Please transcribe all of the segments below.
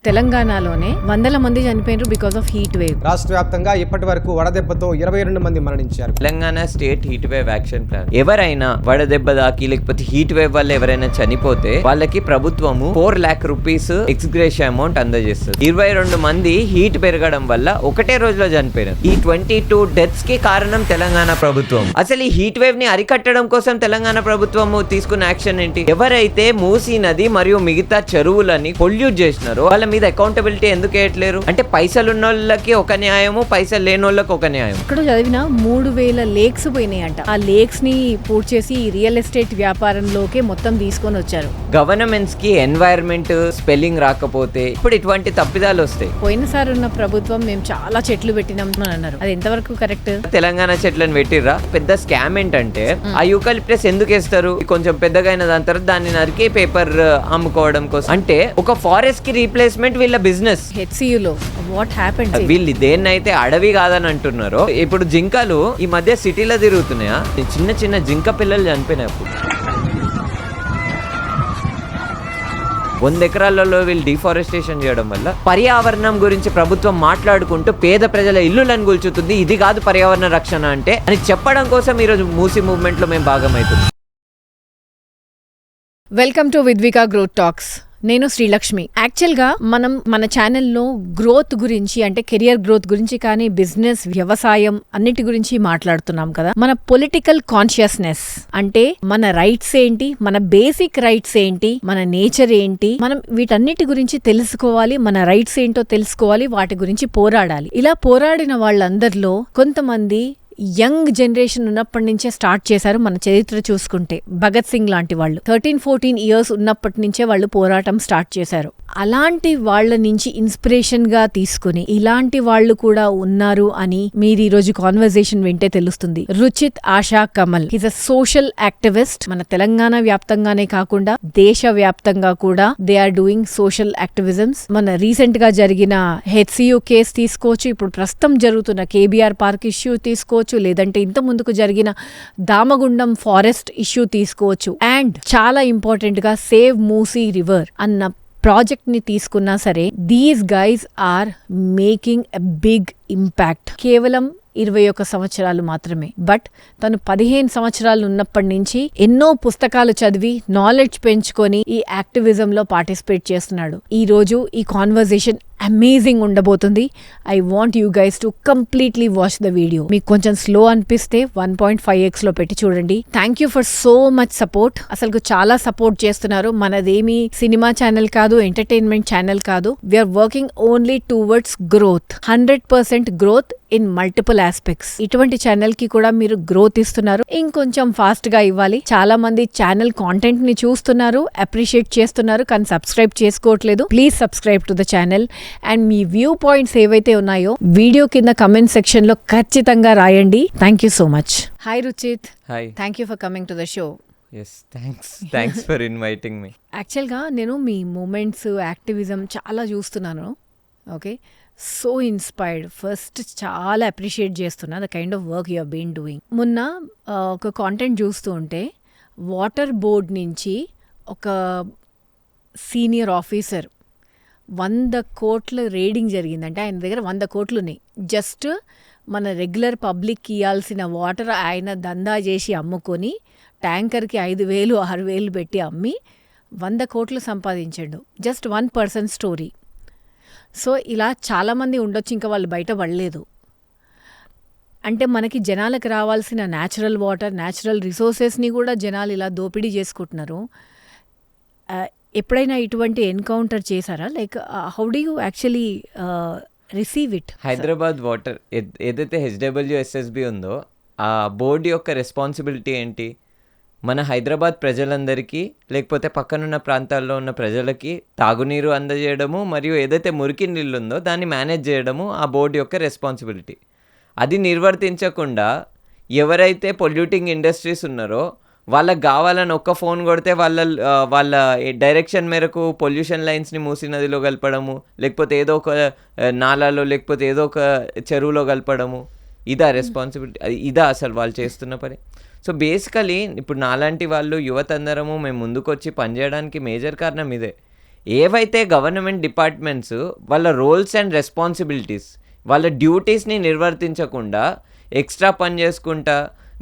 తెలంగాణలోనే వందల మంది చనిపోయారు బికాస్ ఆఫ్ హీట్ వేవ్. రాష్ట్ర వ్యాప్తంగా ఇప్పటి వరకు వడదెబ్బతో 22 మంది మరణించారు. Telangana state heat wave action plan. ఎవరైనా వడదెబ్బ దాకి లేకపోతే హీట్ వేవ్ వల్ల ఎవరైనా చనిపోతే వాళ్ళకి ప్రభుత్వము 4 lakh రూపీస్ ఎక్స్గ్రేషియా అమౌంట్ అందజేస్తుంది. 22 మంది హీట్ పెరగడం వల్ల ఒకటే రోజులో చనిపోయారు. ఈ 22 డెత్స్ కి కారణం తెలంగాణ ప్రభుత్వం. అసలు ఈ హీట్ వేవ్ ని అరికట్టడం కోసం తెలంగాణ ప్రభుత్వము తీసుకున్న యాక్షన్ ఏంటి? ఎవరైతే మూసీ నది మరియు మిగతా చెరువులని పొల్యూట్ చేసినారో వాళ్ళ మీద అకౌంటబిలిటీ ఎందుకు వేయట్లేరు? అంటే పైసలు ఉన్న వాళ్ళకి ఒక న్యాయము, పైసలు లేని వాళ్ళకి ఒక న్యాయం. ఇక్కడ చదివిన 3000 లేక్స్ పోయినాయి అంట. ఆ లేక్స్ ని పూర్తి చేసి రియల్ ఎస్టేట్ వ్యాపారంలోకి మొత్తం తీసుకొని వచ్చారు. గవర్నమెంట్స్ కి ఎన్వైరన్మెంట్ స్పెల్లింగ్ రాకపోతే ఇప్పుడు ఇటువంటి తప్పిదాలు వస్తాయి. పోయినసారి ఉన్న ప్రభుత్వం మేము చాలా చెట్లు పెట్టినాం అని అన్నారు. అది ఎంతవరకు కరెక్ట్? తెలంగాణ చెట్లను పెట్టిర్రా? పెద్ద స్కామ్ ఏంటంటే ఆ యూకలిప్టస్ ఎందుకు వేస్తారు? కొంచెం పెద్దగా అయిన దాని తర్వాత దాన్ని నరికి పేపర్ అమ్ముకోవడం కోసం. అంటే ఒక ఫారెస్ట్ కి రీప్లేస్మెంట్ వీళ్ళ బిజినెస్. హెచ్సియులో what happened? వీళ్ళు దేన్నైతే అడవి కాదని అంటున్నారో ఇప్పుడు జింకలు ఈ మధ్య సిటీలో తిరుగుతున్నాయా? చిన్న చిన్న జింక పిల్లలు చనిపోయినప్పుడు 100 ఎకరాలలో వీళ్ళు డిఫారెస్టేషన్ చేయడం వల్ల పర్యావరణం గురించి ప్రభుత్వం మాట్లాడుకుంటూ పేద ప్రజల ఇల్లులను కూల్చుతుంది. ఇది కాదు పర్యావరణ రక్షణ అంటే అని చెప్పడం కోసం ఈరోజు మూసీ మూవ్మెంట్ లో మేము భాగమవుతున్నాం. Welcome to Vidvika growth talks. నేను శ్రీలక్ష్మి. యాక్చువల్గా మనం మన ఛానల్లో గ్రోత్ గురించి అంటే కెరియర్ గ్రోత్ గురించి కానీ బిజినెస్, వ్యవసాయం అన్నిటి గురించి మాట్లాడుతున్నాం కదా. మన పొలిటికల్ కాన్షియస్నెస్ అంటే మన రైట్స్ ఏంటి, మన బేసిక్ రైట్స్ ఏంటి, మన నేచర్ ఏంటి, మనం వీటన్నిటి గురించి తెలుసుకోవాలి. మన రైట్స్ ఏంటో తెలుసుకోవాలి, వాటి గురించి పోరాడాలి. ఇలా పోరాడిన వాళ్ళందరిలో కొంతమంది యంగ్ జనరేషన్ ఉన్నప్పటి నుంచే స్టార్ట్ చేశారు. మన చరిత్ర చూసుకుంటే భగత్ సింగ్ లాంటి వాళ్ళు 13-14 ఇయర్స్ ఉన్నప్పటి నుంచే వాళ్ళు పోరాటం స్టార్ట్ చేశారు. అలాంటి వాళ్ళ నుంచి ఇన్స్పిరేషన్ గా తీసుకుని ఇలాంటి వాళ్ళు కూడా ఉన్నారు అని మీరు ఈ రోజు కాన్వర్సేషన్ వింటే తెలుస్తుంది. Ruchit ASHA Kamal is a social activist. మన తెలంగాణ వ్యాప్తంగానే కాకుండా దేశ వ్యాప్తంగా కూడా దే ఆర్ డూయింగ్ సోషల్ యాక్టివిజమ్స్. మన రీసెంట్ గా జరిగిన హెచ్సియు కేసు తీసుకోవచ్చు, ఇప్పుడు ప్రస్తుతం జరుగుతున్న కేబీఆర్ పార్క్ ఇష్యూ తీసుకోవచ్చు, లేదంటే ఇంత ముందుకు జరిగిన దామగుండం ఫారెస్ట్ ఇష్యూ తీసుకోవచ్చు. అండ్ చాలా ఇంపార్టెంట్ గా సేవ్ మూసీ రివర్ అన్న ప్రాజెక్ట్ ని తీసుకున్నా సరే these guys are making a big impact. కేవలం 21 సంవత్సరాలు మాత్రమే, బట్ తను 15 సంవత్సరాలు ఉన్నప్పటి నుంచి ఎన్నో పుస్తకాలు చదివి నాలెడ్జ్ పెంచుకొని ఈ యాక్టివిజం లో పార్టిసిపేట్ చేస్తున్నాడు. ఈ రోజు ఈ కాన్వర్సేషన్ అమేజింగ్ ఉండబోతుంది. I want you guys to completely watch the video. మీకు కొంచెం స్లో అనిపిస్తే 1.5x లో పెట్టి చూడండి. Thank you for so much support. అసలు చాలా సపోర్ట్ చేస్తున్నారు. మనదేమి సినిమా ఛానల్ కాదు, ఎంటర్టైన్మెంట్ ఛానల్ కాదు. We're working only towards growth, 100% growth in multiple aspects. ఇటువంటి ఛానల్ కి కూడా మీరు గ్రోత్ ఇస్తున్నారు, ఇంకొంచెం ఫాస్ట్ గా ఇవ్వాలి. చాలా మంది ఛానల్ కాంటెంట్ ని చూస్తున్నారు, అప్రిషియేట్ చేస్తున్నారు, కానీ సబ్స్క్రైబ్ చేసుకోవట్లేదు. Please subscribe to the channel. And మీ వ్యూ పాయింట్స్ ఏవైతే ఉన్నాయో వీడియో కింద కమెంట్ సెక్షన్ లో ఖచ్చితంగా రాయండి. Thank you so much. Hi Ruchit. Hi. Thank you for coming to the show. Yes, thanks for inviting me. యాక్చువల్గా నేను మీ మూమెంట్స్, యాక్టివిజం చాలా చూస్తున్నాను. Okay, so inspired. ఫస్ట్ చాలా అప్రిషియేట్ చేస్తున్నా the kind of work you have been doing. మొన్న ఒక content చూస్తూ ఉంటే వాటర్ బోర్డ్ నుంచి ఒక సీనియర్ ఆఫీసర్ 100 కోట్ల రేడింగ్ జరిగిందంటే ఆయన దగ్గర 100 కోట్లు ఉన్నాయి. జస్ట్ మన రెగ్యులర్ పబ్లిక్ ఇవ్వాల్సిన వాటర్ ఆయన దందా చేసి అమ్ముకొని ట్యాంకర్కి 5,000, 6,000 పెట్టి అమ్మి 100 కోట్లు సంపాదించాడు. Just 1 person story. సో ఇలా చాలామంది ఉండొచ్చు, ఇంకా వాళ్ళు బయటపడలేదు. అంటే మనకి జనాలకు రావాల్సిన న్యాచురల్ వాటర్, న్యాచురల్ రిసోర్సెస్ని కూడా జనాలు ఇలా దోపిడీ చేసుకుంటున్నారు. ఎప్పుడైనా ఇటువంటి ఎన్కౌంటర్ చేశారా? Like how do you actually receive it? Hyderabad water ఏదైతే హెచ్డబ్ల్యూఎస్ఎస్బి ఉందో ఆ బోర్డు యొక్క రెస్పాన్సిబిలిటీ ఏంటి? మన హైదరాబాద్ ప్రజలందరికీ లేకపోతే పక్కనున్న ప్రాంతాల్లో ఉన్న ప్రజలకి తాగునీరు అందజేయడము మరియు ఏదైతే మురికి నీళ్ళు ఉందో దాన్ని మేనేజ్ చేయడము ఆ బోర్డు యొక్క రెస్పాన్సిబిలిటీ. అది నిర్వర్తించకుండా ఎవరైతే పొల్యూటింగ్ ఇండస్ట్రీస్ ఉన్నారో వాళ్ళకి కావాలని ఒక్క ఫోన్ కొడితే వాళ్ళ డైరెక్షన్ మేరకు పొల్యూషన్ లైన్స్ని మూసీ నదిలో కలపడము, లేకపోతే ఏదో ఒక నాలాలో లేకపోతే ఏదో ఒక చెరువులో కలపడము, ఇదా రెస్పాన్సిబిలిటీ? ఇదా అసలు వాళ్ళు చేస్తున్న పని? సో బేసికలీ ఇప్పుడు నాలాంటి వాళ్ళు యువత అందరము మేము ముందుకొచ్చి పనిచేయడానికి మేజర్ కారణం ఇదే. ఏవైతే గవర్నమెంట్ డిపార్ట్మెంట్స్ వాళ్ళ రోల్స్ అండ్ రెస్పాన్సిబిలిటీస్, వాళ్ళ డ్యూటీస్ని నిర్వర్తించకుండా ఎక్స్ట్రా పని చేసుకుంటా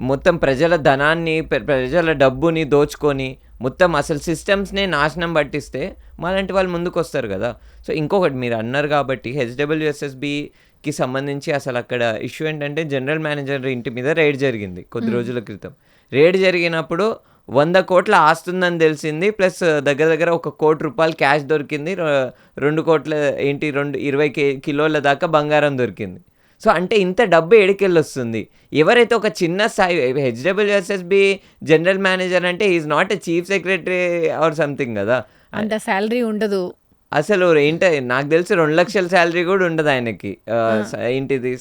మొత్తం ప్రజల ధనాన్ని ప్రజల డబ్బుని దోచుకొని మొత్తం అసలు సిస్టమ్స్ని నాశనం పట్టిస్తే మాలాంటి వాళ్ళు ముందుకు వస్తారు కదా. సో ఇంకొకటి మీరు అన్నారు కాబట్టి హెచ్డబ్ల్యూఎస్ఎస్బికి సంబంధించి అసలు అక్కడ ఇష్యూ ఏంటంటే జనరల్ మేనేజర్ ఇంటి మీద రైడ్ జరిగింది కొద్ది రోజుల క్రితం. రైడ్ జరిగినప్పుడు 100 కోట్ల ఆస్తుందని తెలిసింది, ప్లస్ దగ్గర దగ్గర 1 కోటి రూపాయలు క్యాష్ దొరికింది, 2 కోట్ల 20 కిలోల దాకా బంగారం దొరికింది. సో అంటే ఇంత డబ్బు ఎడికెళ్ళి వస్తుంది. ఎవరైతే ఒక చిన్న స్థాయి హెచ్డబ్ల్యూఎస్ఎస్బి జనరల్ మేనేజర్ అంటే is not a chief secretary or something కదా, అంత శాలరీ ఉండదు అసలు నాకు తెలిసి 2 లక్షల శాలరీ కూడా ఉండదు ఆయనకి ఏంటిది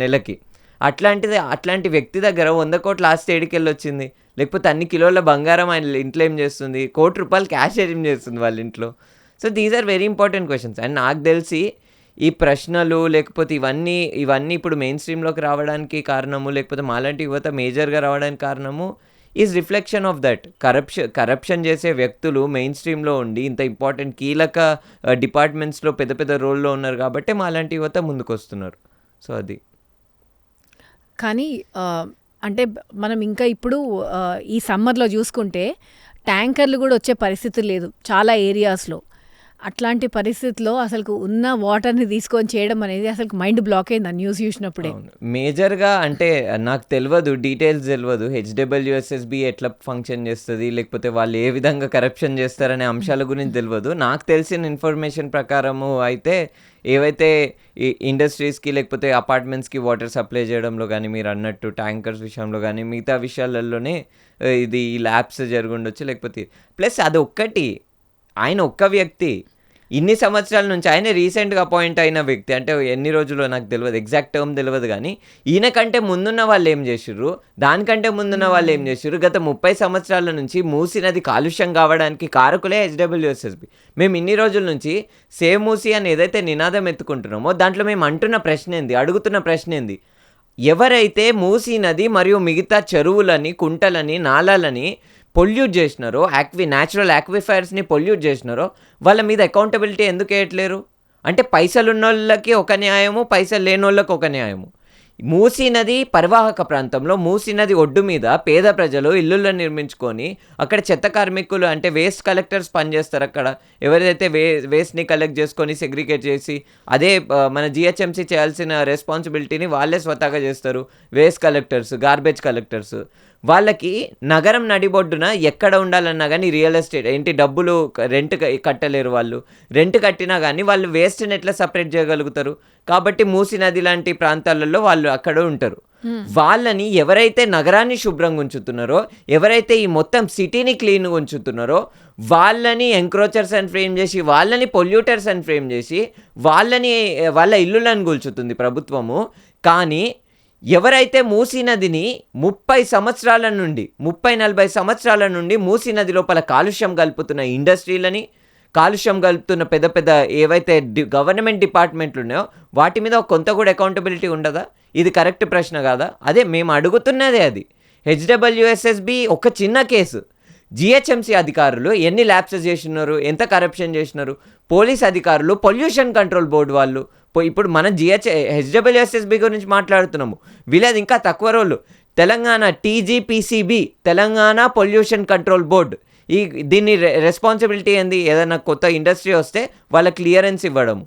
నెలకి. అట్లాంటి వ్యక్తి దగ్గర 100 కోట్ల ఆస్తి ఎడికెళ్ళి వచ్చింది, లేకపోతే అన్ని కిలోల బంగారం ఆయన ఇంట్లో ఏం చేస్తుంది, 1 కోటి రూపాయలు క్యాష్ ఏం చేస్తుంది వాళ్ళ ఇంట్లో. So these are very important questions. And నాకు తెలిసి ఈ ప్రశ్నలు లేకపోతే ఇవన్నీ ఇప్పుడు మెయిన్ స్ట్రీమ్లోకి రావడానికి కారణము, లేకపోతే మాలాంటి యువత మేజర్గా రావడానికి కారణము is reflection of that. Corruption చేసే వ్యక్తులు మెయిన్ స్ట్రీమ్లో ఉండి ఇంత ఇంపార్టెంట్ కీలక డిపార్ట్మెంట్స్లో పెద్ద పెద్ద రోల్లో ఉన్నారు కాబట్టి మాలాంటి యువత ముందుకు వస్తున్నారు. సో అది కానీ అంటే మనం ఇంకా ఇప్పుడు ఈ సమ్మర్లో చూసుకుంటే ట్యాంకర్లు కూడా వచ్చే పరిస్థితి లేదు చాలా ఏరియాస్లో. అట్లాంటి పరిస్థితిలో అసలు ఉన్న వాటర్ని తీసుకొని చేయడం అనేది అసలు మైండ్ బ్లాక్ అయింది ఆ న్యూస్ చూసినప్పుడే. మేజర్గా అంటే నాకు తెలియదు, డీటెయిల్స్ తెలియదు హెచ్డబ్ల్యూఎస్ఎస్బి ఎట్లా ఫంక్షన్ చేస్తుంది, లేకపోతే వాళ్ళు ఏ విధంగా కరప్షన్ చేస్తారనే అంశాల గురించి తెలియదు. నాకు తెలిసిన ఇన్ఫర్మేషన్ ప్రకారము అయితే ఏవైతే ఇండస్ట్రీస్కి లేకపోతే అపార్ట్మెంట్స్కి వాటర్ సప్లై చేయడంలో కానీ, మీరు అన్నట్టు ట్యాంకర్స్ విషయంలో కానీ, మిగతా విషయాలలోనే ఇది ఈ ల్యాబ్స్ జరుగుండొచ్చు. లేకపోతే ప్లస్ అది ఒక్కటి, ఆయన ఒక్క వ్యక్తి ఇన్ని సంవత్సరాల నుంచి, ఆయన రీసెంట్గా అపాయింట్ అయిన వ్యక్తి, అంటే ఎన్ని రోజుల్లో నాకు తెలియదు, ఎగ్జాక్ట్ టర్మ్ తెలియదు, కానీ ఈయన కంటే ముందున్న వాళ్ళు ఏం చేసిర్రు, దానికంటే ముందున్న వాళ్ళు ఏం చేసిర్రు, గత 30 సంవత్సరాల నుంచి మూసీ నది కాలుష్యం కావడానికి కారకులే హెచ్డబ్ల్యూఎస్ఎస్బి. మేము ఇన్ని రోజుల నుంచి సేవ్ మూసీ అని ఏదైతే నినాదం ఎత్తుకుంటున్నామో దాంట్లో మేము అంటున్న ప్రశ్న ఏంది, అడుగుతున్న ప్రశ్న ఏంది, ఎవరైతే మూసీ నది మరియు మిగతా చెరువులని, కుంటలని, నాలాలని పొల్యూట్ చేసినారో, న్యాచురల్ యాక్విఫైర్స్ని పొల్యూట్ చేసినారో వాళ్ళ మీద అకౌంటబిలిటీ ఎందుకు వేయట్లేరు? అంటే పైసలు ఉన్న వాళ్ళకి ఒక న్యాయము, పైసలు లేని వాళ్ళకి ఒక న్యాయము. మూసీ నది పరివాహక ప్రాంతంలో మూసీ నది ఒడ్డు మీద పేద ప్రజలు ఇల్లులను నిర్మించుకొని అక్కడ చెత్త కార్మికులు అంటే వేస్ట్ కలెక్టర్స్ పనిచేస్తారు. అక్కడ ఎవరైతే వేస్ట్ని కలెక్ట్ చేసుకొని సెగ్రిగేట్ చేసి అదే మన జిహెచ్ఎంసీ చేయాల్సిన రెస్పాన్సిబిలిటీని వాళ్ళే స్వతహాగా చేస్తారు. వేస్ట్ కలెక్టర్స్, గార్బేజ్ కలెక్టర్స్, వాళ్ళకి నగరం నడిబొడ్డున ఎక్కడ ఉండాలన్నా కానీ రియల్ ఎస్టేట్ ఏంటి డబ్బులు రెంట్ కట్టలేరు. వాళ్ళు రెంట్ కట్టినా కానీ వాళ్ళు వేస్ట్ని ఎట్లా సపరేట్ చేయగలుగుతారు? కాబట్టి మూసీ నది లాంటి ప్రాంతాలలో వాళ్ళు అక్కడ ఉంటారు. వాళ్ళని ఎవరైతే నగరాన్ని శుభ్రంగా ఉంచుతున్నారో, ఎవరైతే ఈ మొత్తం సిటీని క్లీన్గా ఉంచుతున్నారో వాళ్ళని ఎంక్రోచర్స్ అని ఫ్రేమ్ చేసి, వాళ్ళని పొల్యూటర్స్ అని ఫ్రేమ్ చేసి వాళ్ళ ఇల్లులను కూల్చుతుంది ప్రభుత్వము. కానీ ఎవరైతే మూసీ నదిని 30-40 సంవత్సరాల నుండి మూసీ నది లోపల కాలుష్యం కలుపుతున్న ఇండస్ట్రీలని, కాలుష్యం కలుపుతున్న పెద్ద పెద్ద ఏవైతే గవర్నమెంట్ డిపార్ట్మెంట్లు ఉన్నాయో వాటి మీద కొంత కూడా అకౌంటబిలిటీ ఉండదా? ఇది కరెక్ట్ ప్రశ్న కాదా? అదే మేము అడుగుతున్నదే అది. హెచ్డబ్ల్యూఎస్ఎస్బి ఒక చిన్న కేసు, జిహెచ్ఎంసీ అధికారులు ఎన్ని ల్యాప్సెస్ చేసినారు, ఎంత కరప్షన్ చేసినారు, పోలీస్ అధికారులు, పొల్యూషన్ కంట్రోల్ బోర్డు వాళ్ళు, ఇప్పుడు మనం హెచ్డబ్ల్యూఎస్ఎస్బి గురించి మాట్లాడుతున్నాము, వీళ్ళది ఇంకా తక్కువ రోళ్ళు. Telangana TGPCB, Telangana pollution control board, దీన్ని రెస్పాన్సిబిలిటీ ఏంది? ఏదైనా కొత్త ఇండస్ట్రీ వస్తే వాళ్ళ క్లియరెన్స్ ఇవ్వడము,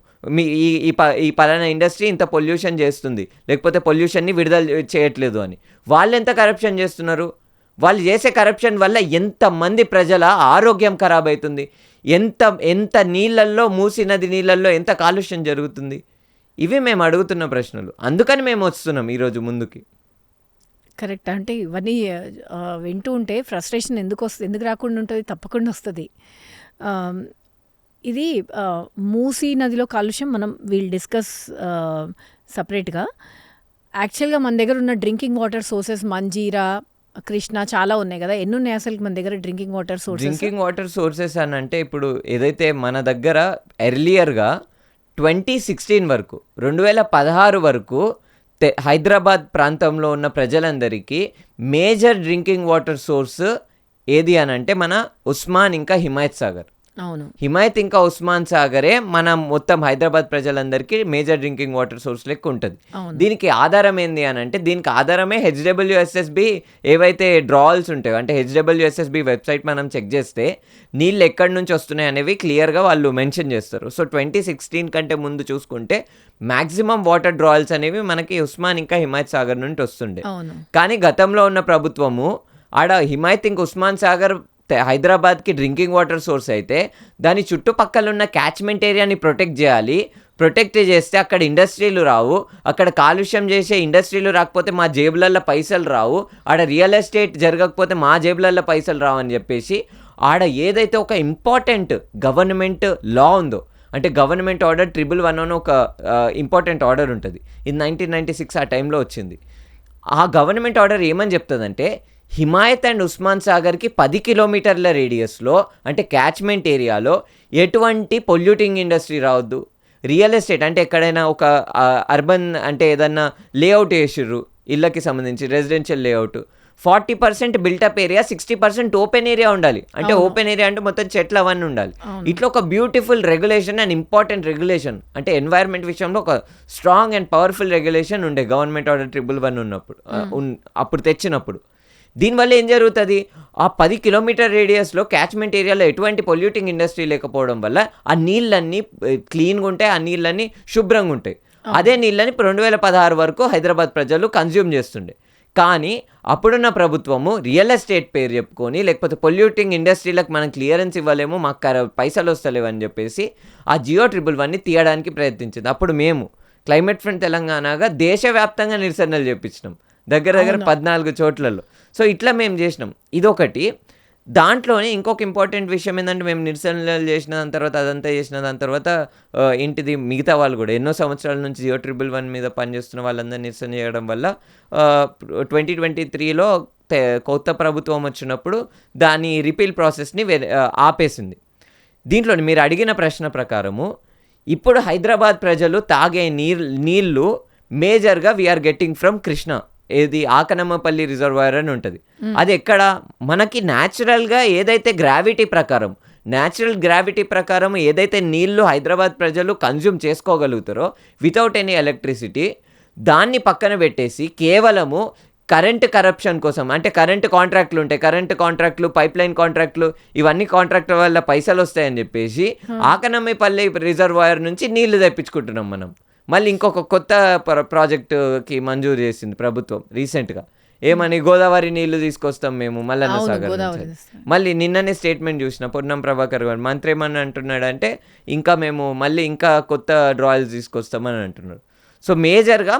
ఈ పలానా ఇండస్ట్రీ ఇంత పొల్యూషన్ చేస్తుంది, లేకపోతే పొల్యూషన్ని విడుదల చేయట్లేదు అని. వాళ్ళు ఎంత కరప్షన్ చేస్తున్నారు? వాళ్ళు చేసే కరప్షన్ వల్ల ఎంతమంది ప్రజల ఆరోగ్యం ఖరాబ్ అవుతుంది, ఎంత నీళ్ళల్లో, మూసీ నది నీళ్ళల్లో ఎంత కాలుష్యం జరుగుతుంది. ఇవి మేము అడుగుతున్న ప్రశ్నలు, అందుకని మేము వస్తున్నాం ఈరోజు ముందుకి. కరెక్ట్. అంటే ఇవన్నీ వింటూ ఉంటే ఫ్రస్ట్రేషన్ ఎందుకు రాకుండా ఉంటుంది? తప్పకుండా వస్తుంది. ఇది మూసీ నదిలో కాలుష్యం వీల్ డిస్కస్ సపరేట్గా. యాక్చువల్గా మన దగ్గర ఉన్న drinking water sources Manjira, Krishna చాలా ఉన్నాయి కదా. ఎన్ని ఉన్నాయి అసలు మన దగ్గర డ్రింకింగ్ వాటర్ సోర్సెస్ అని అంటే, ఇప్పుడు ఏదైతే మన దగ్గర ఎర్లియర్గా 2016 వరకు 2016 వరకు హైదరాబాద్ ప్రాంతంలో ఉన్న ప్రజలందరికీ మేజర్ డ్రింకింగ్ వాటర్ సోర్స్ ఏది అని అంటే మన ఉస్మాన్ ఇంకా హిమాయత్ సాగర్. అవును. హిమాయత్ ఇంకా ఉస్మాన్ సాగరే మన మొత్తం హైదరాబాద్ ప్రజలందరికీ మేజర్ డ్రింకింగ్ వాటర్ సోర్స్ లెక్క ఉంటుంది. అవును. దీనికి ఆధారం ఏంది అని అంటే, దీనికి ఆధారమే హెచ్డబ్ల్యూఎస్ఎస్బి ఏవైతే డ్రావల్స్ ఉంటాయో, అంటే హెచ్డబ్ల్యూఎస్ఎస్బి వెబ్సైట్ మనం చెక్ చేస్తే నీళ్ళు ఎక్కడి నుంచి వస్తున్నాయి అనేవి క్లియర్గా వాళ్ళు మెన్షన్ చేస్తారు. సో 2016 కంటే ముందు చూసుకుంటే మ్యాక్సిమం వాటర్ డ్రావల్స్ అనేవి మనకి ఉస్మాన్ ఇంకా హిమాయత్ సాగర్ నుండి వస్తుండే. అవును. కానీ గతంలో ఉన్న ప్రభుత్వము ఆడ హిమాయత్ ఇంకా ఉస్మాన్ సాగర్ హైదరాబాద్కి డ్రింకింగ్ వాటర్ సోర్స్ అయితే దాని చుట్టుపక్కల ఉన్న క్యాచ్మెంట్ ఏరియాని ప్రొటెక్ట్ చేయాలి. ప్రొటెక్ట్ చేస్తే అక్కడ ఇండస్ట్రీలు రావు, అక్కడ కాలుష్యం చేసే ఇండస్ట్రీలు రాకపోతే మా జేబులల్లో పైసలు రావు, ఆడ రియల్ ఎస్టేట్ జరగకపోతే మా జేబులల్లో పైసలు రావు అని చెప్పేసి ఆడ ఏదైతే ఒక ఇంపార్టెంట్ గవర్నమెంట్ లా ఉందో, అంటే గవర్నమెంట్ ఆర్డర్ 111 అని ఒక ఇంపార్టెంట్ ఆర్డర్ ఉంటుంది. ఇది 1996 ఆ టైంలో వచ్చింది. ఆ గవర్నమెంట్ ఆర్డర్ ఏమని చెప్తుందంటే, హిమాయత్ అండ్ ఉస్మాన్ సాగర్కి 10 కిలోమీటర్ల రేడియస్లో, అంటే క్యాచ్మెంట్ ఏరియాలో ఎటువంటి పొల్యూటింగ్ ఇండస్ట్రీ రావద్దు. రియల్ ఎస్టేట్ అంటే ఎక్కడైనా ఒక అర్బన్ అంటే ఏదన్నా లేఅవుట్ వేసిర్రు ఇళ్ళకి సంబంధించి residential layout, 40% built-up area, 60% open area ఉండాలి. అంటే ఓపెన్ ఏరియా అంటే మొత్తం చెట్లు అవన్నీ ఉండాలి. ఇట్లా ఒక beautiful regulation and important regulation, అంటే ఎన్వైర్న్మెంట్ విషయంలో ఒక స్ట్రాంగ్ అండ్ పవర్ఫుల్ రెగ్యులేషన్ ఉండే గవర్నమెంట్ ఆర్డర్ 111 ఉన్నప్పుడు, అప్పుడు తెచ్చినప్పుడు. దీనివల్ల ఏం జరుగుతుంది, ఆ 10 కిలోమీటర్ రేడియస్లో క్యాచ్మెంట్ ఏరియాలో ఎటువంటి పొల్యూటింగ్ ఇండస్ట్రీ లేకపోవడం వల్ల ఆ నీళ్ళన్నీ క్లీన్గా ఉంటాయి, ఆ నీళ్ళన్నీ శుభ్రంగా ఉంటాయి. అదే నీళ్ళని 2016 వరకు హైదరాబాద్ ప్రజలు కన్జ్యూమ్ చేస్తుండే. కానీ అప్పుడున్న ప్రభుత్వము రియల్ ఎస్టేట్ పేరు చెప్పుకొని, లేకపోతే పొల్యూటింగ్ ఇండస్ట్రీలకు మనం క్లియరెన్స్ ఇవ్వలేము, మాకు పైసలు వస్తలేవు అని చెప్పేసి ఆ జియో 111ని తీయడానికి ప్రయత్నించింది. అప్పుడు మేము క్లైమేట్ ఫ్రంట్ తెలంగాణగా దేశవ్యాప్తంగా నిరసనలు చేపించినాం, దగ్గర 14 చోట్లలో. సో ఇట్లా మేము చేసినాం, ఇదొకటి. దాంట్లోనే ఇంకొక ఇంపార్టెంట్ విషయం ఏంటంటే, మేము నిరసనలు చేసిన దాని తర్వాత అదంతా చేసిన దాని తర్వాత ఏంటిది, మిగతా వాళ్ళు కూడా ఎన్నో సంవత్సరాల నుంచి జియో 111 మీద పనిచేస్తున్న వాళ్ళందరూ నిరసన చేయడం వల్ల 2023లో కొత్త ప్రభుత్వం వచ్చినప్పుడు దాని రిపీల్ ప్రాసెస్ని ఆపేసింది. దీంట్లో మీరు అడిగిన ప్రశ్న ప్రకారము ఇప్పుడు హైదరాబాద్ ప్రజలు తాగే నీళ్ళు మేజర్గా వీఆర్ గెట్టింగ్ ఫ్రమ్ కృష్ణ. ఏది ఆకనమ్మపల్లి రిజర్వాయర్ అని ఉంటుంది. అది ఎక్కడ మనకి న్యాచురల్గా ఏదైతే న్యాచురల్ గ్రావిటీ ప్రకారం ఏదైతే నీళ్లు హైదరాబాద్ ప్రజలు కన్జ్యూమ్ చేసుకోగలుగుతారో వితౌట్ ఎనీ ఎలక్ట్రిసిటీ, దాన్ని పక్కన పెట్టేసి కేవలము కరెంట్ కరప్షన్ కోసం, అంటే కరెంటు కాంట్రాక్ట్లు ఉంటాయి, కరెంటు కాంట్రాక్ట్లు, పైప్ లైన్ కాంట్రాక్ట్లు, ఇవన్నీ కాంట్రాక్టుల వల్ల పైసలు వస్తాయని చెప్పేసి ఆకనమ్మపల్లి రిజర్వాయర్ నుంచి నీళ్లు తెప్పించుకుంటున్నాం మనం. మళ్ళీ ఇంకొక కొత్త ప్రాజెక్టుకి మంజూరు చేసింది ప్రభుత్వం రీసెంట్గా. ఏమని, గోదావరి నీళ్లు తీసుకొస్తాం మేము మల్లన్న సాగర్ నుంచి. మళ్ళీ నిన్ననే స్టేట్మెంట్ చూసిన పొన్నం ప్రభాకర్ గారు మంత్రి ఏమని అంటున్నాడంటే, ఇంకా మేము మళ్ళీ ఇంకా కొత్త డ్రాయల్స్ తీసుకొస్తామని అంటున్నారు. సో మేజర్గా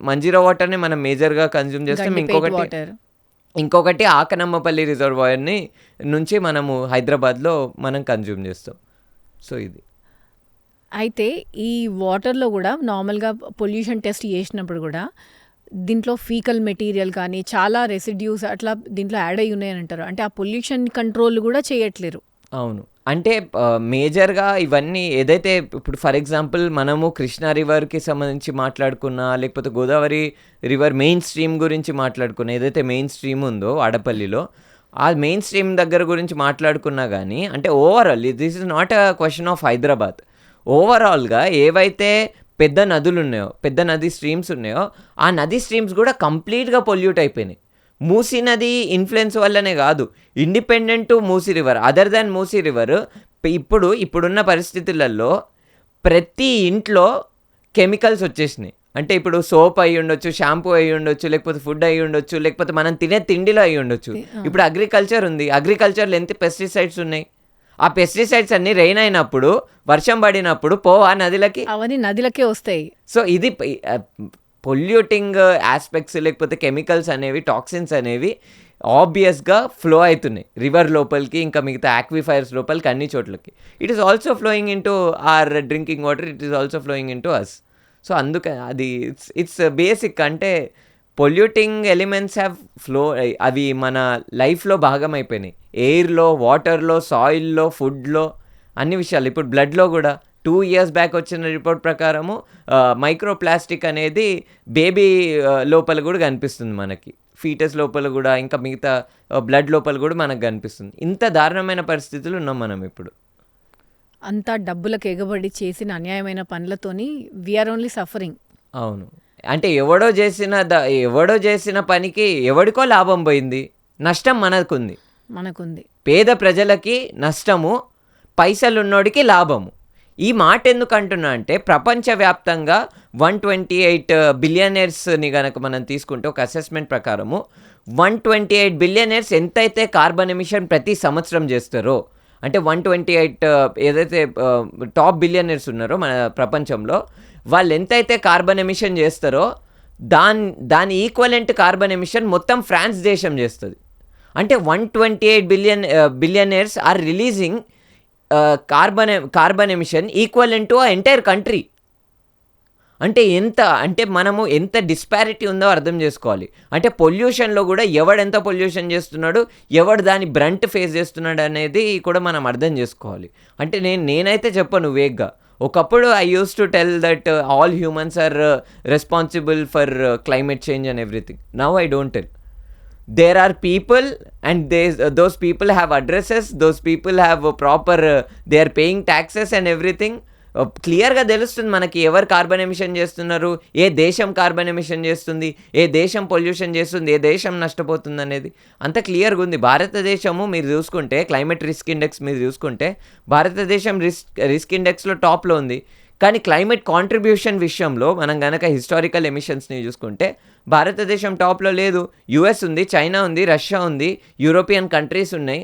మంజీరా వాటర్ని మనం మేజర్గా కన్జ్యూమ్ చేస్తాం. ఇంకొకటి ఆకనమ్మపల్లి రిజర్వాయర్ని నుంచి మనము హైదరాబాద్లో మనం కన్జ్యూమ్ చేస్తాం. సో ఇది. అయితే ఈ వాటర్లో కూడా నార్మల్గా పొల్యూషన్ టెస్ట్ చేసినప్పుడు కూడా దీంట్లో ఫీకల్ మెటీరియల్ కానీ చాలా రెసిడ్యూస్ అట్లా దీంట్లో యాడ్ అయ్యి ఉన్నాయని అంటారు. అంటే ఆ పొల్యూషన్ కంట్రోల్ కూడా చేయట్లేరు. అవును, అంటే మేజర్గా ఇవన్నీ ఏదైతే ఇప్పుడు ఫర్ ఎగ్జాంపుల్ మనము కృష్ణా రివర్కి సంబంధించి మాట్లాడుకున్నా, లేకపోతే గోదావరి రివర్ మెయిన్ స్ట్రీమ్ గురించి మాట్లాడుకున్నా, ఏదైతే మెయిన్ స్ట్రీమ్ ఉందో వాడపల్లిలో, ఆ మెయిన్ స్ట్రీమ్ దగ్గర గురించి మాట్లాడుకున్నా కానీ, అంటే overall this is not a question of Hyderabad. ఓవరాల్గా ఏవైతే పెద్ద నదులు ఉన్నాయో, పెద్ద నది స్ట్రీమ్స్ ఉన్నాయో, ఆ నది స్ట్రీమ్స్ కూడా కంప్లీట్గా పొల్యూట్ అయిపోయినాయి. మూసీ నది ఇన్ఫ్లుయెన్స్ వల్లనే కాదు, independent to Musi river, other than Musi river, ఇప్పుడున్న పరిస్థితులలో ప్రతి ఇంట్లో కెమికల్స్ వచ్చేసినాయి. అంటే ఇప్పుడు సోప్ అయ్యి ఉండొచ్చు, షాంపూ అయ్యి ఉండొచ్చు, లేకపోతే ఫుడ్ అయ్యి ఉండొచ్చు, లేకపోతే మనం తినే తిండిలో అయ్యి ఉండొచ్చు. ఇప్పుడు అగ్రికల్చర్ ఉంది, అగ్రికల్చర్లో ఎంత పెస్టిసైడ్స్ ఉన్నాయి. ఆ పెస్టిసైడ్స్ అన్ని రెయిన్ అయినప్పుడు, వర్షం పడినప్పుడు పోవా నదిలకి, అవన్నీ నదిలకే వస్తాయి. సో ఇది పొల్యూటింగ్ ఆస్పెక్ట్స్, లేకపోతే కెమికల్స్ అనేవి, టాక్సిన్స్ అనేవి ఆబ్వియస్గా ఫ్లో అవుతున్నాయి రివర్ లోపలికి, ఇంకా మిగతా ఆక్విఫైర్స్ లోపలికి, అన్ని చోట్లకి. It is also flowing into our drinking water, it is also flowing into us. So అందుకని అది ఇట్స్ బేసిక్. అంటే పొల్యూటింగ్ ఎలిమెంట్స్ హ్యావ్ అవి మన లైఫ్లో భాగం అయిపోయినాయి. ఎయిర్లో, వాటర్లో, సాయిల్లో, ఫుడ్లో, అన్ని విషయాలు. ఇప్పుడు బ్లడ్లో కూడా 2 years బ్యాక్ వచ్చిన రిపోర్ట్ ప్రకారము మైక్రో ప్లాస్టిక్ అనేది బేబీ లోపల కూడా కనిపిస్తుంది మనకి, ఫీటస్ లోపల కూడా, ఇంకా మిగతా బ్లడ్ లోపల కూడా మనకు కనిపిస్తుంది. ఇంత దారుణమైన పరిస్థితులు ఉన్నాం మనం ఇప్పుడు. అంతా డబ్బులకు ఎగబడి చేసిన అన్యాయమైన పనులతోని వీఆర్ ఓన్లీ సఫరింగ్. అవును. అంటే ఎవడో చేసిన పనికి ఎవడికో లాభం పోయింది, నష్టం మనకుంది. పేద ప్రజలకి నష్టము, పైసలున్నోడికి లాభము. ఈ మాట ఎందుకు అంటున్నా అంటే ప్రపంచవ్యాప్తంగా 128 బిలియనర్స్ని కనుక మనం తీసుకుంటే ఒక అసెస్మెంట్ ప్రకారము 128 బిలియనర్స్ ఎంతైతే కార్బన్ ఎమిషన్ ప్రతి సంవత్సరం చేస్తారో, అంటే 128 ఏదైతే టాప్ బిలియనర్స్ ఉన్నారో మన ప్రపంచంలో, వాళ్ళు ఎంతైతే కార్బన్ ఎమిషన్ చేస్తారో దాని ఈక్వలెంట్ కార్బన్ ఎమిషన్ మొత్తం ఫ్రాన్స్ దేశం చేస్తుంది. అంటే 128 billionaires are releasing carbon emission equivalent to entire country. అంటే మనము ఎంత డిస్పారిటీ ఉందో అర్థం చేసుకోవాలి. అంటే పొల్యూషన్లో కూడా ఎవడెంత పొల్యూషన్ చేస్తున్నాడు, ఎవడు దాని బ్రంట్ ఫేస్ చేస్తున్నాడు అనేది కూడా మనం అర్థం చేసుకోవాలి. అంటే నేనైతే చెప్పను వేగ్గా. ఒకప్పుడు I use to tell that all humans are responsible for climate change and everything. Now I don't tell. There are people and those people have addresses, those people have they are paying taxes and everything. క్లియర్గా తెలుస్తుంది మనకి ఎవరు carbon emission చేస్తున్నారు, ఏ దేశం carbon emission చేస్తుంది, ఏ దేశం pollution చేస్తుంది, ఏ దేశం నష్టపోతుంది అనేది అంత క్లియర్గా ఉంది. భారతదేశము మీరు చూసుకుంటే క్లైమేట్ రిస్క్ ఇండెక్స్ మీరు చూసుకుంటే భారతదేశం రిస్క్ ఇండెక్స్లో టాప్లో ఉంది. కానీ క్లైమేట్ కాంట్రిబ్యూషన్ విషయంలో మనం కనుక హిస్టారికల్ ఎమిషన్స్ని చూసుకుంటే భారతదేశం టాప్లో లేదు. యుఎస్ ఉంది, చైనా ఉంది, రష్యా ఉంది, యూరోపియన్ కంట్రీస్ ఉన్నాయి,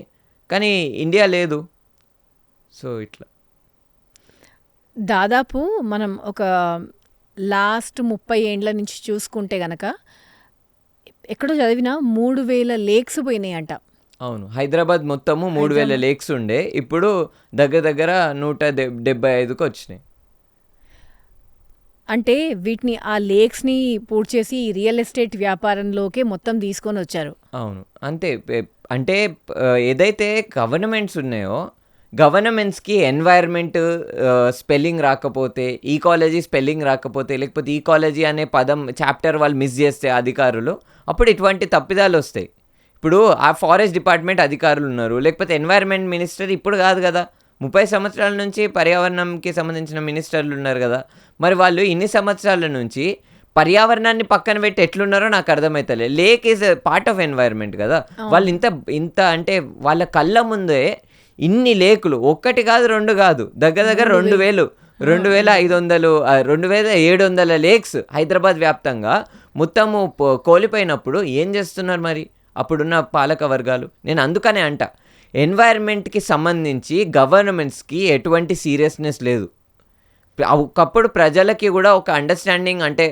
కానీ ఇండియా లేదు. సో ఇట్లా దాదాపు మనం ఒక లాస్ట్ 30 ఏండ్ల నుంచి చూసుకుంటే గనక ఎక్కడో చదివినా 3000 లేక్స్ పోయినాయి అంట. అవును, హైదరాబాద్ మొత్తము 3000 లేక్స్ ఉండే, ఇప్పుడు దగ్గర 175కి వచ్చినాయి. అంటే వీటిని ఆ లేక్స్ని పూడ్చేసి రియల్ ఎస్టేట్ వ్యాపారంలోకే మొత్తం తీసుకొని వచ్చారు. అవును, అంతే. అంటే ఏదైతే గవర్నమెంట్స్ ఉన్నాయో, గవర్నమెంట్స్కి ఎన్వైర్న్మెంట్ స్పెల్లింగ్ రాకపోతే, ఈకాలజీ స్పెల్లింగ్ రాకపోతే, లేకపోతే ఈకాలజీ అనే పదం చాప్టర్ వాళ్ళు మిస్ చేస్తే అధికారులు, అప్పుడు ఇటువంటి తప్పిదాలు వస్తాయి. ఇప్పుడు ఆ ఫారెస్ట్ డిపార్ట్మెంట్ అధికారులు ఉన్నారు, లేకపోతే ఎన్వైర్న్మెంట్ మినిస్టర్ ఇప్పుడు కాదు కదా, 30 సంవత్సరాల నుంచి పర్యావరణంకి సంబంధించిన మినిస్టర్లు ఉన్నారు కదా. మరి వాళ్ళు ఇన్ని సంవత్సరాల నుంచి పర్యావరణాన్ని పక్కన పెట్టి ఎట్లున్నారో నాకు అర్థమవుతలే. Lake is part of environment కదా. వాళ్ళు ఇంత అంటే వాళ్ళ కళ్ళ ముందే ఇన్ని లేకులు, ఒక్కటి కాదు, రెండు కాదు, దగ్గర 2700 లేక్స్ హైదరాబాద్ వ్యాప్తంగా మొత్తము కోల్పోయినప్పుడు ఏం చేస్తున్నారు మరి అప్పుడున్న పాలక వర్గాలు? నేను అందుకనే అంట, ఎన్వైర్న్మెంట్కి సంబంధించి గవర్నమెంట్స్కి ఎటువంటి సీరియస్నెస్ లేదు. ఒకప్పుడు ప్రజలకి కూడా ఒక అండర్స్టాండింగ్, అంటే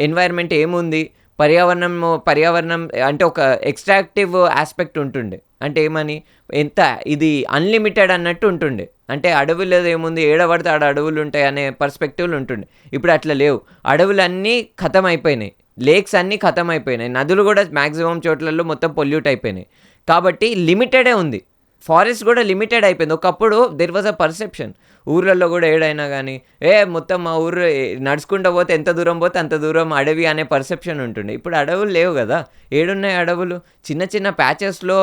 ఎన్వైర్న్మెంట్ ఏముంది, పర్యావరణం అంటే ఒక ఎక్స్ట్రాక్టివ్ ఆస్పెక్ట్ ఉంటుండే. అంటే ఏమని, ఎంత ఇది అన్లిమిటెడ్ అన్నట్టు ఉంటుండే. అంటే అడవులు ఏముంది, ఏడబడితే ఆడ అడవులు ఉంటాయి అనే పర్స్పెక్టివ్లు ఉంటుండే. ఇప్పుడు అట్లా లేవు. అడవులన్నీ ఖతం అయిపోయినాయి, లేక్స్ అన్నీ ఖతం అయిపోయినాయి, నదులు కూడా మ్యాక్సిమం చోట్లలో మొత్తం పొల్యూట్ అయిపోయినాయి. కాబట్టి లిమిటెడే ఉంది. ఫారెస్ట్ కూడా లిమిటెడ్ అయిపోయింది. ఒకప్పుడు దెర్ వాజ్ అ పర్సెప్షన్, ఊర్లలో కూడా ఏడైనా కానీ మొత్తం మా ఊరు నడుచుకుంటూ పోతే ఎంత దూరం పోతే అంత దూరం అడవి అనే పర్సెప్షన్ ఉంటుండే. ఇప్పుడు అడవులు లేవు కదా, ఏడున్నాయి అడవులు? చిన్న ప్యాచెస్లో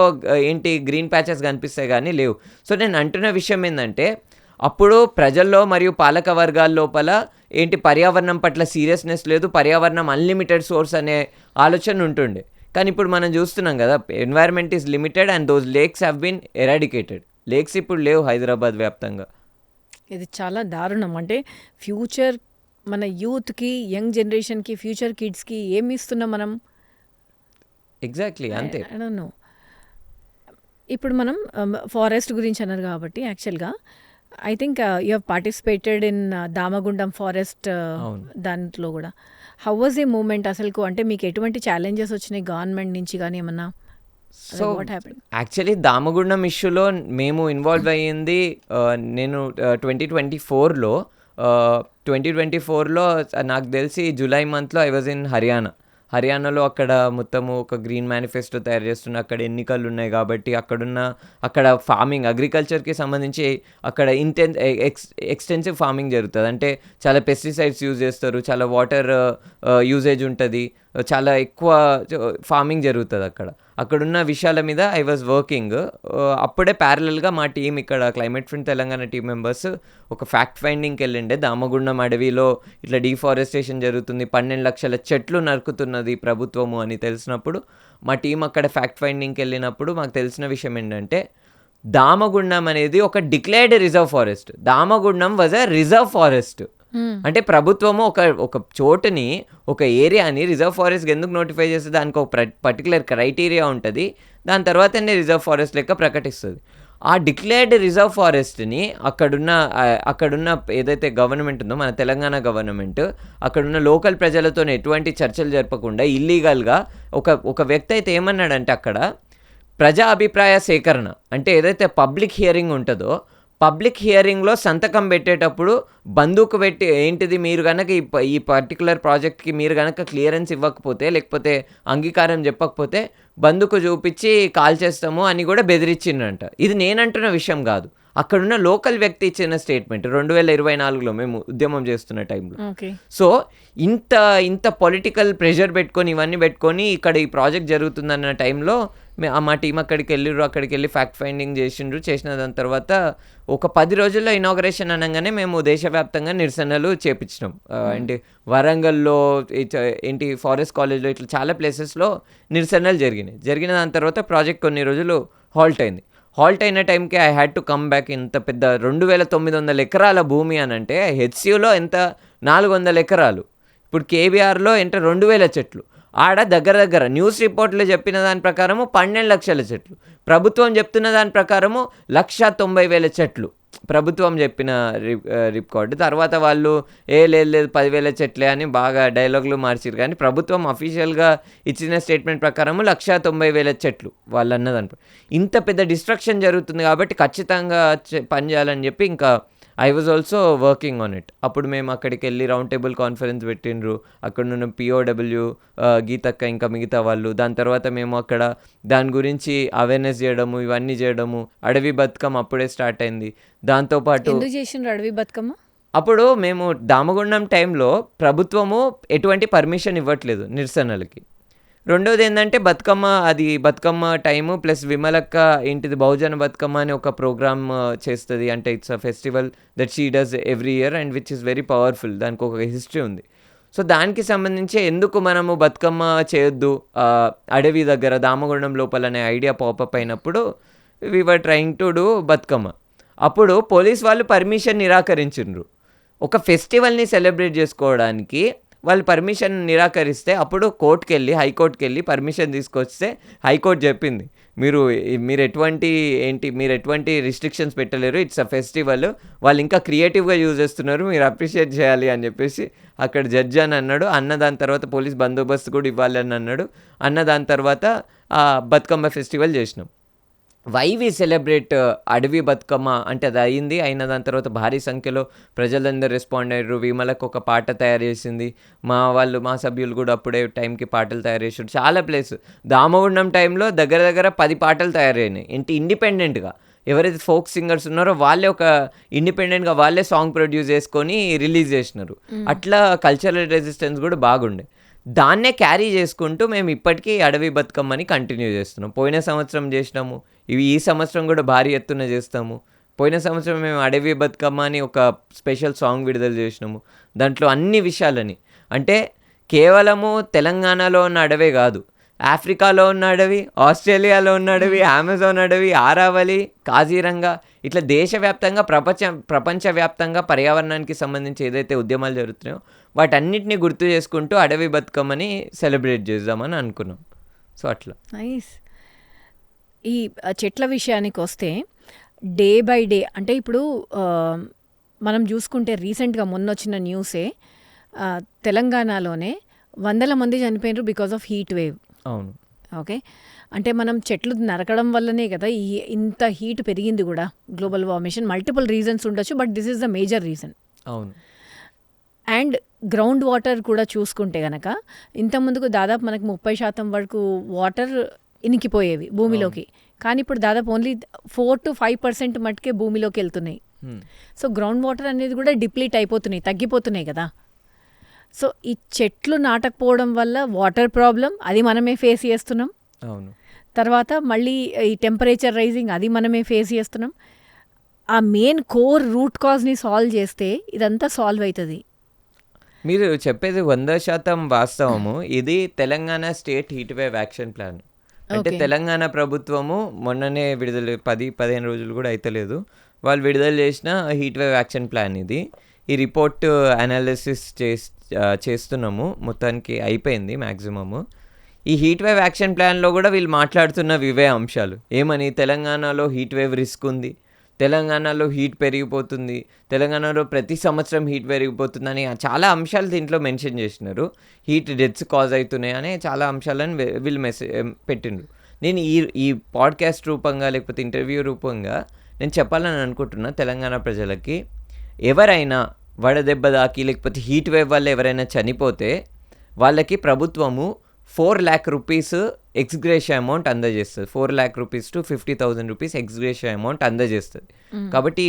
గ్రీన్ ప్యాచెస్ కనిపిస్తాయి కానీ లేవు. సో నేను అంటున్న విషయం ఏంటంటే, అప్పుడు ప్రజల్లో మరియు పాలక వర్గాల లోపల పర్యావరణం పట్ల సీరియస్నెస్ లేదు, పర్యావరణం అన్లిమిటెడ్ సోర్స్ అనే ఆలోచన ఉంటుండే. కానీ ఇప్పుడు మనం చూస్తున్నాం కదా, environment is limited and those lakes have been eradicated. Lakes ఇప్పుడు లేవు హైదరాబాద్ వ్యాప్తంగా. ఇది చాలా దారుణం. అంటే ఫ్యూచర్ మన యూత్కి, యంగ్ జనరేషన్కి, ఫ్యూచర్ కిడ్స్కి ఏమి ఇస్తున్నాం మనం? ఎగ్జాక్ట్లీ అంతే. I don't know. ఇప్పుడు మనం ఫారెస్ట్ గురించి అన్నారు కాబట్టి, యాక్చువల్గా I think you have participated in Damagundam forest, దాంట్లో కూడా హౌ వాజ్ ఏ మూమెంట్ అసలుకు? అంటే మీకు ఎటువంటి ఛాలెంజెస్ వచ్చినాయి గవర్నమెంట్ నుంచి కానీ ఏమన్నా? సో యాక్చువల్లీ దామగుండం ఇష్యూలో మేము ఇన్వాల్వ్ అయ్యింది, నేను 2024లో నాకు తెలిసి జూలై మంత్లో ఐ వాజ్ ఇన్ హర్యానాలో. అక్కడ మొత్తము ఒక గ్రీన్ మేనిఫెస్టో తయారు చేస్తున్న, అక్కడ ఎన్నికలు ఉన్నాయి కాబట్టి అక్కడ ఫార్మింగ్, అగ్రికల్చర్కి సంబంధించి అక్కడ ఎక్స్టెన్సివ్ ఫార్మింగ్ జరుగుతుంది. అంటే చాలా పెస్టిసైడ్స్ యూజ్ చేస్తారు, చాలా వాటర్ యూజేజ్ ఉంటుంది, చాలా ఎక్కువ ఫార్మింగ్ జరుగుతుంది అక్కడ. అక్కడున్న విషయాల మీద ఐ వాజ్ వర్కింగ్. అప్పుడే ప్యారలల్గా మా టీం ఇక్కడ climate friend Telangana team members ఒక ఫ్యాక్ట్ ఫైండింగ్కి వెళ్ళిండే. దామగుండం అడవిలో ఇట్లా డీఫారెస్టేషన్ జరుగుతుంది, 12 లక్షల చెట్లు నరుకుతున్నది ప్రభుత్వము అని తెలిసినప్పుడు మా టీం అక్కడ ఫ్యాక్ట్ ఫైండింగ్కి వెళ్ళినప్పుడు మాకు తెలిసిన విషయం ఏంటంటే దామగుండం అనేది ఒక declared reserve forest. Damagundam was a reserve forest. అంటే ప్రభుత్వము ఒక చోటుని, ఒక ఏరియాని రిజర్వ్ ఫారెస్ట్ ఎందుకు నోటిఫై చేస్తే దానికి ఒక పర్టికులర్ క్రైటీరియా ఉంటుంది. దాని తర్వాతనే రిజర్వ్ ఫారెస్ట్ లెక్క ప్రకటిస్తుంది. ఆ డిక్లేర్డ్ రిజర్వ్ ఫారెస్ట్ని అక్కడున్న ఏదైతే గవర్నమెంట్ ఉందో మన తెలంగాణ గవర్నమెంట్ అక్కడున్న లోకల్ ప్రజలతో ఎటువంటి చర్చలు జరపకుండా ఇల్లీగల్గా ఒక వ్యక్తి అయితే ఏమన్నాడంటే అక్కడ ప్రజా అభిప్రాయ సేకరణ అంటే ఏదైతే పబ్లిక్ హియరింగ్ ఉంటుందో పబ్లిక్ హియరింగ్లో సంతకం పెట్టేటప్పుడు బందూకు పెట్టి ఏంటిది మీరు కనుక ఈ పర్టికులర్ ప్రాజెక్ట్కి మీరు కనుక క్లియరెన్స్ ఇవ్వకపోతే లేకపోతే అంగీకారం చెప్పకపోతే బందూకు చూపించి కాల్ చేస్తాము అని కూడా బెదిరించిండంట. ఇది నేనంటున్న విషయం కాదు, అక్కడున్న లోకల్ వ్యక్తి ఇచ్చిన స్టేట్మెంట్ 2024లో మేము ఉద్యమం చేస్తున్న టైంలో. సో ఇంత పొలిటికల్ ప్రెషర్ పెట్టుకొని ఇవన్నీ పెట్టుకొని ఇక్కడ ఈ ప్రాజెక్ట్ జరుగుతుందన్న టైంలో మా టీం అక్కడికి వెళ్ళి ఫ్యాక్ట్ ఫైండింగ్ చేసిన దాని తర్వాత ఒక 10 రోజుల్లో ఇనాగరేషన్ అనగానే మేము దేశవ్యాప్తంగా నిరసనలు చేపించినాం. అంటే వరంగల్లో ఏంటి ఫారెస్ట్ కాలేజ్లో ఇట్లా చాలా ప్లేసెస్లో నిరసనలు జరిగిన దాని తర్వాత ప్రాజెక్ట్ కొన్ని రోజులు హాల్ట్ అయిన టైంకి I had to come back. ఇంత పెద్ద 2900 ఎకరాల భూమి అని అంటే హెచ్సియూలో ఎంత 400 ఎకరాలు, ఇప్పుడు కేబీఆర్లో ఎంత 2000 చెట్లు, ఆడ దగ్గర న్యూస్ రిపోర్ట్లు చెప్పిన దాని ప్రకారము 12 లక్షల చెట్లు, ప్రభుత్వం చెప్తున్న దాని ప్రకారము 190,000 చెట్లు ప్రభుత్వం చెప్పిన రికార్డు. తర్వాత వాళ్ళు లేదు 10,000 చెట్లే అని బాగా డైలాగులు మార్చారు. కానీ ప్రభుత్వం అఫీషియల్గా ఇచ్చిన స్టేట్మెంట్ ప్రకారము 190,000 చెట్లు వాళ్ళు అన్నదాని. ఇంత పెద్ద డిస్ట్రక్షన్ జరుగుతుంది కాబట్టి ఖచ్చితంగా పనిచేయాలని చెప్పి ఇంకా I was also working on it. అప్పుడు మేము అక్కడికి వెళ్ళి రౌండ్ టేబుల్ కాన్ఫరెన్స్ పెట్టిండ్రు, అక్కడ ఉన్న POW గీతక్క ఇంకా మిగతా వాళ్ళు. దాని తర్వాత మేము అక్కడ దాని గురించి అవేర్నెస్ చేయడము ఇవన్నీ చేయడము. అడవి బతుకమ్మ అప్పుడే స్టార్ట్ అయింది. దాంతోపాటు అడవి బతుకమ్మ అప్పుడు మేము దామగుండం టైంలో ప్రభుత్వము ఎటువంటి పర్మిషన్ ఇవ్వట్లేదు నిరసనలకి. రెండోది ఏంటంటే బతుకమ్మ టైము ప్లస్ విమలక్క ఏంటిది బహుజన బతుకమ్మ అని ఒక ప్రోగ్రామ్ చేస్తుంది. అంటే it's a festival that she does every year and which is very powerful. దానికి ఒక హిస్టరీ ఉంది. సో దానికి సంబంధించి ఎందుకు మనము బతుకమ్మ చేయొద్దు అడవి దగ్గర దామగుండం లోపల అనే ఐడియా పాపప్ అయినప్పుడు we were trying to do Bathukamma. అప్పుడు పోలీస్ వాళ్ళు పర్మిషన్ నిరాకరించిండ్రు. ఒక ఫెస్టివల్ని సెలబ్రేట్ చేసుకోవడానికి వాళ్ళు పర్మిషన్ నిరాకరిస్తే అప్పుడు హైకోర్టుకి వెళ్ళి పర్మిషన్ తీసుకొస్తే హైకోర్టు చెప్పింది మీరు ఎటువంటి రిస్ట్రిక్షన్స్ పెట్టలేరు, ఇట్స్ అ ఫెస్టివల్, వాళ్ళు ఇంకా క్రియేటివ్గా యూజ్ చేస్తున్నారు, మీరు అప్రిషియేట్ చేయాలి అని చెప్పేసి అక్కడ జడ్జి అని అన్నాడు. దాని తర్వాత పోలీస్ బందోబస్తు కూడా ఇవ్వాలి అని అన్నాడు. దాని తర్వాత బతుకమ్మ ఫెస్టివల్ చేసినాం. వై వి సెలబ్రేట్ అడవి బతుకమ్మ అంటే అది అయిన దాని తర్వాత భారీ సంఖ్యలో ప్రజలందరూ రెస్పాండ్ అయ్యారు. విమలకు ఒక పాట తయారు చేసింది, మా సభ్యులు కూడా అప్పుడే టైంకి పాటలు తయారు చేసారు. చాలా ప్లేస్ దామగుండం టైంలో దగ్గర 10 పాటలు తయారైనాయి. ఇండిపెండెంట్గా ఎవరైతే ఫోక్ సింగర్స్ ఉన్నారో వాళ్ళే ఒక ఇండిపెండెంట్గా వాళ్ళే సాంగ్ ప్రొడ్యూస్ చేసుకొని రిలీజ్ చేసినారు. అట్లా కల్చరల్ రెసిస్టెన్స్ కూడా బాగుండే. దాన్నే క్యారీ చేసుకుంటూ మేము ఇప్పటికీ అడవి బతుకమ్మని కంటిన్యూ చేస్తున్నాం. పోయిన సంవత్సరం చేసినాము, ఈ సంవత్సరం కూడా భారీ ఎత్తున చేస్తాము. పోయిన సంవత్సరం మేము అడవి బతుకమ్మ అని ఒక స్పెషల్ సాంగ్ విడుదల చేసినాము. దాంట్లో అన్ని విషయాలని అంటే కేవలము తెలంగాణలో ఉన్న అడవే కాదు, ఆఫ్రికాలో ఉన్న అడవి, ఆస్ట్రేలియాలో ఉన్న అడవి, అమెజాన్ అడవి, ఆరావళి, కాజీరంగా ఇట్లా దేశవ్యాప్తంగా ప్రపంచవ్యాప్తంగా పర్యావరణానికి సంబంధించి ఏదైతే ఉద్యమాలు జరుగుతున్నాయో వాటన్నిటిని గుర్తు చేసుకుంటూ అడవి బతుకమ్మని సెలబ్రేట్ చేద్దామని అనుకున్నాం. సో అట్లా నైస్. ఈ చెట్ల విషయానికి వస్తే డే బై డే అంటే ఇప్పుడు మనం చూసుకుంటే రీసెంట్గా మొన్న వచ్చిన న్యూసే తెలంగాణలోనే 100 మంది చనిపోయినారు బికాస్ ఆఫ్ హీట్ వేవ్. అవును. ఓకే, అంటే మనం చెట్లు నరకడం వల్లనే కదా ఇంత హీట్ పెరిగింది కూడా. గ్లోబల్ వార్మింగ్ మల్టిపుల్ రీజన్స్ ఉండొచ్చు, but this is the major reason. అవును. అండ్ గ్రౌండ్ వాటర్ కూడా చూసుకుంటే కనుక ఇంతకుముందుకు దాదాపు మనకు 30% వరకు వాటర్ ఇనికిపోయేవి భూమిలోకి, కానీ ఇప్పుడు దాదాపు ఓన్లీ 4 to 5% మట్టుకే భూమిలోకి వెళ్తున్నాయి. సో గ్రౌండ్ వాటర్ అనేది కూడా డిప్లీట్ అయిపోతున్నాయి, తగ్గిపోతున్నాయి కదా. సో ఈ చెట్లు నాటకపోవడం వల్ల వాటర్ ప్రాబ్లం అది మనమే ఫేస్ చేస్తున్నాం. అవును. తర్వాత మళ్ళీ ఈ టెంపరేచర్ రైజింగ్ అది మనమే ఫేస్ చేస్తున్నాం. ఆ మెయిన్ కోర్ రూట్ కాజ్ని సాల్వ్ చేస్తే ఇదంతా సాల్వ్ అవుతుంది. మీరు చెప్పేది 100% వాస్తవము. ఇది Telangana state heat wave action plan. అంటే ఓకే. తెలంగాణ ప్రభుత్వము మొన్ననే విడుదల 10-15 రోజులు కూడా అయితలేదు, వాళ్ళు విడుదల చేసిన హీట్ వేవ్ యాక్షన్ ప్లాన్ ఇది. ఈ రిపోర్ట్ అనాలిసిస్ చేస్తున్నాము, మొత్తానికి అయిపోయింది మ్యాక్సిమము. ఈ హీట్ వేవ్ యాక్షన్ ప్లాన్లో కూడా వీళ్ళు మాట్లాడుతున్నవి ఇవే అంశాలు. ఏమని, తెలంగాణలో హీట్ వేవ్ రిస్క్ ఉంది, తెలంగాణలో హీట్ పెరిగిపోతుంది, తెలంగాణలో ప్రతి సంవత్సరం హీట్ పెరిగిపోతుందని చాలా అంశాలు దీంట్లో మెన్షన్ చేసినారు. హీట్ డెత్స్ కాజ్ అవుతున్నాయి అనే చాలా అంశాలను వీళ్ళు పెట్టిండ్రు. నేను ఈ పాడ్కాస్ట్ రూపంగా లేకపోతే ఇంటర్వ్యూ రూపంగా నేను చెప్పాలని అనుకుంటున్నా తెలంగాణ ప్రజలకి, ఎవరైనా వడదెబ్బ తాకి లేకపోతే హీట్ వేవ్ వల్ల ఎవరైనా చనిపోతే వాళ్ళకి ప్రభుత్వము 4 lakh rupees ఎక్స్గ్రేషియా అమౌంట్ అందజేస్తుంది. 4 lakh rupees to 50,000 rupees ex gratia amount అందజేస్తుంది. కాబట్టి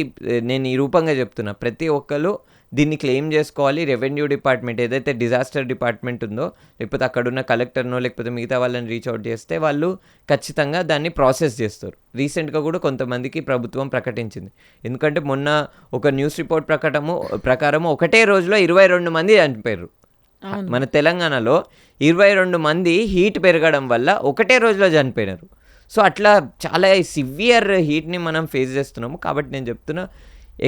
నేను ఈ రూపంగా చెప్తున్నా, ప్రతి ఒక్కరు దీన్ని క్లెయిమ్ చేసుకోవాలి. రెవెన్యూ డిపార్ట్మెంట్ ఏదైతే డిజాస్టర్ డిపార్ట్మెంట్ ఉందో, లేకపోతే అక్కడున్న కలెక్టర్నో లేకపోతే మిగతా వాళ్ళని రీచ్ అవుట్ చేస్తే వాళ్ళు ఖచ్చితంగా దాన్ని ప్రాసెస్ చేస్తారు. రీసెంట్గా కూడా కొంతమందికి ప్రభుత్వం ప్రకటించింది. ఎందుకంటే మొన్న ఒక న్యూస్ రిపోర్ట్ ప్రకారం ఒకటే రోజులో 22 మంది చనిపోయారు. మన తెలంగాణలో 22 మంది హీట్ పెరగడం వల్ల ఒకటే రోజులో చనిపోయినారు. సో అట్లా చాలా సివియర్ హీట్ని మనం ఫేస్ చేస్తున్నాము. కాబట్టి నేను చెప్తున్నా,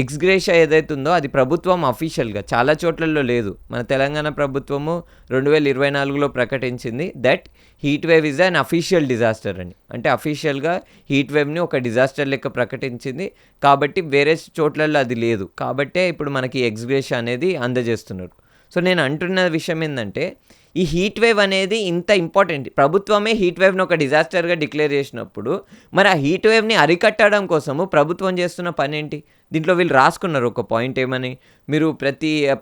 ఎక్స్గ్రేషియా ఏదైతే ఉందో అది ప్రభుత్వం అఫీషియల్గా చాలా చోట్లలో లేదు. మన తెలంగాణ ప్రభుత్వము 2024లో ప్రకటించింది that heat wave is an official disaster అని. అంటే అఫీషియల్గా హీట్ వేవ్ని ఒక డిజాస్టర్ లెక్క ప్రకటించింది. కాబట్టి వేరే చోట్లలో అది లేదు. కాబట్టే ఇప్పుడు మనకి ఎక్స్గ్రేషియా అనేది అందజేస్తున్నారు. సో నేను అంటున్న విషయం ఏంటంటే, ఈ హీట్ వేవ్ అనేది ఇంత ఇంపార్టెంట్. ప్రభుత్వమే హీట్ వేవ్ని ఒక డిజాస్టర్గా డిక్లేర్ చేసినప్పుడు మరి ఆ హీట్ వేవ్ని అరికట్టడం కోసము ప్రభుత్వం చేస్తున్న పని ఏంటి? దీంట్లో వీళ్ళు రాసుకున్నారు ఒక పాయింట్ ఏమని, మీరు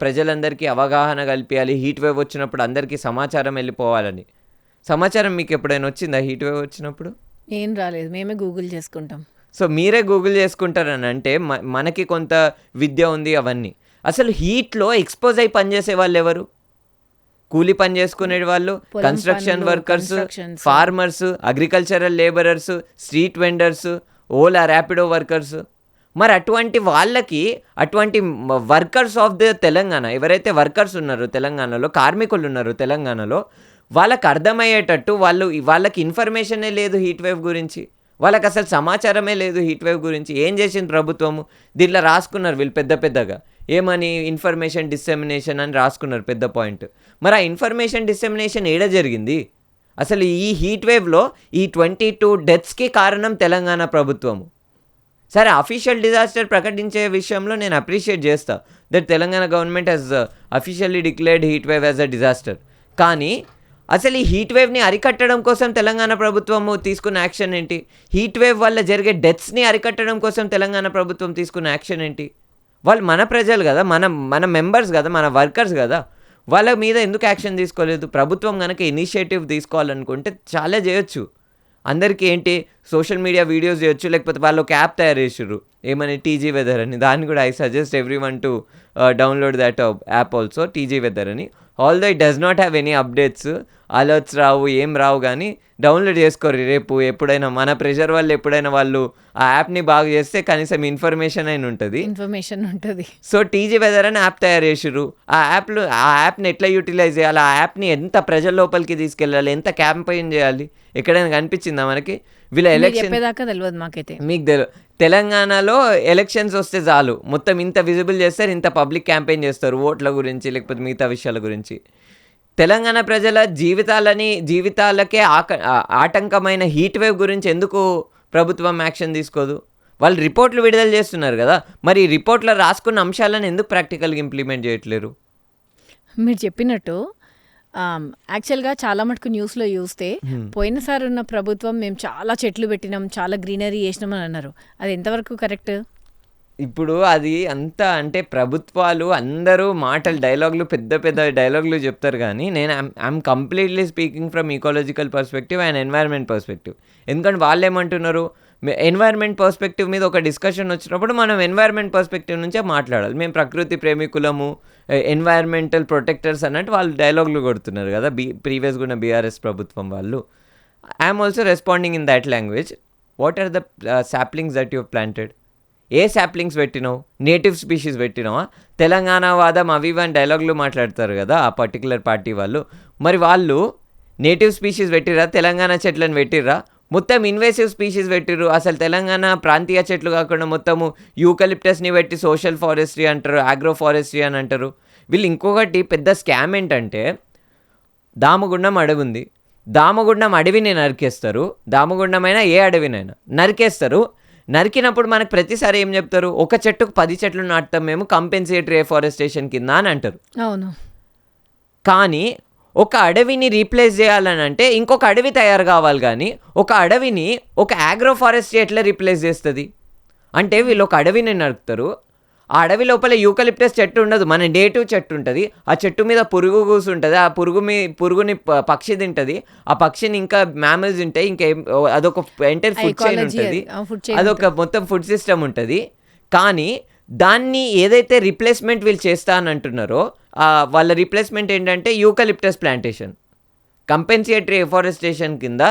ప్రజలందరికీ అవగాహన కల్పించాలి, హీట్ వేవ్ వచ్చినప్పుడు అందరికీ సమాచారం వెళ్ళిపోవాలని. సమాచారం మీకు ఎప్పుడైనా వచ్చిందా హీట్ వేవ్ వచ్చినప్పుడు? ఏం రాలేదు, మేమే గూగుల్ చేసుకుంటాం. సో మీరే గూగుల్ చేసుకుంటారని అంటే మనకి కొంత విద్య ఉంది అవన్నీ. అసలు హీట్లో ఎక్స్పోజ్ అయి పనిచేసే వాళ్ళు ఎవరు? కూలీ పని చేసుకునే వాళ్ళు, construction workers, farmers, agricultural labourers, street vendors, Ola Rapido workers. మరి అటువంటి వాళ్ళకి, అటువంటి వర్కర్స్ ఆఫ్ ద తెలంగాణ ఎవరైతే వర్కర్స్ ఉన్నారో తెలంగాణలో, కార్మికులు ఉన్నారో తెలంగాణలో, వాళ్ళకి అర్థమయ్యేటట్టు వాళ్ళకి ఇన్ఫర్మేషనే లేదు హీట్ వేవ్ గురించి, వాళ్ళకి అసలు సమాచారమే లేదు హీట్ వేవ్ గురించి. ఏం చేసింది ప్రభుత్వము? దీంట్లో రాసుకున్నారు వీళ్ళు పెద్దగా, ఏమని, ఇన్ఫర్మేషన్ డిసెమినేషన్ అని రాసుకున్నారు పెద్ద పాయింట్. మరి ఆ ఇన్ఫర్మేషన్ డిసెమినేషన్ ఏడ జరిగింది? అసలు ఈ హీట్ వేవ్లో ఈ 22 డెత్స్కి కారణం తెలంగాణ ప్రభుత్వము. సరే, అఫీషియల్ డిజాస్టర్ ప్రకటించే విషయంలో నేను అప్రిషియేట్ చేస్తా that Telangana government has officially declared heat wave as a disaster. కానీ అసలు ఈ హీట్ వేవ్ని అరికట్టడం కోసం తెలంగాణ ప్రభుత్వము తీసుకున్న యాక్షన్ ఏంటి? హీట్ వేవ్ వల్ల జరిగే డెత్స్ని అరికట్టడం కోసం తెలంగాణ ప్రభుత్వం తీసుకున్న యాక్షన్ ఏంటి? వాళ్ళు మన ప్రజలు కదా, మన మెంబర్స్ కదా, మన వర్కర్స్ కదా, వాళ్ళ మీద ఎందుకు యాక్షన్ తీసుకోలేదు? ప్రభుత్వం కనుక ఇనిషియేటివ్ తీసుకోవాలనుకుంటే చాలా చేయొచ్చు. అందరికీ ఏంటి, సోషల్ మీడియా వీడియోస్ చేయొచ్చు, లేకపోతే వాళ్ళు ఒక యాప్ తయారు చేసారు ఏమని, టీజీ వెదర్ అని. దాన్ని కూడా I suggest everyone to download that app also, TG weather అని. Although it does not have any updates, alerts రావు, ఏం రావు, కానీ డౌన్లోడ్ చేసుకోరు. రేపు ఎప్పుడైనా మన ప్రెషర్ వల్ల ఎప్పుడైనా వాళ్ళు ఆ యాప్ని బాగా చేస్తే కనీసం ఇన్ఫర్మేషన్ అయిన ఉంటుంది. సో టీజీ వెదర్ అని యాప్ తయారు చేసారు. ఆ యాప్ని ఎట్లా యూటిలైజ్ చేయాలి, ఆ యాప్ని ఎంత ప్రజల లోపలికి తీసుకెళ్ళాలి, ఎంత క్యాంపెయిన్ చేయాలి, ఎక్కడైనా కనిపించిందా మనకి? వీళ్ళ ఎలక్షన్ తెలియదు మాకైతే. మీకు తెలియదు. తెలంగాణలో ఎలక్షన్స్ వస్తే చాలు, మొత్తం ఇంత విజిబుల్ చేస్తారు, ఇంత పబ్లిక్ క్యాంపెయిన్ చేస్తారు ఓట్ల గురించి లేకపోతే మిగతా విషయాల గురించి. తెలంగాణ ప్రజల జీవితాలకే ఆటంకమైన హీట్ వేవ్ గురించి ఎందుకు ప్రభుత్వం యాక్షన్ తీసుకోదు? వాళ్ళు రిపోర్ట్లు విడుదల చేస్తున్నారు కదా, మరి ఈ రిపోర్ట్లో రాసుకున్న అంశాలను ఎందుకు ప్రాక్టికల్గా ఇంప్లిమెంట్ చేయట్లేరు? మీరు చెప్పినట్టు యాక్చువల్గా చాలా మటుకు న్యూస్లో చూస్తే పోయినసారి ఉన్న ప్రభుత్వం మేము చాలా చెట్లు పెట్టినాం, చాలా గ్రీనరీ చేసినాం అని అన్నారు. అది ఎంతవరకు కరెక్ట్? ఇప్పుడు అది అంతా అంటే ప్రభుత్వాలు అందరూ డైలాగులు పెద్ద డైలాగులు చెప్తారు, కానీ నేను I'm completely speaking from ecological perspective and environment perspective. ఎందుకంటే వాళ్ళు ఏమంటున్నారు, ఎన్వైర్న్మెంట్ పర్స్పెక్టివ్ మీద ఒక డిస్కషన్ వచ్చినప్పుడు మనం ఎన్వైర్న్మెంట్ పర్స్పెక్టివ్ నుంచే మాట్లాడాలి. మేము ప్రకృతి ప్రేమికులము, ఎన్వైర్న్మెంటల్ ప్రొటెక్టర్స్ అన్నట్టు వాళ్ళు డైలాగులు కొడుతున్నారు కదా ప్రీవియస్గా ఉన్న బీఆర్ఎస్ ప్రభుత్వం వాళ్ళు. I'm also responding in that language. What are the saplings that you planted? ఏ సాప్లింగ్స్ పెట్టినావు? నేటివ్ స్పీషీస్ పెట్టినావా? తెలంగాణ వాదం అవి ఇవని డైలాగులు మాట్లాడతారు కదా ఆ పర్టికులర్ పార్టీ వాళ్ళు. మరి వాళ్ళు నేటివ్ స్పీషీస్ పెట్టిర్రా? తెలంగాణ చెట్లను పెట్టిర్రా? మొత్తం ఇన్వేసివ్ స్పీషీస్ పెట్టిర్రు. అసలు తెలంగాణ ప్రాంతీయ చెట్లు కాకుండా మొత్తము యూకలిప్టస్ని పెట్టి సోషల్ ఫారెస్ట్రీ అంటారు, ఆగ్రో ఫారెస్ట్రీ అని అంటారు. వీళ్ళు ఇంకొకటి పెద్ద స్కామ్ ఏంటంటే, దామగుండం అడవి ఉంది, దామగుండం అడవిని నరికేస్తారు. దామగుండమైనా ఏ అడవినైనా నరికేస్తారు. నరికినప్పుడు మనకు ప్రతిసారి ఏం చెప్తారు? ఒక చెట్టుకు 10 చెట్లు నాటుతాం మేము కంపెన్సేటరీ ఎఫారెస్టేషన్ కింద అని అంటారు. అవును. కానీ ఒక అడవిని రీప్లేస్ చేయాలని అంటే ఇంకొక అడవి తయారు కావాలి. కానీ ఒక అడవిని ఒక ఆగ్రో ఫారెస్ట్రీ ఎట్లా రీప్లేస్ చేస్తుంది? అంటే వీళ్ళు ఒక అడవిని నరుకుతారు, ఆ అడవి లోపల యూకలిప్టస్ చెట్టు ఉండదు, మన నేటివ్ చెట్టు ఉంటుంది. ఆ చెట్టు మీద పురుగు కూసుంటుంది, ఆ పురుగుని పక్షి తింటుంది, ఆ పక్షిని ఇంకా మ్యామల్స్ తింటాయి, ఇంకేం అదొక ఎంటైర్ ఫుడ్ చైన్ ఉంటుంది, అదొక మొత్తం ఫుడ్ సిస్టమ్ ఉంటుంది. కానీ దాన్ని ఏదైతే రీప్లేస్మెంట్ వీళ్ళు చేస్తా అని అంటున్నారో వాళ్ళ రీప్లేస్మెంట్ ఏంటంటే యూకలిప్టస్ ప్లాంటేషన్. కంపెన్సేటరీ ఎఫారెస్టేషన్ కింద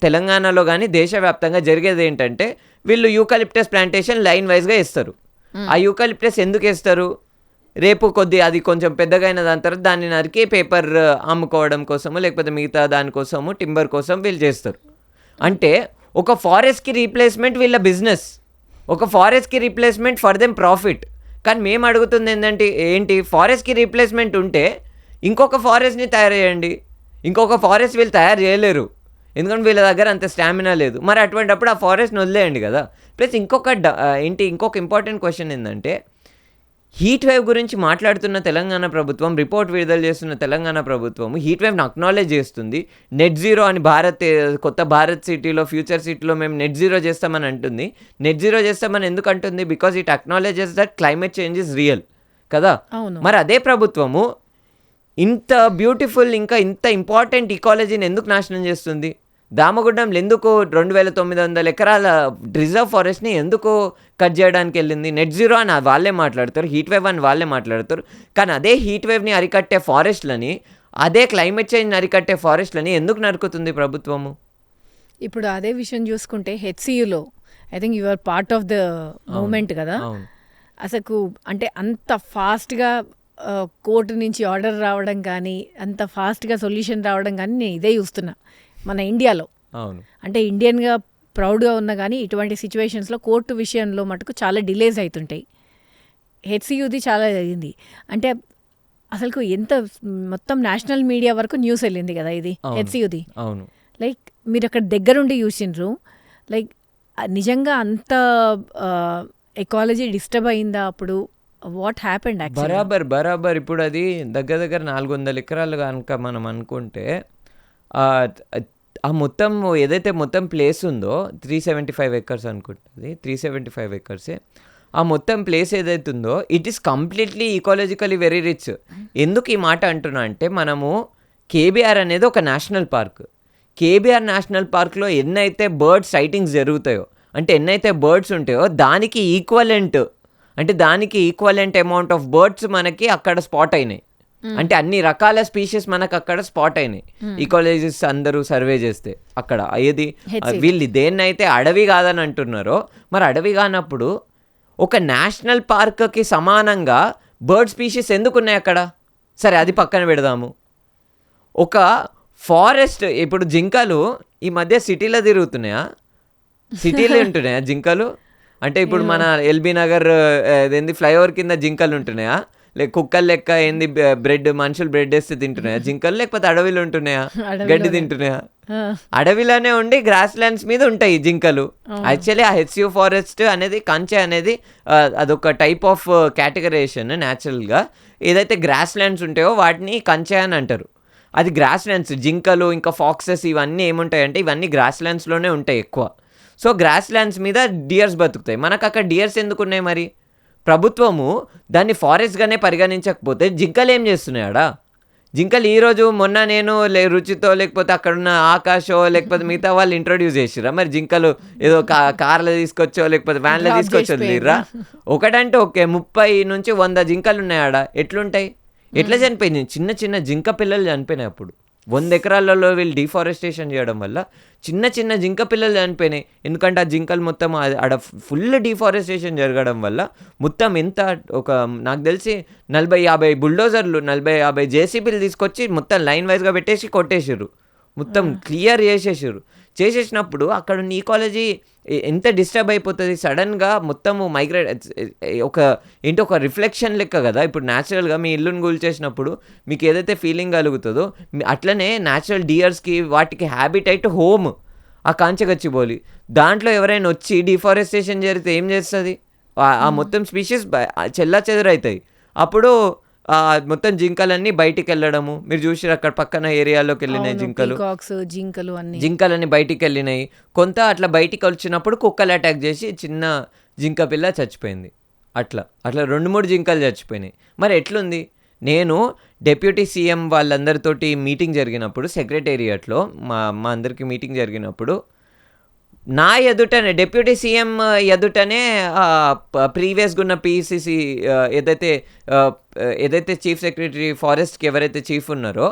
తెలంగాణలో కానీ దేశవ్యాప్తంగా జరిగేది ఏంటంటే వీళ్ళు యూకలిప్టస్ ప్లాంటేషన్ లైన్ వైజ్గా వేస్తారు. ఆ యూకలిప్టస్ ఎందుకు వేస్తారు? రేపు అది కొంచెం పెద్దగా అయిన దాని తర్వాత దాన్ని నరికి పేపర్ అమ్ముకోవడం కోసము లేకపోతే మిగతా దానికోసము టింబర్ కోసం వీళ్ళు చేస్తారు. అంటే ఒక ఫారెస్ట్కి రీప్లేస్మెంట్ వీళ్ళ బిజినెస్, ఒక ఫారెస్ట్కి రీప్లేస్మెంట్ ఫర్ దెమ్ ప్రాఫిట్. కానీ మేము అడుగుతుంది ఏంటి ఫారెస్ట్కి రీప్లేస్మెంట్ ఉంటే ఇంకొక ఫారెస్ట్ని తయారు చేయండి. ఇంకొక ఫారెస్ట్ వీళ్ళు తయారు చేయలేరు, ఎందుకంటే వీళ్ళ దగ్గర అంత స్టామినా లేదు. మరి అటువంటిప్పుడు ఆ ఫారెస్ట్ని వదిలేయండి కదా. ప్లస్ ఇంకొక ఇంపార్టెంట్ క్వశ్చన్ ఏంటంటే, హీట్ వేవ్ గురించి మాట్లాడుతున్న తెలంగాణ ప్రభుత్వం, రిపోర్ట్ విడుదల చేస్తున్న తెలంగాణ ప్రభుత్వం హీట్ వేవ్ని అక్నాలెడ్జ్ చేస్తుంది. నెట్ జీరో అని కొత్త భారత్ సిటీలో ఫ్యూచర్ సిటీలో మేము నెట్ జీరో చేస్తామని అంటుంది. నెట్ జీరో చేస్తామని ఎందుకు అంటుంది? Because it acknowledges that climate change is real కదా. మరి అదే ప్రభుత్వము ఇంత బ్యూటిఫుల్ ఇంకా ఇంత ఇంపార్టెంట్ ఇకాలజీని ఎందుకు నాశనం చేస్తుంది? దామగుండంలో ఎందుకు 2900 ఎకరాల రిజర్వ్ ఫారెస్ట్ని ఎందుకు కట్ చేయడానికి వెళ్ళింది? నెట్ జీరో అని వాళ్ళే మాట్లాడతారు, హీట్ వేవ్ అని వాళ్ళే మాట్లాడతారు. కానీ అదే హీట్ వేవ్ని అరికట్టే ఫారెస్ట్లని, అదే క్లైమేట్ చేంజ్ని అరికట్టే ఫారెస్ట్లని ఎందుకు నరుకుతుంది ప్రభుత్వము? ఇప్పుడు అదే విషయం చూసుకుంటే హెచ్సియులో I think you are part of the movement కదా. అసలు అంటే అంత ఫాస్ట్గా కోర్టు నుంచి ఆర్డర్ రావడం కానీ, అంత ఫాస్ట్గా సొల్యూషన్ రావడం కానీ నేను ఇదే చూస్తున్నా మన ఇండియాలో. అంటే ఇండియన్గా ప్రౌడ్గా ఉన్నా కానీ ఇటువంటి సిచ్యువేషన్స్లో కోర్టు విషయంలో మటుకు చాలా డిలేస్ అవుతుంటాయి. హెచ్సియుది చాలా అయింది అంటే అసలు ఎంత మొత్తం నేషనల్ మీడియా వరకు న్యూస్ వెళ్ళింది కదా ఇది హెచ్సియుది. లైక్ మీరు అక్కడ దగ్గరుండి చూసిండ్రు, లైక్ నిజంగా అంత ఎకాలజీ డిస్టర్బ్ అయిందా అప్పుడు? What happened? బరాబర్ ఇప్పుడు అది దగ్గర 400 ఎకరాలు కనుక మనం అనుకుంటే ఆ మొత్తం ఏదైతే మొత్తం ప్లేస్ ఉందో 375 ఎకర్స్ అనుకుంటుంది, 375 ఎకర్సే. ఆ మొత్తం ప్లేస్ ఏదైతే ఉందో it is completely ecologically very rich. ఎందుకు ఈ మాట అంటున్నా అంటే, మనము కేబీఆర్ అనేది ఒక నేషనల్ పార్క్. కేబీఆర్ నేషనల్ పార్క్లో ఎన్నైతే బర్డ్స్ సైటింగ్స్ జరుగుతాయో, అంటే ఎన్నైతే బర్డ్స్ ఉంటాయో దానికి ఈక్వలెంట్ అమౌంట్ ఆఫ్ బర్డ్స్ మనకి అక్కడ స్పాట్ అయినాయి. అంటే అన్ని రకాల స్పీషీస్ మనకు అక్కడ స్పాట్ అయినాయి. ఈకాలజిస్ట్ అందరూ సర్వే చేస్తే అక్కడ ఏది వీళ్ళు దేన్నైతే అడవి కాదని అంటున్నారో, మరి అడవి కానప్పుడు ఒక నేషనల్ పార్క్కి సమానంగా బర్డ్ స్పీషీస్ ఎందుకు ఉన్నాయి అక్కడ? సరే అది పక్కన పెడదాము. ఒక ఫారెస్ట్, ఇప్పుడు జింకలు ఈ మధ్య సిటీలో తిరుగుతున్నాయా? సిటీలో ఉంటున్నాయా జింకలు? అంటే ఇప్పుడు మన ఎల్బీ నగర్ ఏంది ఫ్లైఓవర్ కింద జింకలు ఉంటున్నాయా? కుక్కలు లెక్క ఏంది మనుషులు బ్రెడ్ వేస్తే తింటున్నాయా జింకలు? లేకపోతే అడవిలో ఉంటున్నాయా, గడ్డి తింటున్నాయా? అడవిలోనే ఉండి గ్రాస్ ల్యాండ్స్ మీద ఉంటాయి జింకలు. యాక్చువల్లీ ఆ హెచ్సియు ఫారెస్ట్ అనేది, కంచె అనేది అదొక టైప్ ఆఫ్ కేటగరైజేషన్. న్యాచురల్గా ఏదైతే గ్రాస్ ల్యాండ్స్ ఉంటాయో వాటిని కంచె అని అంటారు. అది గ్రాస్ ల్యాండ్స్. జింకలు ఇంకా ఫాక్సెస్ ఇవన్నీ ఏముంటాయంటే ఇవన్నీ గ్రాస్ ల్యాండ్స్లోనే ఉంటాయి ఎక్కువ. సో గ్రాస్ ల్యాండ్స్ మీద డియర్స్ బతుకుతాయి. మనకు అక్కడ డియర్స్ ఎందుకు ఉన్నాయి? మరి ప్రభుత్వము దాన్ని ఫారెస్ట్గానే పరిగణించకపోతే జింకలు ఏం చేస్తున్నాయాడా? జింకలు ఈరోజు మొన్న నేను రుచితో లేకపోతే అక్కడున్న ఆకాశో లేకపోతే మిగతా వాళ్ళు ఇంట్రొడ్యూస్ చేసిరా? మరి జింకలు ఏదో కార్లో తీసుకొచ్చో లేకపోతే వ్యాన్లో తీసుకొచ్చో లేరా? ఒకటంటే ఓకే, 30 నుంచి 100 జింకలు ఉన్నాయాడా? ఎట్లుంటాయి? ఎట్లా చనిపోయింది? చిన్న జింక పిల్లలు చనిపోయినాయి అప్పుడు. 100 ఎకరాలలో వీళ్ళు డిఫారెస్టేషన్ చేయడం వల్ల చిన్న చిన్న జింక పిల్లలు చనిపోయినాయి. ఎందుకంటే ఆ జింకలు మొత్తం ఆడ ఫుల్ డిఫారెస్టేషన్ జరగడం వల్ల మొత్తం ఎంత ఒక నాకు తెలిసి 40-50 బుల్డోజర్లు 40-50 జేసీబీలు తీసుకొచ్చి మొత్తం లైన్ వైజ్గా పెట్టేసి కొట్టేసారు, మొత్తం క్లియర్ చేసేసినప్పుడు అక్కడ ఉన్న ఈకాలజీ ఎంత డిస్టర్బ్ అయిపోతుంది. సడన్గా మొత్తము మైగ్రేట్ ఒక రిఫ్లెక్షన్ లెక్క కదా. ఇప్పుడు న్యాచురల్గా మీ ఇల్లుని కూల్చేసినప్పుడు మీకు ఏదైతే ఫీలింగ్ కలుగుతుందో అట్లనే న్యాచురల్ డియర్స్కి వాటికి హ్యాబిటైట్ హోమ్ ఆ కాంచగచ్చిబౌలి. దాంట్లో ఎవరైనా వచ్చి డిఫారెస్టేషన్ జరిగితే ఏం చేస్తుంది? ఆ మొత్తం స్పీషీస్ చెల్లాచెదరవుతాయి. అప్పుడు మొత్తం జింకలన్నీ బయటికి వెళ్ళడము మీరు చూసి అక్కడ పక్కన ఏరియాలోకి వెళ్ళినాయి జింకలన్నీ బయటికి వెళ్ళినాయి. కొంత అట్లా బయటికి వచ్చినప్పుడు కుక్కలు అటాక్ చేసి చిన్న జింక పిల్ల చచ్చిపోయింది. అట్లా 2-3 జింకలు చచ్చిపోయినాయి. మరి ఎట్లుంది? నేను డిప్యూటీ సీఎం వాళ్ళందరితోటి మీటింగ్ జరిగినప్పుడు సెక్రటేరియట్లో మా అందరికి మీటింగ్ జరిగినప్పుడు నా ఎదుటనే డిప్యూటీ సీఎం ఎదుటనే ప్రీవియస్గా ఉన్న పిసిసి ఏదైతే చీఫ్ సెక్రటరీ ఫారెస్ట్కి ఎవరైతే చీఫ్ ఉన్నారో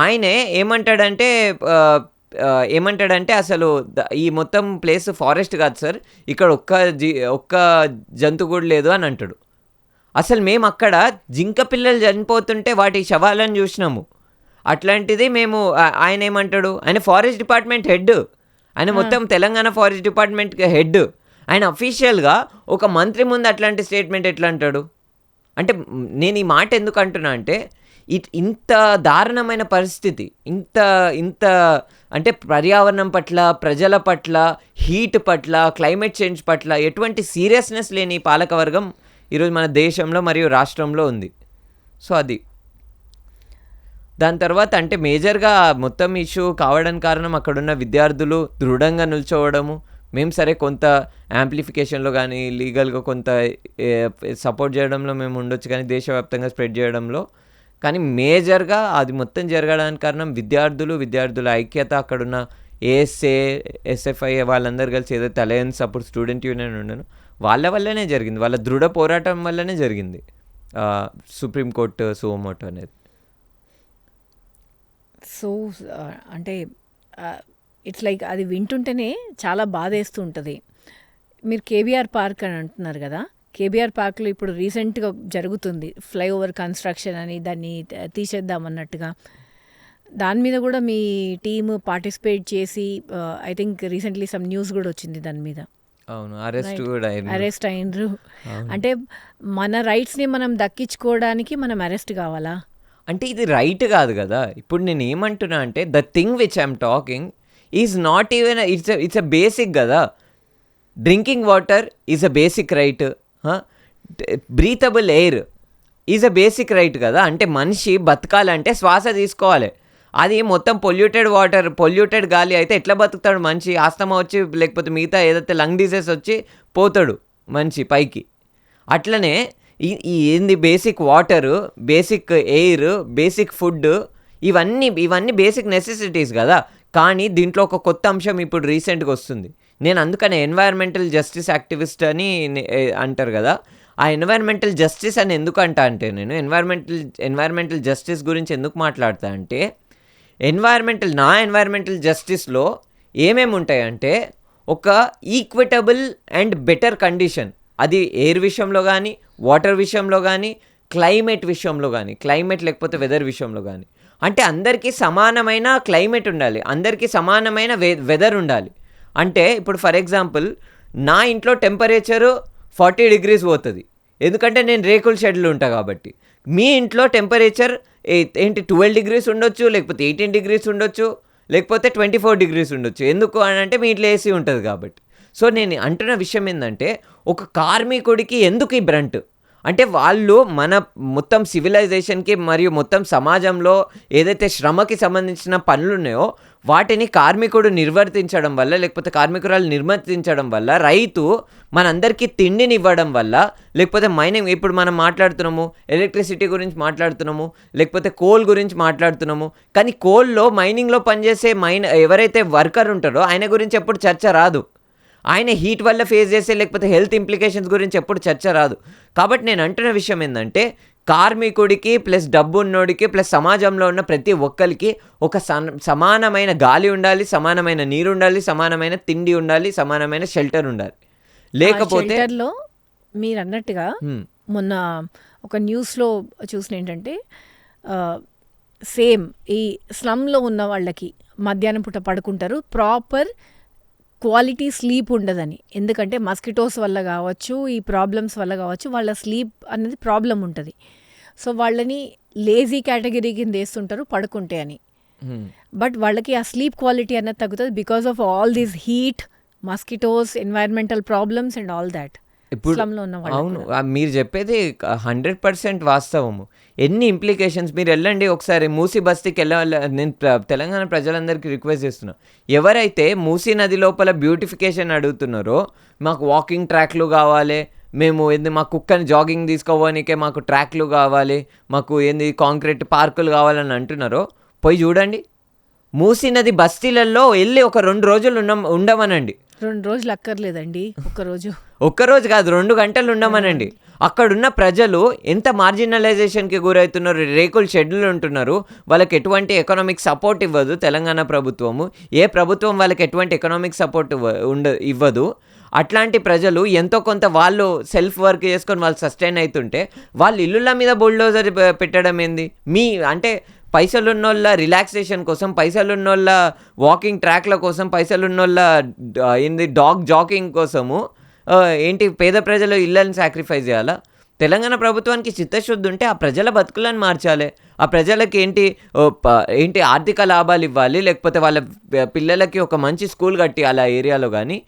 ఆయనే ఏమంటాడంటే అసలు ఈ మొత్తం ప్లేస్ ఫారెస్ట్ కాదు సార్, ఇక్కడ ఒక్క జంతు కూడా లేదు అని అంటాడు. అసలు మేము అక్కడ జింక పిల్లలు చనిపోతుంటే వాటి శవాలను చూసినాము. అట్లాంటిది మేము ఆయన ఏమంటాడు? ఆయన ఫారెస్ట్ డిపార్ట్మెంట్ హెడ్, ఆయన మొత్తం తెలంగాణ ఫారెస్ట్ డిపార్ట్మెంట్ హెడ్. ఆయన అఫీషియల్గా ఒక మంత్రి ముందు అట్లాంటి స్టేట్మెంట్ ఎట్లా అంటాడు? అంటే నేను ఈ మాట ఎందుకు అంటున్నా అంటే ఇంత దారుణమైన పరిస్థితి, ఇంత అంటే పర్యావరణం పట్ల, ప్రజల పట్ల, హీట్ పట్ల, క్లైమేట్ చేంజ్ పట్ల ఎటువంటి సీరియస్నెస్ లేని పాలకవర్గం ఈరోజు మన దేశంలో మరియు రాష్ట్రంలో ఉంది. సో అది దాని తర్వాత అంటే మేజర్గా మొత్తం ఇష్యూ కావడానికి కారణం అక్కడున్న విద్యార్థులు దృఢంగా నిల్చోవడము. మేము సరే కొంత యాంప్లిఫికేషన్లో కానీ లీగల్గా కొంత సపోర్ట్ చేయడంలో మేము ఉండొచ్చు, కానీ దేశవ్యాప్తంగా స్ప్రెడ్ చేయడంలో కానీ మేజర్గా అది మొత్తం జరగడానికి కారణం విద్యార్థుల ఐక్యత. అక్కడున్న ఏఎస్ఏ, ఎస్ఎఫ్ఐ వాళ్ళందరూ కలిసి ఏదైతే అలయన్స్ అప్పుడు స్టూడెంట్ యూనియన్ ఉండను వాళ్ళ వల్లనే జరిగింది, వాళ్ళ దృఢ పోరాటం వల్లనే జరిగింది సుప్రీంకోర్టు సుమోటో అనేది. సో అంటే ఇట్స్ లైక్ అది వింటుంటేనే చాలా బాధేస్తూ ఉంటుంది. మీరు కేబీఆర్ పార్క్ అని అంటున్నారు కదా, కేబీఆర్ పార్క్లో ఇప్పుడు రీసెంట్గా జరుగుతుంది ఫ్లైఓవర్ కన్స్ట్రక్షన్ అని, దాన్ని తీసేద్దామన్నట్టుగా. దాని మీద కూడా మీ టీమ్ పార్టిసిపేట్ చేసి I think recently some news కూడా వచ్చింది దాని మీద. అవును, అరెస్ట్ అయినరు. అంటే మన రైట్స్ని మనం దక్కించుకోవడానికి మనం అరెస్ట్ కావాలా? అంటే ఇది రైట్ కాదు కదా. ఇప్పుడు నేను ఏమంటున్నా అంటే the thing which I'm talking is not even it's a basic కదా. Drinking water is a basic right, breathable air is a basic right కదా. అంటే మనిషి బతకాలంటే శ్వాస తీసుకోవాలి. అది మొత్తం పొల్యూటెడ్ వాటర్, పొల్యూటెడ్ గాలి అయితే ఎట్లా బతుకుతాడు మనిషి? ఆస్తమా వచ్చి లేకపోతే మిగతా ఏదైతే లంగ్ డిసీజ్ వచ్చి పోతాడు మనిషి పైకి. అట్లనే ఏంది basic water, basic air, basic food, ఇవన్నీ బేసిక్ నెసెసిటీస్ కదా. కానీ దీంట్లో ఒక కొత్త అంశం ఇప్పుడు రీసెంట్గా వస్తుంది. నేను అందుకనే ఎన్వైర్మెంటల్ జస్టిస్ యాక్టివిస్ట్ అని అంటారు కదా. ఆ ఎన్వైర్మెంటల్ జస్టిస్ అని ఎందుకు అంటా అంటే నేను ఎన్వైర్మెంటల్ జస్టిస్ గురించి ఎందుకు మాట్లాడతా అంటే ఎన్వైర్మెంటల్ జస్టిస్లో ఏమేమి ఉంటాయంటే ఒక ఈక్విటబుల్ అండ్ బెటర్ కండిషన్. అది ఎయిర్ విషయంలో కానీ, వాటర్ విషయంలో కానీ, క్లైమేట్ విషయంలో కానీ, క్లైమేట్ లేకపోతే వెదర్ విషయంలో కానీ. అంటే అందరికీ సమానమైన క్లైమేట్ ఉండాలి, అందరికీ సమానమైన వెదర్ ఉండాలి. అంటే ఇప్పుడు ఫర్ ఎగ్జాంపుల్ నా ఇంట్లో టెంపరేచరు 40 degrees పోతుంది, ఎందుకంటే నేను రేకుల షెడ్లో ఉంటా కాబట్టి. మీ ఇంట్లో టెంపరేచర్ 12 degrees ఉండొచ్చు, లేకపోతే 18 degrees ఉండొచ్చు, లేకపోతే 24 degrees ఉండొచ్చు. ఎందుకు అని అంటే మీ ఇంట్లో ఏసీ ఉంటుంది కాబట్టి. సో నేను అంటున్న విషయం ఏంటంటే ఒక కార్మికుడికి ఎందుకు ఈ బ్రంట్ అంటే వాళ్ళు మన మొత్తం సివిలైజేషన్కి మరియు మొత్తం సమాజంలో ఏదైతే శ్రమకి సంబంధించిన పనులు ఉన్నాయో వాటిని కార్మికుడు నిర్వర్తించడం వల్ల, లేకపోతే కార్మికురాలు నిర్వర్తించడం వల్ల, రైతు మనందరికీ తిండిని ఇవ్వడం వల్ల, లేకపోతే మైనింగ్ ఇప్పుడు మనం మాట్లాడుతున్నాము ఎలక్ట్రిసిటీ గురించి మాట్లాడుతున్నాము, లేకపోతే కోల్ గురించి మాట్లాడుతున్నాము. కానీ కోల్లో మైనింగ్లో పనిచేసే ఎవరైతే వర్కర్ ఉంటారో ఆయన గురించి ఎప్పుడు చర్చ రాదు. ఆయన హీట్ వల్ల ఫేస్ చేసే లేకపోతే హెల్త్ ఇంప్లికేషన్స్ గురించి ఎప్పుడు చర్చ రాదు. కాబట్టి నేను అంటున్న విషయం ఏంటంటే కార్మికుడికి ప్లస్ డబ్బు ఉన్నోడికి ప్లస్ సమాజంలో ఉన్న ప్రతి ఒక్కరికి ఒక సమానమైన గాలి ఉండాలి, సమానమైన నీరు ఉండాలి, సమానమైన తిండి ఉండాలి, సమానమైన షెల్టర్ ఉండాలి. లేకపోతే షెల్టర్లో మీరు అన్నట్టుగా మొన్న ఒక న్యూస్లో చూసిన ఏంటంటే సేమ్ ఈ స్లమ్లో ఉన్న వాళ్ళకి మధ్యాహ్నం పూట పడుకుంటారు, ప్రాపర్ క్వాలిటీ స్లీప్ ఉండదని. ఎందుకంటే మస్కిటోస్ వల్ల కావచ్చు, ఈ ప్రాబ్లమ్స్ వల్ల కావచ్చు, వాళ్ళ స్లీప్ అనేది ప్రాబ్లం ఉంటుంది. సో వాళ్ళని లేజీ కేటగిరీ కింద వేస్తుంటారు పడుకుంటే అని. బట్ వాళ్ళకి ఆ స్లీప్ క్వాలిటీ అనేది తగ్గుతుంది because of all these heat, mosquitoes, environmental problems and all that. ఇప్పుడు అవును, మీరు చెప్పేది 100% వాస్తవము. ఎన్ని ఇంప్లికేషన్స్ మీరు వెళ్ళండి ఒకసారి మూసీ బస్తీకి వెళ్ళాలి. నేను తెలంగాణ ప్రజలందరికీ రిక్వెస్ట్ చేస్తున్నా, ఎవరైతే మూసీ నది లోపల బ్యూటిఫికేషన్ అడుగుతున్నారో, మాకు వాకింగ్ ట్రాక్లు కావాలి, మేము మా కుక్కని జాగింగ్ తీసుకోవడానికే మాకు ట్రాక్లు కావాలి, మాకు కాంక్రీట్ పార్కులు కావాలని అంటున్నారో పోయి చూడండి. మూసీ నది బస్తీలలో వెళ్ళి ఒక 2 రోజులు ఉండమనండి. 2 రోజులు అక్కర్లేదండి, ఒక్కరోజు కాదు 2 గంటలు ఉండమనండి. అక్కడున్న ప్రజలు ఎంత మార్జినలైజేషన్కి గురవుతున్నారు, రేకుల షెడ్యూల్ ఉంటున్నారు, వాళ్ళకి ఎటువంటి ఎకనామిక్ సపోర్ట్ ఇవ్వదు తెలంగాణ ప్రభుత్వము. ఏ ప్రభుత్వం వాళ్ళకి ఎటువంటి ఎకనామిక్ సపోర్ట్ ఇవ్వదు. అట్లాంటి ప్రజలు ఎంతో కొంత వాళ్ళు సెల్ఫ్ వర్క్ చేసుకొని వాళ్ళు సస్టైన్ అవుతుంటే వాళ్ళ ఇల్లుల మీద బుల్డోజర్ పెట్టడం ఏంది? అంటే పైసలున్నోళ్ళ రిలాక్సేషన్ కోసం, పైసలున్నోళ్ళ వాకింగ్ ట్రాక్ల కోసం, పైసలున్నోళ్ళ డాగ్ జాకింగ్ కోసము పేద ప్రజలు ఇళ్ళని సాక్రిఫైస్ చేయాలా? తెలంగాణ ప్రభుత్వానికి చిత్తశుద్ధి ఉంటే ఆ ప్రజల బతుకులను మార్చాలి. ఆ ప్రజలకి ఆర్థిక లాభాలు ఇవ్వాలి, లేకపోతే వాళ్ళ పిల్లలకి ఒక మంచి స్కూల్ కట్టియాలి ఆ ఏరియాలో. కానీ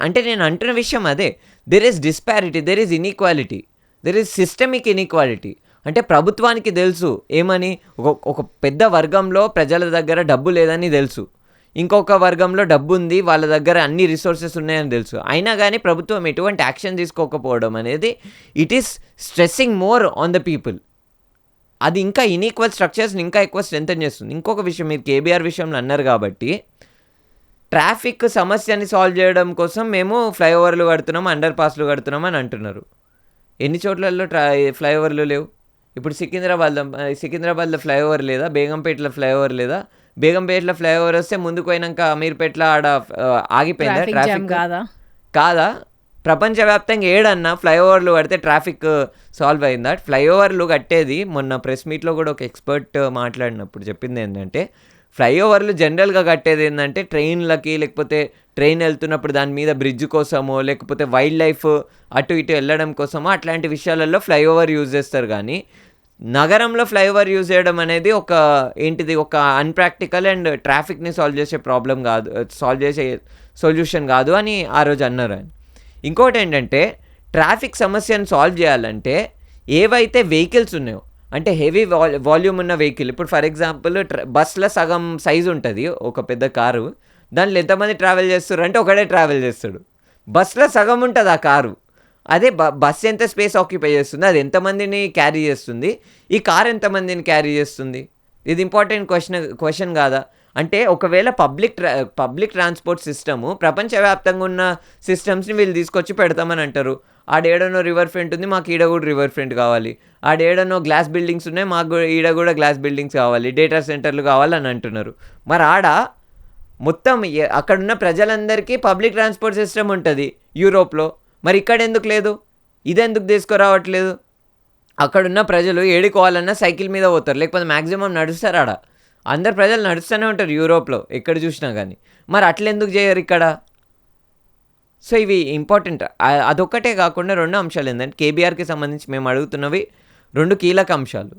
అంటే నేను అంటున్న విషయం అదే, there is disparity, there is inequality, there is systemic inequality. అంటే ప్రభుత్వానికి తెలుసు ఏమని, ఒక పెద్ద వర్గంలో ప్రజల దగ్గర డబ్బు లేదని తెలుసు, ఇంకొక వర్గంలో డబ్బు ఉంది, వాళ్ళ దగ్గర అన్ని రిసోర్సెస్ ఉన్నాయని తెలుసు. అయినా కానీ ప్రభుత్వం ఎటువంటి యాక్షన్ తీసుకోకపోవడం అనేది it is stressing more on the people. అది ఇంకా ఇన్ఈక్వల్ స్ట్రక్చర్స్ని ఇంకా ఎక్కువ స్ట్రెంథన్ చేస్తుంది. ఇంకొక విషయం, మీరు కేబీఆర్ విషయంలో అన్నారు కాబట్టి, ట్రాఫిక్ సమస్యని సాల్వ్ చేయడం కోసం మేము ఫ్లైఓవర్లు కడుతున్నాం, అండర్ పాస్లు కడుతున్నాం అని అంటున్నారు. ఎన్ని చోట్లలో ఫ్లైఓవర్లు లేవు? ఇప్పుడు సికింద్రాబాద్లో ఫ్లైఓవర్ లేదా? బేగంపేటలో ఫ్లైఓవర్ లేదా? బేగంపేటలో ఫ్లైఓవర్ వస్తే ముందుకు పోయినాక అమీర్పేటలో ఆడ ఆగిపోయిందా ట్రాఫిక్? కాదా? ప్రపంచవ్యాప్తంగా ఏడన్నా ఫ్లైఓవర్లు కడితే ట్రాఫిక్ సాల్వ్ అయిందా? ఫ్లైఓవర్లు కట్టేది, మొన్న ప్రెస్ మీట్లో కూడా ఒక ఎక్స్పర్ట్ మాట్లాడినప్పుడు చెప్పింది ఏంటంటే, ఫ్లైఓవర్లు జనరల్గా కట్టేది ఏంటంటే ట్రైన్లకి, లేకపోతే ట్రైన్ వెళ్తున్నప్పుడు దాని మీద బ్రిడ్జ్ కోసమో, లేకపోతే వైల్డ్ లైఫ్ అటు ఇటు వెళ్ళడం కోసమో అట్లాంటి విషయాలలో ఫ్లైఓవర్ యూజ్ చేస్తారు. కానీ నగరంలో ఫ్లైఓవర్ యూజ్ చేయడం అనేది ఒక అన్ప్రాక్టికల్ అండ్ ట్రాఫిక్ని సాల్వ్ చేసే ప్రాబ్లం కాదు, సాల్వ్ చేసే సొల్యూషన్ కాదు అని ఆ రోజు అన్నారు ఆయన. ఇంకోటి ఏంటంటే, ట్రాఫిక్ సమస్యను సాల్వ్ చేయాలంటే ఏవైతే వెహికల్స్ ఉన్నాయో, అంటే హెవీ వాల్యూమ్ ఉన్న వెహికల్, ఇప్పుడు ఫర్ ఎగ్జాంపుల్ బస్లో సగం సైజు ఉంటుంది ఒక పెద్ద కారు, దాంట్లో ఎంతమంది ట్రావెల్ చేస్తారు అంటే ఒకడే ట్రావెల్ చేస్తాడు. బస్లో సగం ఉంటుంది ఆ కారు. అదే బస్ ఎంత స్పేస్ ఆక్యుపై చేస్తుంది, అది ఎంతమందిని క్యారీ చేస్తుంది, ఈ కార్ ఎంతమందిని క్యారీ చేస్తుంది? ఇది ఇంపార్టెంట్ క్వశ్చన్ కాదా? అంటే ఒకవేళ పబ్లిక్ ట్రాన్స్పోర్ట్ సిస్టము ప్రపంచవ్యాప్తంగా ఉన్న సిస్టమ్స్ని వీళ్ళు తీసుకొచ్చి పెడతామని అంటారు. ఆడేడనో రివర్ ఫ్రంట్ ఉంది, మాకు ఈడ కూడా రివర్ ఫ్రంట్ కావాలి. ఆడేడనో గ్లాస్ బిల్డింగ్స్ ఉన్నాయి, మాకు ఈడ కూడా గ్లాస్ బిల్డింగ్స్ కావాలి, డేటా సెంటర్లు కావాలని అంటున్నారు. మరి మొత్తం అక్కడున్న ప్రజలందరికీ పబ్లిక్ ట్రాన్స్పోర్ట్ సిస్టమ్ ఉంటుంది యూరోప్లో, మరి ఇక్కడ ఎందుకు లేదు? ఇదెందుకు తీసుకురావట్లేదు? అక్కడున్న ప్రజలు ఏడుకోవాలన్నా సైకిల్ మీద పోతారు, లేకపోతే మ్యాక్సిమం నడుస్తారు. అందరు ప్రజలు నడుస్తూనే ఉంటారు యూరోప్లో ఎక్కడ చూసినా కానీ. మరి అట్లెందుకు చేయరు ఇక్కడ? సో ఇవి ఇంపార్టెంట్. అదొక్కటే కాకుండా 2 అంశాలు ఏంటంటే, కేబీఆర్కి సంబంధించి మేము అడుగుతున్నవి 2 కీలక అంశాలు.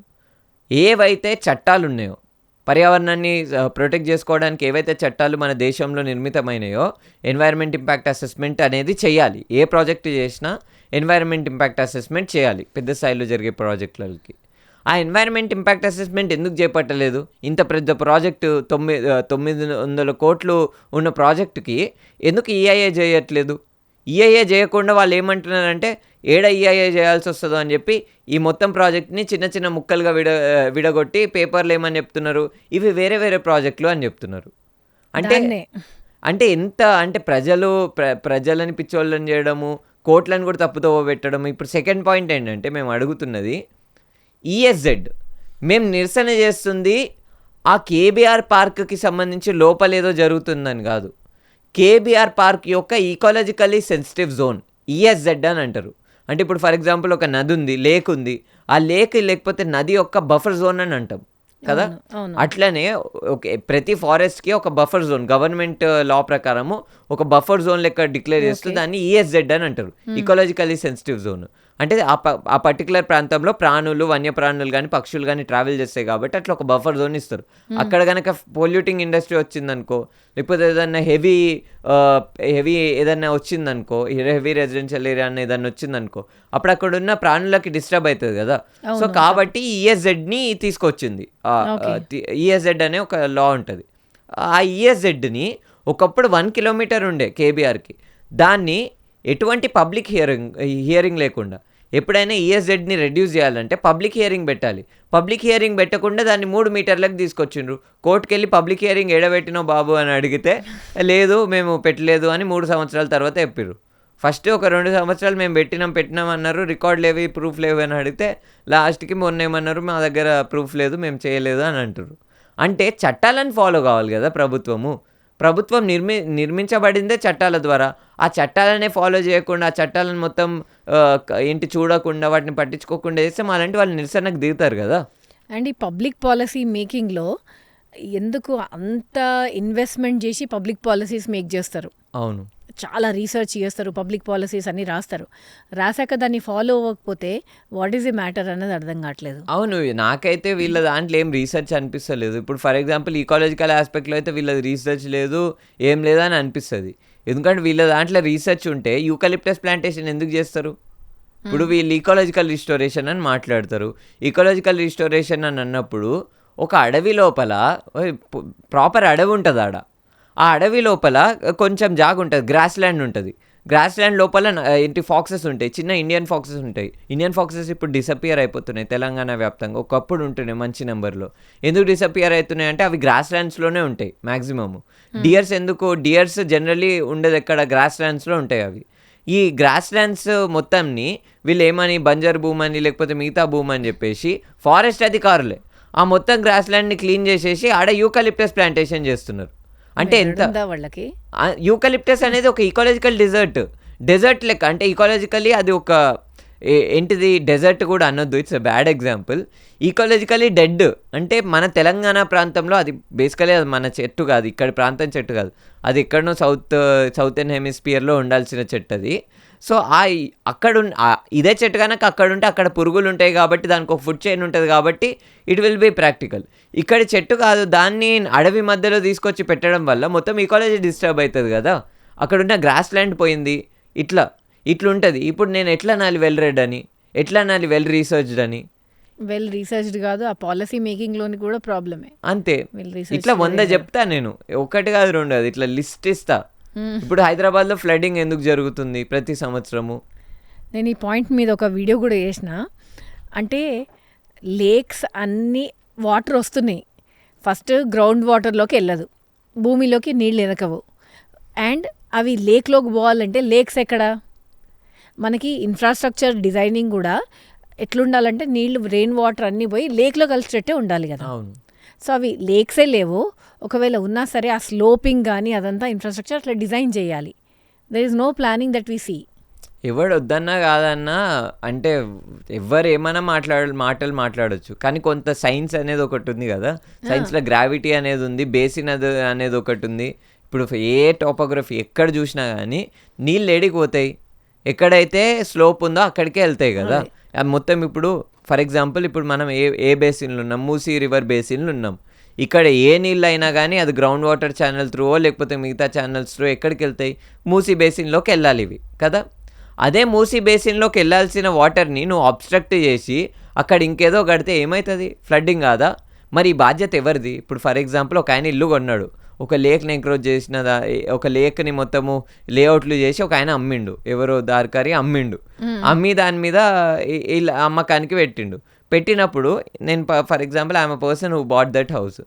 ఏవైతే చట్టాలు ఉన్నాయో, పర్యావరణాన్ని ప్రొటెక్ట్ చేసుకోవడానికి ఏవైతే చట్టాలు మన దేశంలో నిర్మితమైనాయో, ఎన్వైరన్మెంట్ ఇంపాక్ట్ అసెస్మెంట్ అనేది చేయాలి. ఏ ప్రాజెక్ట్ చేసినా ఎన్వైరన్మెంట్ ఇంపాక్ట్ అసెస్మెంట్ చేయాలి పెద్ద స్థాయిలో జరిగే ప్రాజెక్టులకి. ఆ ఎన్వైరన్మెంట్ ఇంపాక్ట్ అసెస్మెంట్ ఎందుకు చేపట్టలేదు? ఇంత పెద్ద ప్రాజెక్టు 900 కోట్లు ఉన్న ప్రాజెక్టుకి ఎందుకు ఈఐఏ చేయట్లేదు? ఈఐఏ చేయకుండా వాళ్ళు ఏమంటున్నారంటే, ఈఐఏ చేయాల్సి వస్తుందో అని చెప్పి ఈ మొత్తం ప్రాజెక్ట్ని చిన్న చిన్న ముక్కలుగా విడగొట్టి పేపర్లు ఏమని చెప్తున్నారు, ఇవి వేరే వేరే ప్రాజెక్టులు అని చెప్తున్నారు. అంటే అంటే ఎంత అంటే ప్రజలని పిచ్చోళ్ళని చేయడము, కోట్లను కూడా తప్పుదోవ పెట్టడం. ఇప్పుడు సెకండ్ పాయింట్ ఏంటంటే మేము అడుగుతున్నది ఈఎస్జెడ్. మేము నిరసన చేస్తుంది ఆ కేబీఆర్ పార్క్కి సంబంధించి లోపలేదో జరుగుతుందని కాదు. కేబీఆర్ పార్క్ యొక్క ఈకాలజికల్లీ సెన్సిటివ్ జోన్ ఈఎస్జెడ్ అని అంటారు. అంటే ఇప్పుడు ఫర్ ఎగ్జాంపుల్ ఒక నది ఉంది, లేక్ ఉంది, ఆ లేక్ లేకపోతే నది యొక్క బఫర్ జోన్ అని అంటాం కదా. అట్లనే ప్రతి ఫారెస్ట్కి ఒక బఫర్ జోన్ గవర్నమెంట్ లా ప్రకారము ఒక బఫర్ జోన్ లెక్క డిక్లేర్ చేస్తుంది. దాన్ని ఈఎస్జెడ్ అని అంటారు, ఈకాలజికల్లీ సెన్సిటివ్ జోన్. అంటే ఆ పర్టికులర్ ప్రాంతంలో ప్రాణులు, వన్యప్రాణులు కానీ పక్షులు కానీ ట్రావెల్ చేస్తాయి కాబట్టి అట్లా ఒక బఫర్ జోన్ ఇస్తారు. అక్కడ కనుక పొల్యూటింగ్ ఇండస్ట్రీ వచ్చిందనుకో, లేకపోతే ఏదన్నా హెవీ ఏదన్నా వచ్చిందనుకో, హెవీ రెసిడెన్షియల్ ఏరియా అని ఏదన్నా వచ్చిందనుకో, అప్పుడు అక్కడ ఉన్న ప్రాణులకి డిస్టర్బ్ అవుతుంది కదా. సో కాబట్టి ఈఎస్జెడ్ని తీసుకొచ్చింది. ఈఎస్జెడ్ అనే ఒక లా ఉంటుంది. ఆ ఈఎస్జెడ్ని ఒకప్పుడు 1 కిలోమీటర్ ఉండే కేబీఆర్కి, దాన్ని ఎటువంటి పబ్లిక్ హియరింగ్ లేకుండా ఎప్పుడైనా ఈఎస్జెడ్ని రెడ్యూస్ చేయాలంటే పబ్లిక్ హియరింగ్ పెట్టాలి. పబ్లిక్ హియరింగ్ పెట్టకుండా దాన్ని 3 మీటర్లకు తీసుకొచ్చిండ్రు. కోర్టుకు వెళ్ళి పబ్లిక్ హియరింగ్ ఎడబెట్టినో బాబు అని అడిగితే లేదు మేము పెట్టలేదు అని 3 సంవత్సరాల తర్వాత చెప్పారు. ఫస్ట్ ఒక 2 సంవత్సరాలు మేము పెట్టినాం అన్నారు, రికార్డ్ లేవి, ప్రూఫ్ లేవు అని అడిగితే లాస్ట్కి మొన్న ఏమన్నారు, మా దగ్గర ప్రూఫ్ లేదు, మేము చేయలేదు అని అంటారు. అంటే చట్టాలను ఫాలో కావాలి కదా ప్రభుత్వం నిర్మించబడిందే చట్టాల ద్వారా. ఆ చట్టాలనే ఫాలో చేయకుండా, ఆ చట్టాలను మొత్తం చూడకుండా, వాటిని పట్టించుకోకుండా చేస్తే అలాంటి వాళ్ళు నిరసనకు దిగుతారు కదా. అండ్ ఈ పబ్లిక్ పాలసీ మేకింగ్లో ఎందుకు అంత ఇన్వెస్ట్మెంట్ చేసి పబ్లిక్ పాలసీస్ మేక్ చేస్తారు? అవును, చాలా రీసెర్చ్ చేస్తారు, పబ్లిక్ పాలసీస్ అన్ని రాశాక దాన్ని ఫాలో అవ్వకపోతే వాట్ ఈస్ ది మ్యాటర్ అన్నది అర్థం కావట్లేదు. అవును, నాకైతే వీళ్ళ దాంట్లో ఏం రీసెర్చ్ అనిపిస్తలేదు. ఇప్పుడు ఫర్ ఎగ్జాంపుల్ ఈకాలజికల్ ఆస్పెక్ట్లో అయితే వీళ్ళది రీసెర్చ్ లేదు, ఏం లేదని అనిపిస్తుంది. ఎందుకంటే వీళ్ళ దాంట్లో రీసెర్చ్ ఉంటే యూకలిప్టస్ ప్లాంటేషన్ ఎందుకు చేస్తారు? ఇప్పుడు వీళ్ళు ఈకాలజికల్ రిస్టోరేషన్ అని మాట్లాడతారు. ఈకాలజికల్ రిస్టోరేషన్ అని అన్నప్పుడు ఒక అడవి లోపల ప్రాపర్ అడవి ఉంటుంది. ఆ అడవి లోపల కొంచెం జాగ ఉంటుంది, గ్రాస్ ల్యాండ్ ఉంటుంది. గ్రాస్ ల్యాండ్ లోపల ఫాక్సెస్ ఉంటాయి, చిన్న ఇండియన్ ఫాక్సెస్ ఉంటాయి. ఇండియన్ ఫాక్సెస్ ఇప్పుడు డిసపియర్ అయిపోతున్నాయి తెలంగాణ వ్యాప్తంగా. ఒకప్పుడు ఉంటున్నాయి మంచి నెంబర్లో. ఎందుకు డిసపియర్ అవుతున్నాయి అంటే అవి గ్రాస్ ల్యాండ్స్లోనే ఉంటాయి మ్యాక్సిమమ్. డియర్స్ జనరలీ ఉండేది ఎక్కడ? గ్రాస్ ల్యాండ్స్లో ఉంటాయి అవి. ఈ గ్రాస్ ల్యాండ్స్ మొత్తంని వీళ్ళు ఏమని బంజర్ భూమి అని లేకపోతే మిగతా భూమి అని చెప్పేసి ఫారెస్ట్ అధికారులే ఆ మొత్తం గ్రాస్ ల్యాండ్ని క్లీన్ చేసేసి ఆడ యూకలిప్టస్ ప్లాంటేషన్ చేస్తున్నారు. అంటే ఎంత వాళ్ళకి యూకలిప్టస్ అనేది ఒక ఈకాలజికల్ డెజర్ట్ లెక్క. అంటే ఈకాలజికలీ అది ఒక ఏంటిది డెజర్ట్ కూడా అనొద్దు, it's a bad example. Ecologically dead అంటే మన తెలంగాణ ప్రాంతంలో అది బేసికలీ అది మన చెట్టు కాదు, ఇక్కడ ప్రాంతం చెట్టు కాదు, అది ఎక్కడనో సౌతర్న్ హెమిస్ఫియర్లో ఉండాల్సిన చెట్టు అది. సో అక్కడ ఇదే చెట్టు కనుక అక్కడ ఉంటే అక్కడ పురుగులు ఉంటాయి కాబట్టి దానికి ఒక ఫుడ్ చైన్ ఉంటుంది కాబట్టి ఇట్ విల్ బీ ప్రాక్టికల్. ఇక్కడ చెట్టు కాదు, దాన్ని అడవి మధ్యలో తీసుకొచ్చి పెట్టడం వల్ల మొత్తం ఈకాలజీ డిస్టర్బ్ అవుతుంది కదా. అక్కడ ఉన్న గ్రాస్ ల్యాండ్ పోయింది. ఇట్లుంటుంది. ఇప్పుడు నేను ఎట్లా నాలి వెల్ రెడ్ అని, ఎట్లా నాలి వెల్ రీసెర్చ్డ్ అని? వెల్ రీసెర్చ్డ్ కాదు, ఆ పాలసీ మేకింగ్లోని కూడా ప్రాబ్లమే. అంతే, ఇట్లా 100 చెప్తా నేను, ఒకటి కాదు 2 కాదు, ఇట్లా లిస్ట్ ఇస్తా. ఇప్పుడు హైదరాబాద్లో ఫ్లడ్డింగ్ ఎందుకు జరుగుతుంది ప్రతి సంవత్సరము? నేను ఈ పాయింట్ మీద ఒక వీడియో కూడా చేసిన. అంటే లేక్స్ అన్నీ వాటర్ వస్తున్నాయి, ఫస్ట్ గ్రౌండ్ వాటర్లోకి వెళ్ళదు, భూమిలోకి నీళ్ళు ఎనకవు. అండ్ అవి లేక్లోకి పోవాలంటే లేక్స్ ఎక్కడ? మనకి ఇన్ఫ్రాస్ట్రక్చర్ డిజైనింగ్ కూడా ఎట్లుండాలంటే నీళ్ళు రెయిన్ వాటర్ అన్నీ పోయి లేక్లో కలిసేటట్టే ఉండాలి కదా. సో అవి లేక్సే లేవు. ఒకవేళ ఉన్నా సరే ఆ స్లోపింగ్ కానీ అదంతా ఇన్ఫ్రాస్ట్రక్చర్ అట్లా డిజైన్ చేయాలి. There is no planning that we see. ఎవడు వద్దన్నా కాదన్నా అంటే ఎవరు ఏమైనా మాటలు మాట్లాడచ్చు, కానీ కొంత సైన్స్ అనేది ఒకటి ఉంది కదా. సైన్స్లో గ్రావిటీ అనేది ఉంది, బేసిన్ అనేది ఒకటి ఉంది. ఇప్పుడు ఏ టోపోగ్రఫీ ఎక్కడ చూసినా కానీ నీళ్ళు ఏడికి పోతాయి, ఎక్కడైతే స్లోప్ ఉందో అక్కడికే వెళ్తాయి కదా. మొత్తం ఇప్పుడు ఫర్ ఎగ్జాంపుల్ ఇప్పుడు మనం ఏ బేసిన్లు ఉన్నాం, మూసీ రివర్ బేసిన్లు ఉన్నాం. ఇక్కడ ఏ నీళ్ళు అయినా కానీ అది గ్రౌండ్ వాటర్ ఛానల్ త్రూ లేకపోతే మిగతా ఛానల్స్ త్రూ ఎక్కడికి వెళ్తాయి? మూసీ బేసిన్లోకి వెళ్ళాలి ఇవి కదా. అదే మూసీ బేసిన్లోకి వెళ్ళాల్సిన వాటర్ని నువ్వు అబ్స్ట్రక్ట్ చేసి అక్కడ ఇంకేదో కడితే ఏమవుతుంది? ఫ్లడ్డింగ్ కాదా? మరి ఈ బాధ్యత ఎవరిది? ఇప్పుడు ఫర్ ఎగ్జాంపుల్ ఒక ఆయన ఇల్లు కొన్నాడు, ఒక లేక్ని ఎంక్రోచ్ చేసిన ఒక లేక్ని మొత్తము లేఅవుట్లు చేసి ఒక ఆయన అమ్మిండు, ఎవరో దారికారి అమ్మి దాని మీద అమ్మకానికి పెట్టినప్పుడు నేను for example I'm a person who bought that house.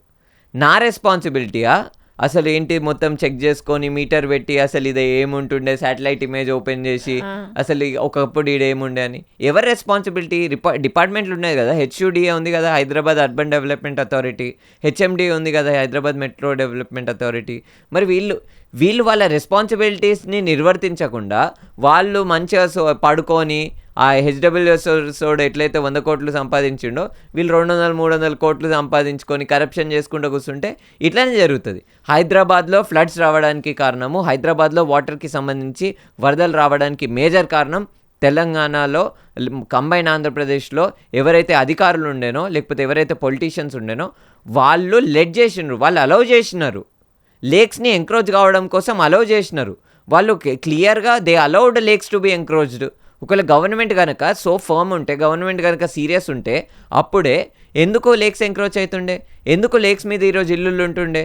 నా రెస్పాన్సిబిలిటీయా అసలు ఏంటి మొత్తం చెక్ చేసుకొని మీటర్ పెట్టి అసలు ఇది ఏముంటుండే శాటిలైట్ ఇమేజ్ ఓపెన్ చేసి అసలు ఒకప్పుడు ఇది ఏముండే అని ఎవరి రెస్పాన్సిబిలిటీ? డిపార్ట్మెంట్లు ఉన్నాయి కదా, హెచ్యుడిఏ ఉంది కదా Hyderabad urban development authority, HMD ఉంది కదా హైదరాబాద్ మెట్రో డెవలప్మెంట్ అథారిటీ. మరి వీళ్ళు వాళ్ళ రెస్పాన్సిబిలిటీస్ని నిర్వర్తించకుండా వాళ్ళు మంచిగా పడుకొని ఆ హెచ్డబ్ల్యూఎస్ఓడు ఎట్లయితే 100 కోట్లు సంపాదించిండో వీళ్ళు 200-300 కోట్లు సంపాదించుకొని కరప్షన్ చేసుకుంటూ కూర్చుంటే ఇట్లానే జరుగుతుంది. హైదరాబాద్లో ఫ్లడ్స్ రావడానికి కారణము, హైదరాబాద్లో వాటర్కి సంబంధించి వరదలు రావడానికి మేజర్ కారణం తెలంగాణలో కంబైన్ ఆంధ్రప్రదేశ్లో ఎవరైతే అధికారులు ఉండేనో లేకపోతే ఎవరైతే పొలిటీషియన్స్ ఉండేనో వాళ్ళు లెడ్ చేసినారు, వాళ్ళు అలౌ చేసినారు, లేక్స్ని ఎంక్రోచ్ కావడం కోసం అలౌ చేసినారు. వాళ్ళు క్లియర్గా they allowed lakes to be encroached. ఒకవేళ గవర్నమెంట్ కనుక సో ఫర్మ్ ఉంటే, గవర్నమెంట్ కనుక సీరియస్ ఉంటే అప్పుడే ఎందుకు లేక్స్ ఎంక్రోచ్ అవుతుండే, ఎందుకు లేక్స్ మీద ఈరోజు ఇల్లులు ఉంటుండే?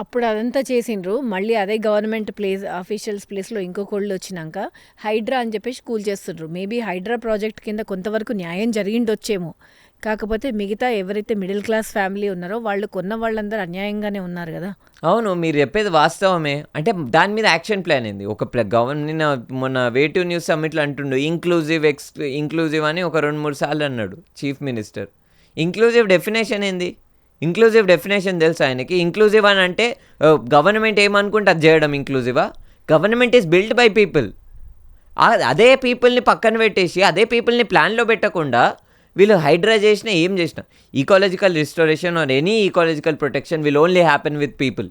అప్పుడు అదంతా చేసిండ్రు. మళ్ళీ అదే గవర్నమెంట్ అఫీషియల్స్ ప్లేస్లో ఇంకొకళ్ళు వచ్చినాక హైడ్రా అని చెప్పేసి కూల్ చేస్తుండ్రు. మేబీ హైడ్రా ప్రాజెక్ట్ కింద కొంతవరకు న్యాయం జరిగిండొచ్చేమో. కాకపోతే మిగతా ఎవరైతే మిడిల్ క్లాస్ ఫ్యామిలీ ఉన్నారో వాళ్ళు కొన్న వాళ్ళందరూ అన్యాయంగానే ఉన్నారు కదా. అవును, మీరు చెప్పేది వాస్తవమే. అంటే దాని మీద యాక్షన్ ప్లాన్ ఏంది? ఒక మొన్న వేటివ్ న్యూస్ సమ్మిట్లో అంటుండు ఇంక్లూజివ్ అని ఒక 2-3 సార్లు అన్నాడు చీఫ్ మినిస్టర్. ఇంక్లూజివ్ డెఫినేషన్ ఏంది? ఇంక్లూజివ్ డెఫినేషన్ తెలుసు ఆయనకి. ఇంక్లూజివ్ అని అంటే గవర్నమెంట్ ఏమనుకుంటే అది చేయడం ఇంక్లూజివా? Government is build by people. అదే పీపుల్ని పక్కన పెట్టేసి అదే పీపుల్ని ప్లాన్లో పెట్టకుండా వీళ్ళు హైడ్రా చేసినా ఏం చేసినా ecological restoration or any ecological protection will only happen with people.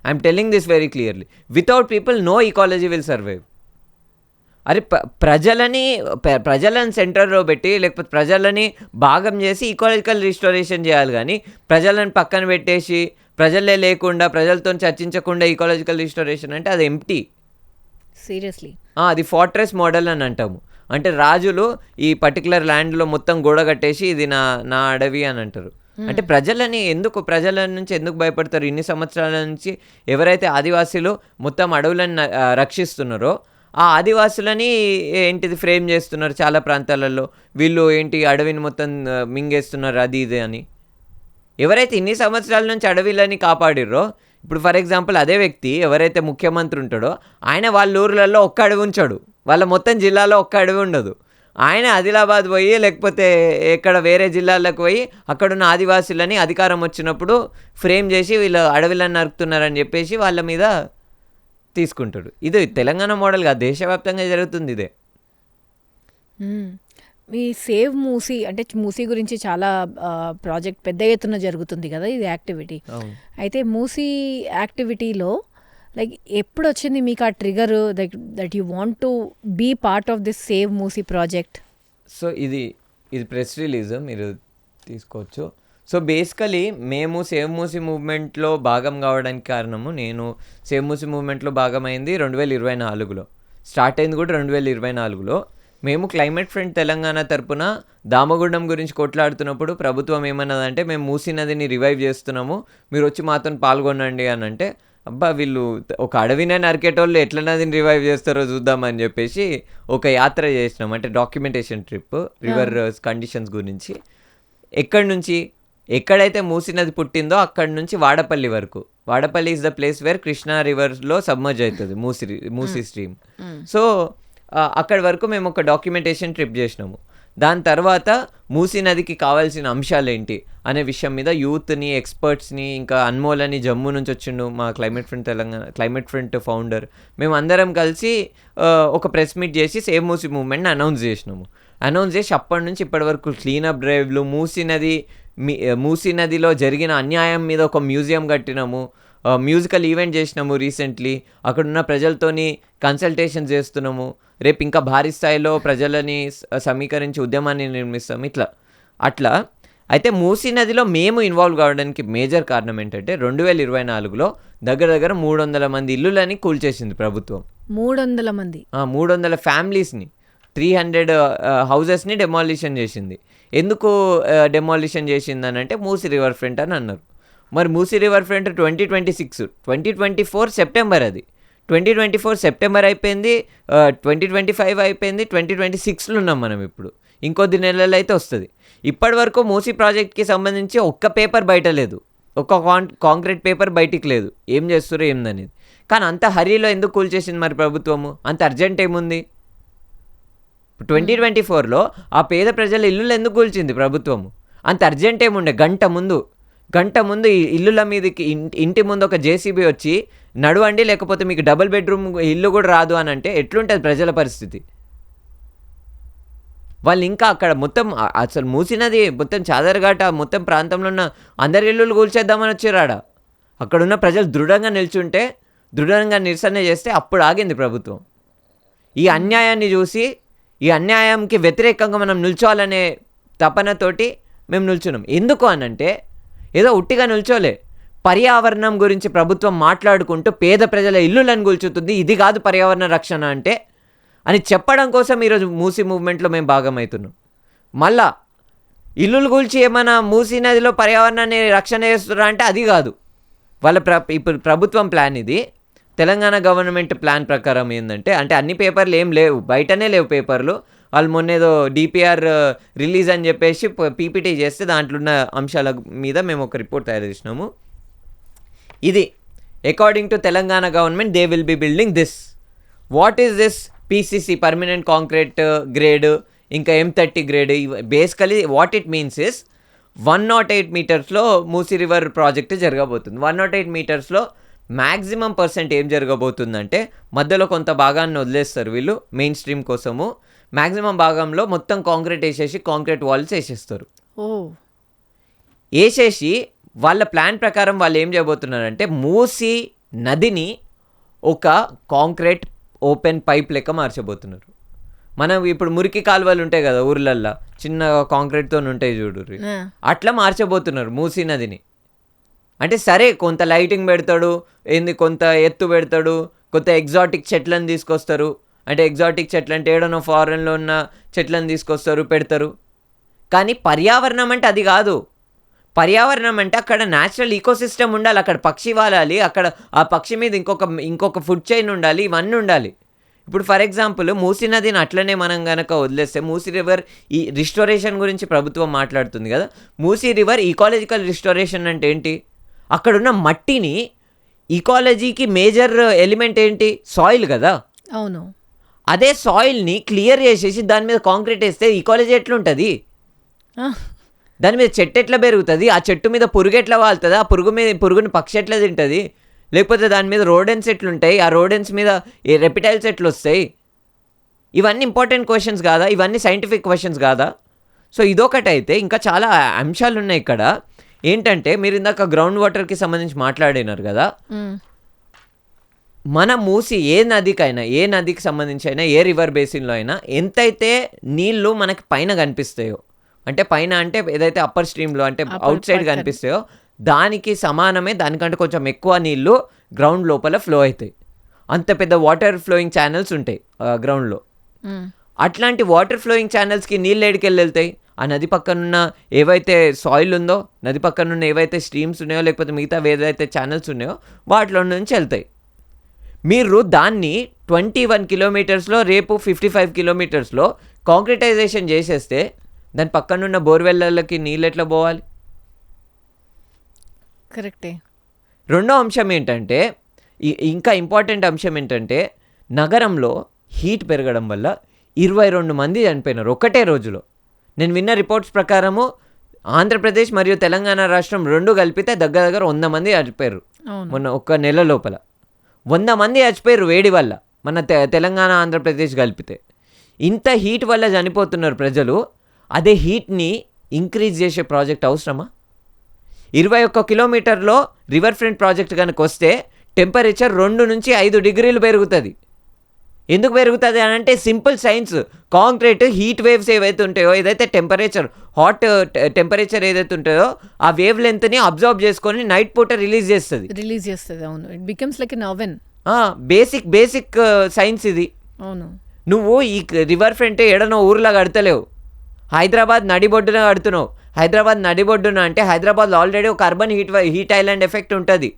I'm telling this very clearly. Without people no ecology will survive. అరే ప్రజలను సెంటర్లో పెట్టి లేకపోతే ప్రజలని భాగం చేసి ఈకాలజికల్ రిస్టోరేషన్ చేయాలి, కానీ ప్రజలను పక్కన పెట్టేసి ప్రజలే లేకుండా ప్రజలతో చర్చించకుండా ఈకాలజికల్ రిస్టోరేషన్ అంటే అది ఎంప్టీ. సీరియస్లీ అది ఫోర్ట్రెస్ మోడల్ అని అంటాము. అంటే రాజులు ఈ పర్టికులర్ ల్యాండ్లో మొత్తం గోడ కట్టేసి ఇది నా అడవి అని అంటారు. అంటే ప్రజల నుంచి ఎందుకు భయపడతారు? ఇన్ని సంవత్సరాల నుంచి ఎవరైతే ఆదివాసీలు మొత్తం అడవులను రక్షిస్తున్నారో ఆ ఆదివాసులని ఏంటిది ఫ్రేమ్ చేస్తున్నారు చాలా ప్రాంతాలలో. వీళ్ళు ఏంటి అడవిని మొత్తం మింగేస్తున్నారు అది ఇది అని. ఎవరైతే ఇన్ని సంవత్సరాల నుంచి అడవిలని కాపాడిర్రో, ఇప్పుడు ఫర్ ఎగ్జాంపుల్ అదే వ్యక్తి ఎవరైతే ముఖ్యమంత్రి ఉంటాడో ఆయన వాళ్ళ ఊర్లలో ఒక్క అడవి ఉంచాడు, వాళ్ళ మొత్తం జిల్లాలో ఒక్క అడవి ఉండదు. ఆయన ఆదిలాబాద్ పోయి లేకపోతే ఎక్కడ వేరే జిల్లాలకు పోయి అక్కడున్న ఆదివాసులని అధికారం వచ్చినప్పుడు ఫ్రేమ్ చేసి వీళ్ళు అడవిలను నరుకుతున్నారని చెప్పేసి వాళ్ళ మీద తీసుకుంటాడు. ఇది తెలంగాణ మోడల్ కాదు, దేశవ్యాప్తంగా జరుగుతుంది ఇదే. మీ సేవ్ మూసీ అంటే మూసీ గురించి చాలా ప్రాజెక్ట్ పెద్ద ఎత్తున జరుగుతుంది కదా ఇది యాక్టివిటీ. అయితే మూసీ యాక్టివిటీలో లైక్ ఎప్పుడు వచ్చింది మీకు ఆ trigger that you want to be part of this save Musi project? So ఇది ప్రెస్ రిలీజ్ మీరు తీసుకోవచ్చు. సో బేసికలీ మేము సేవ్ మూసీ మూవ్మెంట్లో భాగం కావడానికి కారణము, నేను సేవ్ మూసీ మూవ్మెంట్లో భాగమైంది 2024లో, స్టార్ట్ అయింది కూడా 2024లో. మేము క్లైమేట్ ఫ్రంట్ తెలంగాణ తరపున దామగుండం గురించి కొట్లాడుతున్నప్పుడు ప్రభుత్వం ఏమన్నదంటే మేము మూసీ నదిని రివైవ్ చేస్తున్నాము, మీరు వచ్చి మాతో పాల్గొనండి అని అంటే, అబ్బా వీళ్ళు ఒక అడవినే నరికేటోళ్ళు ఎట్లా నదిని రివైవ్ చేస్తారో చూద్దామని చెప్పేసి ఒక యాత్ర చేసినాం. అంటే డాక్యుమెంటేషన్ ట్రిప్ రివర్ కండిషన్స్ గురించి. ఎక్కడైతే మూసీ నది పుట్టిందో అక్కడి నుంచి వాడపల్లి వరకు. Vadapalli is the place where Krishna రివర్లో సబ్మర్జ్ అవుతుంది మూసీ స్ట్రీమ్. సో అక్కడి వరకు మేము ఒక డాక్యుమెంటేషన్ ట్రిప్ చేసినాము. దాని తర్వాత మూసీ నదికి కావాల్సిన అంశాలు ఏంటి అనే విషయం మీద యూత్ని, ఎక్స్పర్ట్స్ని, ఇంకా అన్మోల్ అని జమ్మూ నుంచి వచ్చిండు మా క్లైమేట్ ఫ్రంట్ ఫౌండర్, మేము అందరం కలిసి ఒక ప్రెస్ మీట్ చేసి సేవ్ మూసీ మూవ్మెంట్ని అనౌన్స్ చేసి అప్పటి నుంచి ఇప్పటి వరకు క్లీనప్ డ్రైవ్లు, మూసీ నదిలో జరిగిన అన్యాయం మీద ఒక మ్యూజియం కట్టినాము, మ్యూజికల్ ఈవెంట్ చేసినాము రీసెంట్లీ, అక్కడున్న ప్రజలతోని కన్సల్టేషన్ చేస్తున్నాము, రేపు ఇంకా భారీ స్థాయిలో ప్రజలని సమీకరించి ఉద్యమాన్ని నిర్మిస్తాం. అట్లా అయితే మూసీ నదిలో మేము ఇన్వాల్వ్ కావడానికి మేజర్ కారణం ఏంటంటే 2024లో దగ్గర 300 మంది ఇల్లులని కూల్చేసింది ప్రభుత్వం. 300 మంది 300 ఫ్యామిలీస్ని, 300 హౌజెస్ని డెమాలిషన్ చేసింది. ఎందుకు డెమాలిషన్ చేసిందని అంటే మూసీ రివర్ ఫ్రంట్ అని అన్నారు. మరి మూసీ రివర్ ఫ్రంట్ 2024 సెప్టెంబర్, అది 2024 సెప్టెంబర్ అయిపోయింది, 2025 అయిపోయింది, 2026లో ఉన్నాం మనం ఇప్పుడు. ఇంకొద్ది నెలలు అయితే వస్తుంది. ఇప్పటి వరకు మూసీ ప్రాజెక్ట్కి సంబంధించి ఒక్క పేపర్ బయట లేదు. ఒక కాంక్రీట్ పేపర్ బయటికి లేదు, ఏం చేస్తారో ఏందనేది. కానీ అంత హరీలో ఎందుకు కూల్చేసింది మరి ప్రభుత్వము? అంత అర్జెంట్ ఏముంది? 2024లో ఆ పేద ప్రజల ఇల్లులు ఎందుకు కూల్చింది ప్రభుత్వము? అంత అర్జెంట్ ఏముండే? గంట ముందు ఈ ఇల్లుల మీదకి ఇంటి ముందు ఒక జేసీబీ వచ్చి నడవండి, లేకపోతే మీకు డబుల్ బెడ్రూమ్ ఇల్లు కూడా రాదు అని అంటే ఎట్లుంటుంది ప్రజల పరిస్థితి? వాళ్ళు ఇంకా అక్కడ మొత్తం అసలు మూసినది మొత్తం చాదరఘాట మొత్తం ప్రాంతంలో ఉన్న అందరి ఇల్లులు కూల్చేద్దామని వచ్చారాడ. అక్కడున్న ప్రజలు దృఢంగా నిరసన చేస్తే అప్పుడు ఆగింది ప్రభుత్వం. ఈ అన్యాయాన్ని చూసి ఈ అన్యాయంకి వ్యతిరేకంగా మనం నిల్చోవాలనే తపనతోటి మేము నిల్చున్నాం. ఎందుకు అనంటే ఏదో ఉట్టిగా నిల్చోలే, పర్యావరణం గురించి ప్రభుత్వం మాట్లాడుకుంటూ పేద ప్రజల ఇల్లులను కూల్చుతుంది, ఇది కాదు పర్యావరణ రక్షణ అంటే అని చెప్పడం కోసం ఈరోజు మూసీ మూవ్మెంట్లో మేము భాగమవుతున్నాం. మళ్ళా ఇల్లులు కూల్చి ఏమైనా మూసీ నదిలో పర్యావరణాన్ని రక్షణ చేస్తున్నారా అంటే అది కాదు. వాళ్ళ ఇప్పుడు ప్రభుత్వం ప్లాన్ ఇది. తెలంగాణ గవర్నమెంట్ ప్లాన్ ప్రకారం ఏంటంటే, అంటే అన్ని పేపర్లు ఏం లేవు, బయటనే లేవు పేపర్లు. వాళ్ళు మొన్నేదో డిపిఆర్ రిలీజ్ అని చెప్పేసి పీపీటీ చేస్తే దాంట్లో ఉన్న అంశాల మీద మేము ఒక రిపోర్ట్ తయారు చేసినాము. ఇది according to Telangana government they will be building this. What is this? PCC permanent concrete grade, ఇంకా M30 grade. Basically what it means is 108 మీటర్స్లో మూసీ రివర్ ప్రాజెక్ట్ జరగబోతుంది. 108 మీటర్స్లో మ్యాక్సిమం % ఏం జరగబోతుందంటే, మధ్యలో కొంత భాగాన్ని వదిలేస్తారు వీళ్ళు మెయిన్ స్ట్రీమ్ కోసము. మ్యాక్సిమం భాగంలో మొత్తం కాంక్రీట్ వేసేసి కాంక్రీట్ వాల్స్ వేసేస్తారు. వేసేసి వాళ్ళ ప్లాన్ ప్రకారం వాళ్ళు ఏం చేయబోతున్నారంటే, మూసీ నదిని ఒక కాంక్రీట్ ఓపెన్ పైప్ లెక్క మార్చబోతున్నారు. మనం ఇప్పుడు మురికి కాలువలు ఉంటాయి కదా ఊర్లల్లో, చిన్న కాంక్రీట్తో ఉంటాయి చూడు, అట్లా మార్చబోతున్నారు మూసీ నదిని. అంటే సరే కొంత లైటింగ్ పెడతాడు, కొంత ఎత్తు పెడతాడు, కొంత ఎగ్జాటిక్ చెట్లను తీసుకొస్తారు. అంటే ఎగ్జాటిక్ చెట్లు అంటే ఏడనో ఫారెన్లో ఉన్న చెట్లను తీసుకొస్తారు, పెడతారు. కానీ పర్యావరణం అంటే అది కాదు. పర్యావరణం అంటే అక్కడ న్యాచురల్ ఈకోసిస్టమ్ ఉండాలి, అక్కడ పక్షి వాలాలి, అక్కడ ఆ పక్షి మీద ఇంకొక ఫుడ్ చైన్ ఉండాలి, ఇవన్నీ ఉండాలి. ఇప్పుడు ఫర్ ఎగ్జాంపుల్ మూసీ నదిని అట్లనే మనం కనుక వదిలేస్తే, మూసీ రివర్ ఈ రిస్టోరేషన్ గురించి ప్రభుత్వం మాట్లాడుతుంది కదా. మూసీ రివర్ ఈకాలజికల్ రిస్టోరేషన్ అంటే ఏంటి? అక్కడున్న మట్టిని, ఈకాలజీకి మేజర్ ఎలిమెంట్ ఏంటి? సాయిల్ కదా. అవును. అదే సాయిల్ని క్లియర్ చేసేసి దాని మీద కాంక్రీట్ వేస్తే ఈకాలజీ ఎట్లుంటుంది? దాని మీద చెట్టు ఎట్లా పెరుగుతుంది? ఆ చెట్టు మీద పురుగు ఎట్లా వాళ్తుంది? ఆ పురుగుని పక్షి ఎట్లా తింటుంది? లేకపోతే దాని మీద రోడెన్స్ ఎట్లుంటాయి? ఆ రోడెన్స్ మీద రెప్టైల్స్ ఎట్లు వస్తాయి? ఇవన్నీ ఇంపార్టెంట్ క్వశ్చన్స్ కాదా? ఇవన్నీ సైంటిఫిక్ క్వశ్చన్స్ కాదా? సో ఇదొకటి అయితే ఇంకా చాలా అంశాలు ఉన్నాయి ఇక్కడ. ఏంటంటే మీరు ఇందాక గ్రౌండ్ వాటర్కి సంబంధించి మాట్లాడినారు కదా. మన మూసి ఏ నదికి సంబంధించి అయినా, ఏ రివర్ బేసిన్లో అయినా ఎంతైతే నీళ్లు మనకి పైన కనిపిస్తాయో, అంటే పైన అంటే ఏదైతే అప్పర్ స్ట్రీమ్లో అంటే అవుట్ సైడ్ కనిపిస్తాయో దానికి సమానమే, దానికంటే కొంచెం ఎక్కువ నీళ్లు గ్రౌండ్ లోపల ఫ్లో అవుతాయి. అంత పెద్ద వాటర్ ఫ్లోయింగ్ ఛానల్స్ ఉంటాయి గ్రౌండ్లో. అట్లాంటి వాటర్ ఫ్లోయింగ్ ఛానల్స్కి నీళ్ళు ఏడికెళ్ళి వెళ్తాయి? ఆ నది పక్కనున్న ఏవైతే సాయిల్ ఉందో, నది పక్కనున్న ఏవైతే స్ట్రీమ్స్ ఉన్నాయో, లేకపోతే మిగతా ఏదైతే ఛానల్స్ ఉన్నాయో వాటిలో నుంచి వెళ్తాయి. మీరు దాన్ని 21 కిలోమీటర్స్లో, రేపు 55 కిలోమీటర్స్లో కాంక్రిటైజేషన్ చేసేస్తే దాని పక్కనున్న బోర్వెల్లకి నీళ్ళు ఎట్లా పోవాలి? కరెక్టే. రెండో అంశం ఏంటంటే, ఇంకా ఇంపార్టెంట్ అంశం ఏంటంటే, నగరంలో హీట్ పెరగడం వల్ల 22 మంది చనిపోయినారు ఒకటే రోజులో. నేను విన్న రిపోర్ట్స్ ప్రకారము ఆంధ్రప్రదేశ్ మరియు తెలంగాణ రాష్ట్రం రెండు కలిపితే దగ్గర 100 మంది చనిపోయారు మొన్న ఒక్క నెల లోపల. 100 మంది చచ్చిపోయారు వేడి వల్ల, మన తెలంగాణ ఆంధ్రప్రదేశ్ కలిపితే. ఇంత హీట్ వల్ల చనిపోతున్నారు ప్రజలు. అదే హీట్ని ఇంక్రీజ్ చేసే ప్రాజెక్ట్ అవసరమా? 21 కిలోమీటర్లో రివర్ ఫ్రంట్ ప్రాజెక్ట్ కనుక వస్తే టెంపరేచర్ 2 నుంచి 5 డిగ్రీలు పెరుగుతుంది. ఎందుకు పెరుగుతుంది అని అంటే simple science. Concrete heat waves ఏవైతే ఉంటాయో, ఏదైతే హాట్ టెంపరేచర్ ఏదైతే ఉంటుందో ఆ వేవ్ లెంత్ని అబ్జర్వ్ చేసుకొని నైట్ పూట రిలీజ్ చేస్తుంది. అవును. It becomes like an oven. Basic science ఇది. అవును. నువ్వు ఈ రివర్ ఫ్రంట్ ఎడనో ఊర్లో కడతలేవు, హైదరాబాద్ నడిబొడ్డున కడుతున్నావు. హైదరాబాద్ నడిబొడ్డున అంటే హైదరాబాద్లో ఆల్రెడీ ఒక అర్బన్ హీట్ ఐలాండ్ ఎఫెక్ట్ ఉంటుంది.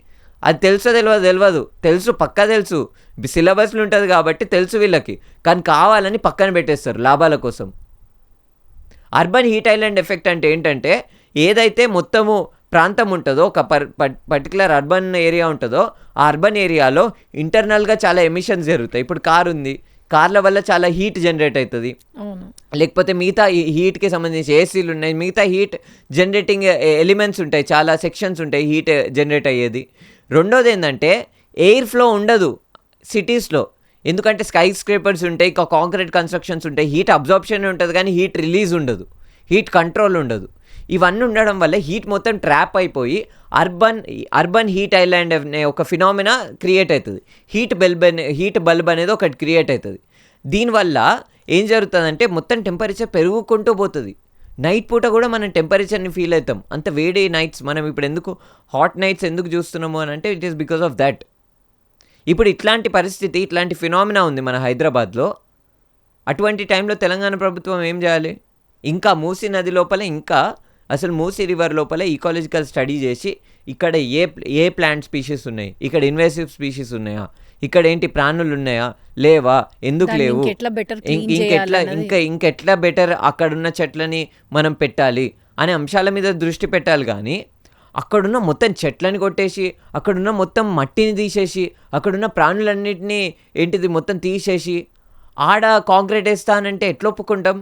అది తెలుసు, పక్కా తెలుసు, సిలబస్లు ఉంటుంది కాబట్టి తెలుసు వీళ్ళకి. కానీ కావాలని పక్కన పెట్టేస్తారు లాభాల కోసం. అర్బన్ హీట్ ఐలాండ్ ఎఫెక్ట్ అంటే ఏంటంటే, ఏదైతే మొత్తము ప్రాంతం ఉంటుందో, ఒక పర్టికులర్ అర్బన్ ఏరియా ఉంటుందో, ఆ అర్బన్ ఏరియాలో ఇంటర్నల్గా చాలా ఎమిషన్స్ జరుగుతాయి. ఇప్పుడు కార్ ఉంది, కార్ల వల్ల చాలా హీట్ జనరేట్ అవుతుంది. లేకపోతే మిగతా హీట్కి సంబంధించి ఏసీలు ఉన్నాయి, మిగతా హీట్ జనరేటింగ్ ఎలిమెంట్స్ ఉంటాయి, చాలా సెక్షన్స్ ఉంటాయి హీట్ జనరేట్ అయ్యేది. రెండోది ఏంటంటే ఎయిర్ ఫ్లో ఉండదు సిటీస్లో, ఎందుకంటే స్కై స్క్రేపర్స్ ఉంటాయి, ఇంకా కాంక్రీట్ కన్స్ట్రక్షన్స్ ఉంటాయి. హీట్ అబ్జార్ప్షన్ ఉంటుంది కానీ హీట్ రిలీజ్ ఉండదు, హీట్ కంట్రోల్ ఉండదు. ఇవన్నీ ఉండడం వల్ల హీట్ మొత్తం ట్రాప్ అయిపోయి అర్బన్ హీట్ ఐలాండ్ అనే ఒక ఫినామినా క్రియేట్ అవుతుంది. హీట్ బల్బ్ అనేది ఒకటి క్రియేట్ అవుతుంది. దీనివల్ల ఏం జరుగుతుందంటే మొత్తం టెంపరేచర్ పెరుగుకుంటూ పోతుంది. నైట్ పూట కూడా మనం టెంపరేచర్ని ఫీల్ అవుతాం, అంత వేడి నైట్స్. మనం ఇప్పుడు ఎందుకు హాట్ నైట్స్ ఎందుకు చూస్తున్నాము అని అంటే it is because of that. ఇప్పుడు ఇట్లాంటి పరిస్థితి, ఇట్లాంటి ఫినామినా ఉంది మన హైదరాబాద్లో. అటువంటి టైంలో తెలంగాణ ప్రభుత్వం ఏం చేయాలి? ఇంకా మూసీ నది లోపల, ఇంకా అసలు మూసీ రివర్ లోపల ఈకాలజికల్ స్టడీ చేసి ఇక్కడ ఏ ప్లాంట్ స్పీషీస్ ఉన్నాయి, ఇక్కడ ఇన్వేసివ్ స్పీషీస్ ఉన్నాయా, ఇక్కడ ఏంటి ప్రాణులు ఉన్నాయా, లేవా, ఎందుకు లేవు, ఇంకెట్లా బెటర్ అక్కడున్న చెట్లని మనం పెట్టాలి అనే అంశాల మీద దృష్టి పెట్టాలి. కానీ అక్కడున్న మొత్తం చెట్లని కొట్టేసి, అక్కడున్న మొత్తం మట్టిని తీసేసి, అక్కడున్న ప్రాణులన్నింటినీ ఏంటిది మొత్తం తీసేసి ఆడ కాంక్రీట్ వేస్తానంటే ఎట్లా ఒప్పుకుంటాం?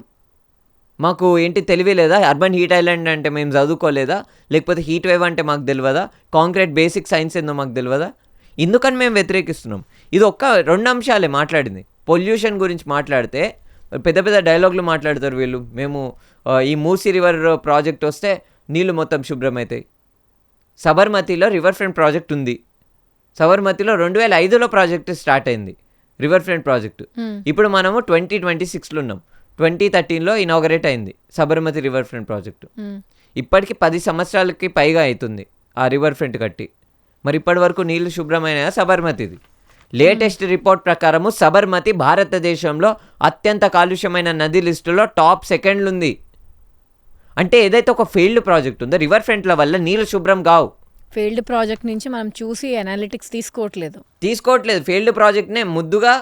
మాకు ఏంటి తెలివి లేదా? అర్బన్ హీట్ ఐలాండ్ అంటే మేము చదువుకోలేదా? లేకపోతే హీట్ వేవ్ అంటే మాకు తెలియదా? కాంక్రీట్ బేసిక్ సైన్స్ ఏందో మాకు తెలియదా? ఎందుకని మేము వ్యతిరేకిస్తున్నాం? ఇది రెండు అంశాలే మాట్లాడింది. పొల్యూషన్ గురించి మాట్లాడితే పెద్ద పెద్ద డైలాగులు మాట్లాడతారు వీళ్ళు. మేము ఈ మూసీ రివర్ ప్రాజెక్ట్ వస్తే నీళ్ళు మొత్తం శుభ్రమవుతాయి. సబర్మతిలో రివర్ ఫ్రంట్ ప్రాజెక్ట్ ఉంది. సబర్మతిలో 2005లో ప్రాజెక్ట్ స్టార్ట్ అయింది, రివర్ ఫ్రంట్ ప్రాజెక్టు. ఇప్పుడు మనము 2026లో ఉన్నాం. 2013లో ఇనాగరేట్ అయింది సబర్మతి రివర్ ఫ్రంట్ ప్రాజెక్టు. ఇప్పటికి 10 సంవత్సరాలకి పైగా అవుతుంది ఆ రివర్ ఫ్రంట్ కట్టి. మరి ఇప్పటి వరకు నీళ్లు శుభ్రమైన సబర్మతిది. లేటెస్ట్ రిపోర్ట్ ప్రకారము సబర్మతి భారతదేశంలో అత్యంత కాలుష్యమైన నది లిస్టులో టాప్ 2nd ఉంది. అంటే ఏదైతే ఒక ఫెయిల్డ్ ప్రాజెక్ట్ ఉందో, రివర్ ఫ్రంట్ల వల్ల నీళ్ళు శుభ్రం కావు. ఫెయిల్డ్ ప్రాజెక్ట్ నుంచి మనం చూసి అనాలిటిక్స్ తీసుకోవట్లేదు. ఫెయిల్డ్ ప్రాజెక్ట్నే ముద్దుగా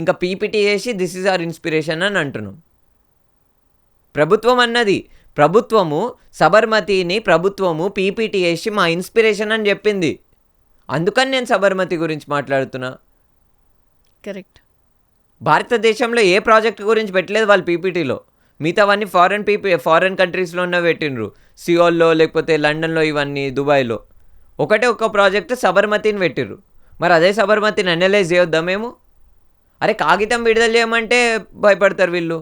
ఇంకా పీపీటీ చేసి దిస్ ఈజ్ అవర్ ఇన్స్పిరేషన్ అని అంటున్నాం. ప్రభుత్వము సబర్మతిని పీపీటీ చేసి మా ఇన్స్పిరేషన్ అని చెప్పింది. అందుకని నేను సబర్మతి గురించి మాట్లాడుతున్నా. కరెక్ట్. భారతదేశంలో ఏ ప్రాజెక్ట్ గురించి పెట్టలేదు వాళ్ళు పీపీటీలో. మిగతావన్నీ ఫారెన్ కంట్రీస్లో ఉన్న పెట్టినరు, సియోల్లో లేకపోతే లండన్లో, ఇవన్నీ దుబాయ్లో. ఒక ప్రాజెక్ట్ సబర్మతిని పెట్టిర్రు. మరి అదే సబర్మతిని అనలైజ్ చేయొద్దా మేము? అరే కాగితం విడుదల చేయమంటే భయపడతారు వీళ్ళు.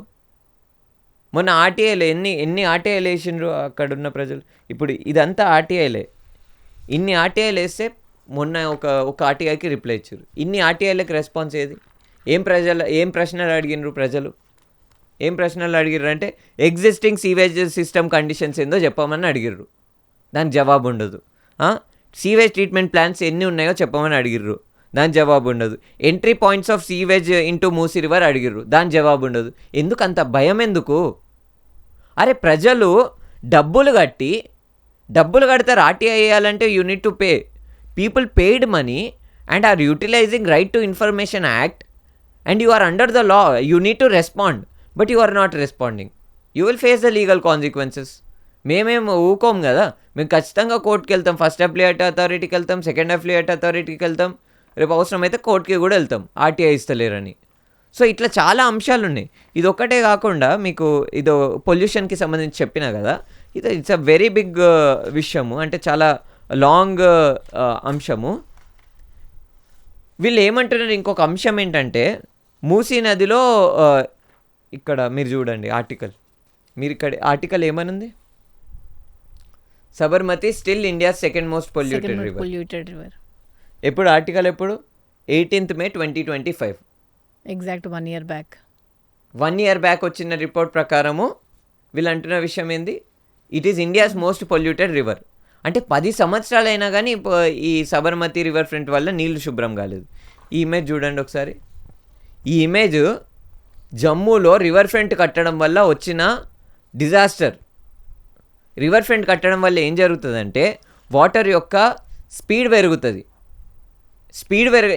మొన్న ఆర్టీఐలే ఎన్ని ఆర్టీఐలు వేసిండ్రు అక్కడున్న ప్రజలు. ఇప్పుడు ఇదంతా ఆర్టీఐలే. ఇన్ని ఆర్టీఐలు వేస్తే మొన్న ఒక ఆర్టీఐకి రిప్లై ఇచ్చారు. ఇన్ని ఆర్టీఐలకు రెస్పాన్స్ ఏది? ఏం ప్రశ్నలు అడిగినరు ప్రజలు? ఏం ప్రశ్నలు అడిగిర్రు అంటే ఎగ్జిస్టింగ్ సీవేజ్ సిస్టమ్ కండిషన్స్ ఏందో చెప్పమని అడిగిర్రు. దానికి జవాబు ఉండదు. సీవేజ్ ట్రీట్మెంట్ ప్లాన్స్ ఎన్ని ఉన్నాయో చెప్పమని అడిగిర్రు. దాని జవాబు ఉండదు. Entry points of sewage into Musi river అడిగిర్రు. దాని జవాబు ఉండదు. ఎందుకు అంత భయం ఎందుకు? అరే ప్రజలు డబ్బులు కడతారు ఆర్టీఐ వేయాలంటే you need to pay. People paid money and are utilising right to information act and you are under the law. You need to respond but you are not responding. You will face the legal consequences. మేమేం ఊకోం కదా, మేము ఖచ్చితంగా కోర్టుకి వెళ్తాం. First affiliate అథారిటీకి వెళ్తాం, second affiliate అథారిటీకి వెళ్తాం, రేపు అవసరమైతే కోర్టుకి కూడా వెళ్తాం ఆర్టీఐ ఇస్తలేరని. సో ఇట్లా చాలా అంశాలు ఉన్నాయి. ఇది ఒక్కటే కాకుండా మీకు ఇదో పొల్యూషన్కి సంబంధించి చెప్పినా కదా, ఇట్స్ అ వెరీ బిగ్ విషయము, అంటే చాలా లాంగ్ అంశము. వీళ్ళు ఏమంటున్నారు, ఇంకొక అంశం ఏంటంటే మూసీ నదిలో ఇక్కడ మీరు చూడండి ఆర్టికల్, మీరు ఇక్కడ ఆర్టికల్ ఏమనుంది, Sabarmati still India second most polluted river. ఎప్పుడు ఆర్టికల్ ఎప్పుడు? 18th May 2025. Exact 1 year back. 1 year back వచ్చిన రిపోర్ట్ ప్రకారము వీళ్ళు అంటున్న విషయం ఏంది, it is India's most polluted river. అంటే 10 సంవత్సరాలైనా కానీ ఈ సబర్మతి రివర్ ఫ్రంట్ వల్ల నీళ్లు శుభ్రం కాలేదు. ఈ ఇమేజ్ చూడండి ఒకసారి. ఈ ఇమేజ్ జమ్మూలో రివర్ ఫ్రంట్ కట్టడం వల్ల వచ్చిన డిజాస్టర్. రివర్ ఫ్రంట్ కట్టడం వల్ల ఏం జరుగుతుందంటే వాటర్ యొక్క స్పీడ్ పెరుగుతుంది.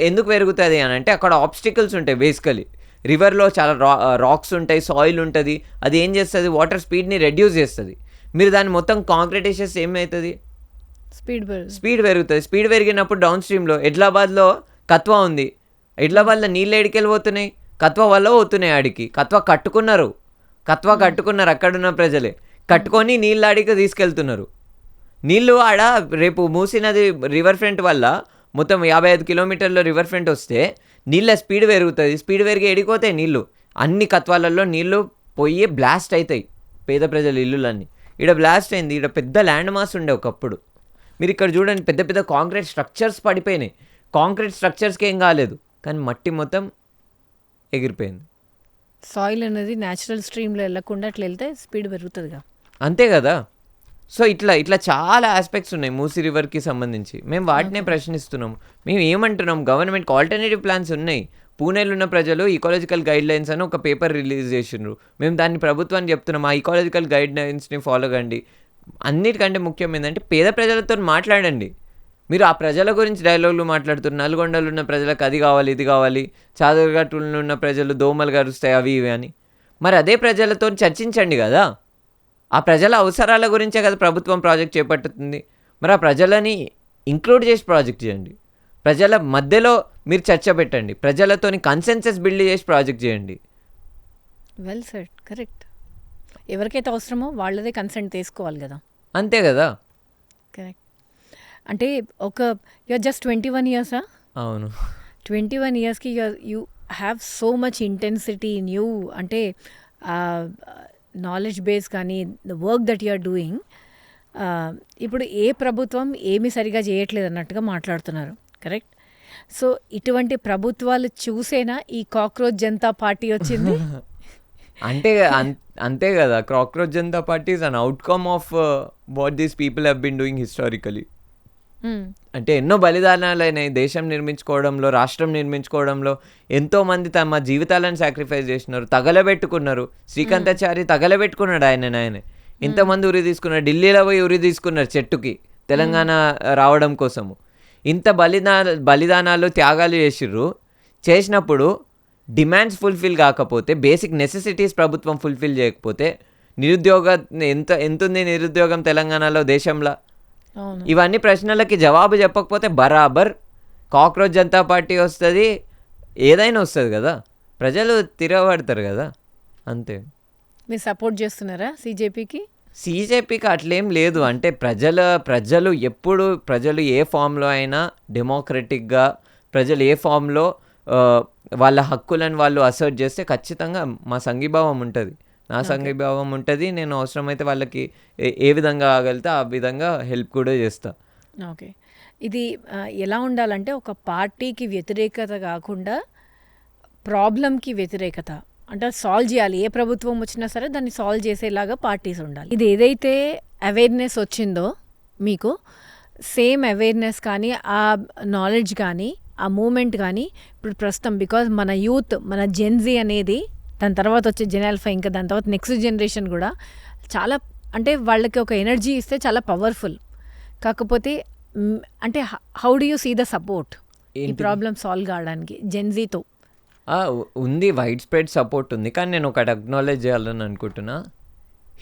ఎందుకు పెరుగుతుంది అని అంటే అక్కడ ఆబ్స్టికల్స్ ఉంటాయి. బేసికలీ రివర్లో చాలా రాక్స్ ఉంటాయి, సాయిల్ ఉంటుంది. అది ఏం చేస్తుంది, వాటర్ స్పీడ్ని రెడ్యూస్ చేస్తుంది. మీరు దాన్ని మొత్తం కాంక్రీట్ వేసేస్తే ఏమవుతుంది, స్పీడ్ పెరుగుతుంది. స్పీడ్ పెరిగినప్పుడు డౌన్ స్ట్రీమ్లో ఎడ్లాబాద్లో కత్వా ఉంది. ఎడ్లాబాద్లో నీళ్ళు ఎడికెళ్ళి పోతున్నాయి, కత్వా వల్ల పోతున్నాయి. ఆడికి కత్వా కట్టుకున్నారు అక్కడున్న ప్రజలే కట్టుకొని నీళ్ళు ఆడికి తీసుకెళ్తున్నారు. నీళ్ళు ఆడ రేపు మూసినది రివర్ ఫ్రంట్ వల్ల మొత్తం 55 కిలోమీటర్ల రివర్ ఫ్రంట్ వస్తే నీళ్ళ స్పీడ్ పెరుగుతుంది. స్పీడ్ పెరిగి ఎడిపోతాయి నీళ్ళు. అన్ని కత్వాలలో నీళ్ళు పోయి బ్లాస్ట్ అవుతాయి పేద ప్రజల ఇల్లులన్నీ. ఇక్కడ బ్లాస్ట్ అయింది. ఇక్కడ పెద్ద ల్యాండ్ మాస్ ఉండే ఒకప్పుడు. మీరు ఇక్కడ చూడండి, పెద్ద పెద్ద కాంక్రీట్ స్ట్రక్చర్స్ పడిపోయినాయి. కాంక్రీట్ స్ట్రక్చర్స్కి ఏం కాలేదు, కానీ మట్టి మొత్తం ఎగిరిపోయింది. సాయిల్ అనేది న్యాచురల్ స్ట్రీమ్లో వెళ్ళకుండా అట్లా వెళ్తే స్పీడ్ పెరుగుతుందిగా. అంతే కదా. సో ఇట్లా చాలా ఆస్పెక్ట్స్ ఉన్నాయి మూసీ రివర్కి సంబంధించి. మేము వాటినే ప్రశ్నిస్తున్నాము. మేము ఏమంటున్నాం, గవర్నమెంట్కి ఆల్టర్నేటివ్ ప్లాన్స్ ఉన్నాయి. పూణేలో ఉన్న ప్రజలు ఈకాలజికల్ గైడ్ లైన్స్ అని ఒక పేపర్ రిలీజ్ చేసిండ్రు. మేము దాన్ని ప్రభుత్వాన్ని చెప్తున్నాం, ఆ ఈకాలజికల్ గైడ్ లైన్స్ని ఫాలో కండి. అన్నిటికంటే ముఖ్యం ఏంటంటే పేద ప్రజలతో మాట్లాడండి. మీరు ఆ ప్రజల గురించి డైలాగులు మాట్లాడుతున్నారు. నల్గొండలో ఉన్న ప్రజలకు అది కావాలి, ఇది కావాలి, చాదరగట్టులో ఉన్న ప్రజలు దోమలు గరుస్తాయి అవి ఇవి అని. మరి అదే ప్రజలతో చర్చించండి కదా. ఆ ప్రజల అవసరాల గురించే కదా ప్రభుత్వం ప్రాజెక్ట్ చేపట్టుతుంది. మరి ఆ ప్రజలని ఇంక్లూడ్ చేసి ప్రాజెక్ట్ చేయండి. ప్రజల మధ్యలో మీరు చర్చ పెట్టండి. ప్రజలతోని కన్సెన్సస్ బిల్డ్ చేసి ప్రాజెక్ట్ చేయండి. Well said, correct. ఎవరికైతే అవసరమో వాళ్ళదే కన్సెంట్ తీసుకోవాలి కదా. అంతే కదా. కరెక్ట్. అంటే యూఆర్ జస్ట్ 21 ఇయర్సా? అవును. 21 ఇయర్స్కి you have so much intensity in you. అంటే నాలెడ్జ్ బేస్ కానీ the work that you are doing. ఇప్పుడు ఏ ప్రభుత్వం ఏమీ సరిగా చేయట్లేదు అన్నట్టుగా మాట్లాడుతున్నారు, కరెక్ట్? సో ఇటువంటి ప్రభుత్వాలు చూసేనా ఈ కాక్రోచ్ జనతా పార్టీ వచ్చింది? అంతే కదా. Cockroach Janata party is an outcome of what these people have been doing historically. అంటే ఎన్నో బలిదానాలు అయినాయి దేశం నిర్మించుకోవడంలో, రాష్ట్రం నిర్మించుకోవడంలో. ఎంతోమంది తమ జీవితాలను సాక్రిఫైస్ చేసినారు, తగలబెట్టుకున్నారు. శ్రీకాంతాచారి తగలబెట్టుకున్నాడు ఆయన. ఇంతమంది ఉరి తీసుకున్నారు. ఢిల్లీలో పోయి ఉరి తీసుకున్నారు చెట్టుకి తెలంగాణ రావడం కోసము. ఇంత బలిదానాలు త్యాగాలు చేసినప్పుడు డిమాండ్స్ ఫుల్ఫిల్ కాకపోతే, బేసిక్ నెసెసిటీస్ ప్రభుత్వం ఫుల్ఫిల్ చేయకపోతే, ఎంతుంది నిరుద్యోగం తెలంగాణలో, దేశంలో? ఇవన్నీ ప్రశ్నలకి జవాబు చెప్పకపోతే బరాబర్ కాక్రోచ్ జనతా పార్టీ వస్తుంది, ఏదైనా వస్తుంది కదా. ప్రజలు తిరగబడతారు కదా. అంతే. మీరు సపోర్ట్ చేస్తున్నారా సీజేపీకి? సీజేపీకి అట్లేం లేదు. అంటే ప్రజలు ఎప్పుడు ఏ ఫామ్లో అయినా డెమోక్రటిక్గా ప్రజలు ఏ ఫామ్లో వాళ్ళ హక్కులను వాళ్ళు అసర్ట్ చేస్తే ఖచ్చితంగా మా సంఘీభావం ఉంటుంది, నా సంఘీభావం ఉంటుంది. నేను అవసరమైతే వాళ్ళకి ఏ విధంగా ఆగలితే ఆ విధంగా హెల్ప్ కూడా చేస్తా. ఓకే. ఇది ఎలా ఉండాలంటే ఒక పార్టీకి వ్యతిరేకత కాకుండా ప్రాబ్లంకి వ్యతిరేకత. అంటే సాల్వ్ చేయాలి. ఏ ప్రభుత్వం వచ్చినా సరే దాన్ని సాల్వ్ చేసేలాగా పార్టీస్ ఉండాలి. ఇది ఏదైతే అవేర్నెస్ వచ్చిందో మీకు, సేమ్ అవేర్నెస్ కానీ ఆ నాలెడ్జ్ కానీ ఆ మూమెంట్ కానీ ఇప్పుడు ప్రస్తుతం, బికాజ్ మన యూత్, మన జెన్జీ అనేది, దాని తర్వాత వచ్చే జెనాల్ఫా, ఇంకా దాని తర్వాత నెక్స్ట్ జనరేషన్ కూడా చాలా, అంటే వాళ్ళకి ఒక ఎనర్జీ ఇస్తే చాలా పవర్ఫుల్. కాకపోతే అంటే how do you see the support ఈ ప్రాబ్లం సాల్వ్ కావడానికి జెన్జీతో? ఉంది, వైడ్ స్ప్రెడ్ సపోర్ట్ ఉంది. కానీ నేను ఒకటి అక్నాలెడ్జ్ చేయాలని అనుకుంటున్నా.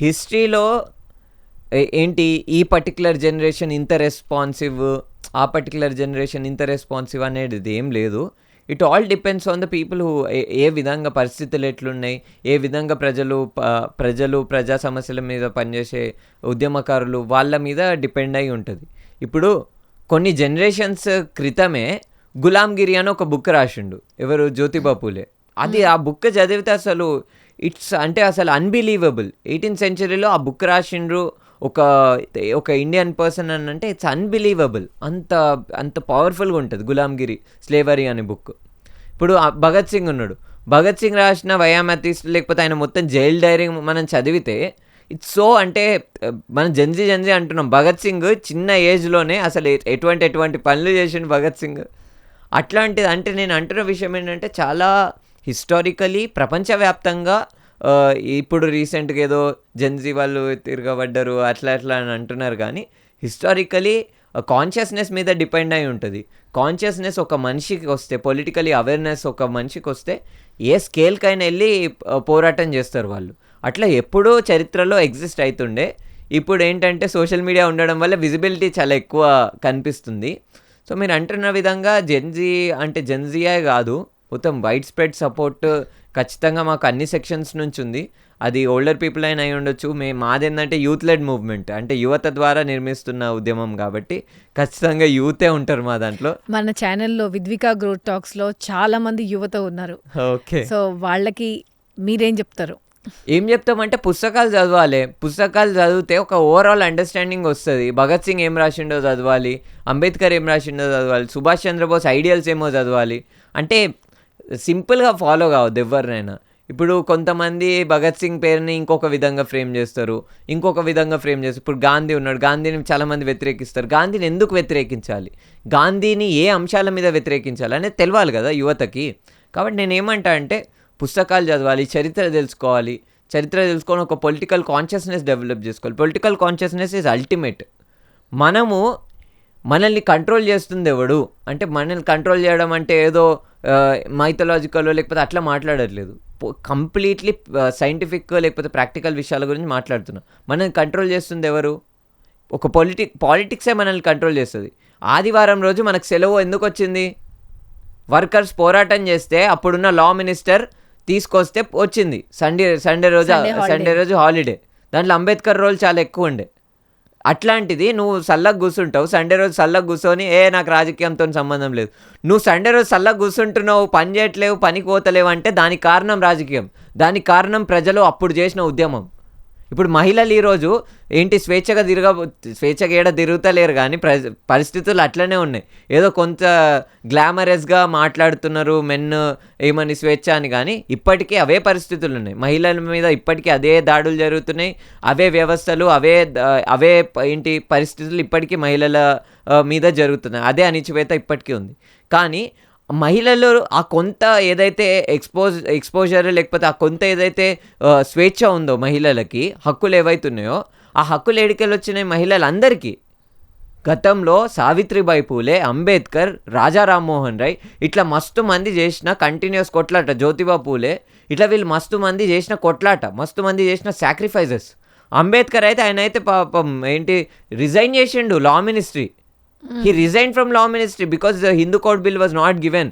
హిస్టరీలో ఏంటి ఈ పర్టికులర్ జనరేషన్ ఇంత రెస్పాన్సివ్, ఆ పర్టికులర్ జనరేషన్ ఇంత రెస్పాన్సివ్ అనేది ఏం లేదు. It all depends on the people who, ఏ విధంగా పరిస్థితులు ఎట్లున్నాయి, ఏ విధంగా ప్రజా సమస్యల మీద పనిచేసే ఉద్యమకారులు వాళ్ళ మీద డిపెండ్ అయి ఉంటుంది. ఇప్పుడు కొన్ని జనరేషన్స్ క్రితమే గులాంగిరి అని ఒక బుక్ రాసిండు ఎవరు, జ్యోతిబా పూలే. అది ఆ బుక్ చదివితే అసలు అసలు అన్బిలీవబుల్. 18th centuryలో ఆ బుక్ రాసిండ్రు ఒక ఇండియన్ పర్సన్ అని అంటే ఇట్స్ అన్బిలీవబుల్. అంత పవర్ఫుల్గా ఉంటుంది గులాంగిరి స్లేవరీ అనే బుక్. ఇప్పుడు భగత్ సింగ్ ఉన్నాడు, భగత్ సింగ్ రాసిన వయామతీస్ లేకపోతే ఆయన మొత్తం జైల్ డైరీ మనం చదివితే ఇట్స్ సో, అంటే మనం జంజీ అంటున్నాం. భగత్ సింగ్ చిన్న ఏజ్లోనే అసలు ఎటువంటి పనులు చేసిండు భగత్ సింగ్. అట్లాంటిది అంటే నేను అంటున్న విషయం ఏంటంటే చాలా హిస్టారికలీ ప్రపంచవ్యాప్తంగా ఇప్పుడు రీసెంట్గా ఏదో జెన్జీ వాళ్ళు తిరగబడ్డారు అట్లా అని అంటున్నారు. కానీ హిస్టారికలీ కాన్షియస్నెస్ మీద డిపెండ్ అయి ఉంటుంది. కాన్షియస్నెస్ ఒక మనిషికి వస్తే, పొలిటికలీ అవేర్నెస్ ఒక మనిషికి వస్తే ఏ స్కేల్కైనా వెళ్ళి పోరాటం చేస్తారు వాళ్ళు. అట్లా ఎప్పుడూ చరిత్రలో ఎగ్జిస్ట్ అవుతుండే. ఇప్పుడు ఏంటంటే సోషల్ మీడియా ఉండడం వల్ల విజిబిలిటీ చాలా ఎక్కువ కనిపిస్తుంది. సో మీరు అంటున్న విధంగా జెన్జీయే కాదు, మొత్తం వైడ్ స్ప్రెడ్ సపోర్ట్ ఖచ్చితంగా మాకు అన్ని సెక్షన్స్ నుంచి ఉంది. అది ఓల్డర్ పీపుల్ అయినా అయి ఉండొచ్చు. మాదేంటంటే యూత్ లెడ్ మూవ్మెంట్, అంటే యువత ద్వారా నిర్మిస్తున్న ఉద్యమం కాబట్టి ఖచ్చితంగా యూతే ఉంటారు మా దాంట్లో. మన ఛానల్లో విద్వికా గ్రోత్ టాక్స్లో చాలా మంది యువత ఉన్నారు. ఓకే, సో వాళ్ళకి మీరేం చెప్తారు? ఏం చెప్తామంటే పుస్తకాలు చదవాలి. పుస్తకాలు చదివితే ఒక ఓవరాల్ అండర్స్టాండింగ్ వస్తుంది. భగత్ సింగ్ ఏం రాసిండో చదవాలి, అంబేద్కర్ ఏం రాసిండో చదవాలి, సుభాష్ చంద్రబోస్ ఐడియల్స్ ఏమో చదవాలి. అంటే సింపుల్గా ఫాలో కావద్దు ఎవరినైనా. ఇప్పుడు కొంతమంది భగత్ సింగ్ పేరుని ఇంకొక విధంగా ఫ్రేమ్ చేస్తారు, ఇప్పుడు గాంధీ ఉన్నాడు, గాంధీని చాలామంది వ్యతిరేకిస్తారు. గాంధీని ఎందుకు వ్యతిరేకించాలి, గాంధీని ఏ అంశాల మీద వ్యతిరేకించాలి అనేది తెలియాలి కదా యువతకి. కాబట్టి నేనేమంటా అంటే పుస్తకాలు చదవాలి, చరిత్ర తెలుసుకొని ఒక పొలిటికల్ కాన్షియస్నెస్ డెవలప్ చేసుకోవాలి. Political consciousness is ultimate. మనల్ని కంట్రోల్ చేస్తుంది ఎవడు అంటే, మనల్ని కంట్రోల్ చేయడం అంటే ఏదో మైథలాజికల్ లేకపోతే అట్లా మాట్లాడట్లేదు. కంప్లీట్లీ సైంటిఫిక్ లేకపోతే ప్రాక్టికల్ విషయాల గురించి మాట్లాడుతున్నాం. మనల్ని కంట్రోల్ చేస్తుంది ఎవరు? ఒక పాలిటిక్సే మనల్ని కంట్రోల్ చేస్తుంది. ఆదివారం రోజు మనకు సెలవు ఎందుకు వచ్చింది? వర్కర్స్ పోరాటం చేస్తే అప్పుడున్న లా మినిస్టర్ తీసుకొస్తే వచ్చింది. సండే రోజు హాలిడే. దాంట్లో అంబేద్కర్ రోల్ చాలా ఎక్కువ ఉండే. అట్లాంటిది నువ్వు సల్లగా కూర్చుంటావు, సండే రోజు సల్లగా కూర్చొని నాకు రాజకీయంతో సంబంధం లేదు. నువ్వు సండే రోజు సల్లగా కూర్చుంటున్నావు, పని చేయట్లేవు, పనికి పోతలేవు అంటే దానికి కారణం రాజకీయం, దానికి కారణం ప్రజలు అప్పుడు చేసిన ఉద్యమం. ఇప్పుడు మహిళలు ఈరోజు స్వేచ్ఛగా ఏడ తిరుగుతలేరు, కానీ పరిస్థితులు అట్లనే ఉన్నాయి. ఏదో కొంత గ్లామరస్గా మాట్లాడుతున్నారు మెన్ ఏమని స్వేచ్ఛ అని, కానీ ఇప్పటికీ అవే పరిస్థితులు ఉన్నాయి. మహిళల మీద ఇప్పటికీ అదే దాడులు జరుగుతున్నాయి, అవే వ్యవస్థలు, అవే పరిస్థితులు ఇప్పటికీ మహిళల మీద జరుగుతున్నాయి. అదే అణిచివేత ఇప్పటికీ ఉంది. కానీ మహిళలు ఆ కొంత ఏదైతే ఎక్స్పోజర్ లేకపోతే ఆ కొంత ఏదైతే స్వేచ్ఛ ఉందో మహిళలకి, హక్కులు ఏవైతున్నాయో ఆ హక్కులు ఎడికెళ్ళి వచ్చినాయి మహిళలందరికీ. గతంలో సావిత్రిబాయి పూలే, అంబేద్కర్, రాజా రామ్మోహన్ రాయ్ ఇట్లా మస్తు మంది చేసిన కంటిన్యూస్ కొట్లాట, జ్యోతిబా పూలే ఇట్లా వీళ్ళు మస్తు మంది చేసిన కొట్లాట, మస్తు మంది చేసిన సాక్రిఫైజెస్. అంబేద్కర్ అయితే ఆయన అయితే పాపం రిజైన్ చేసిండు లా ministry. He resigned from law ministry because the Hindu Code Bill was not given.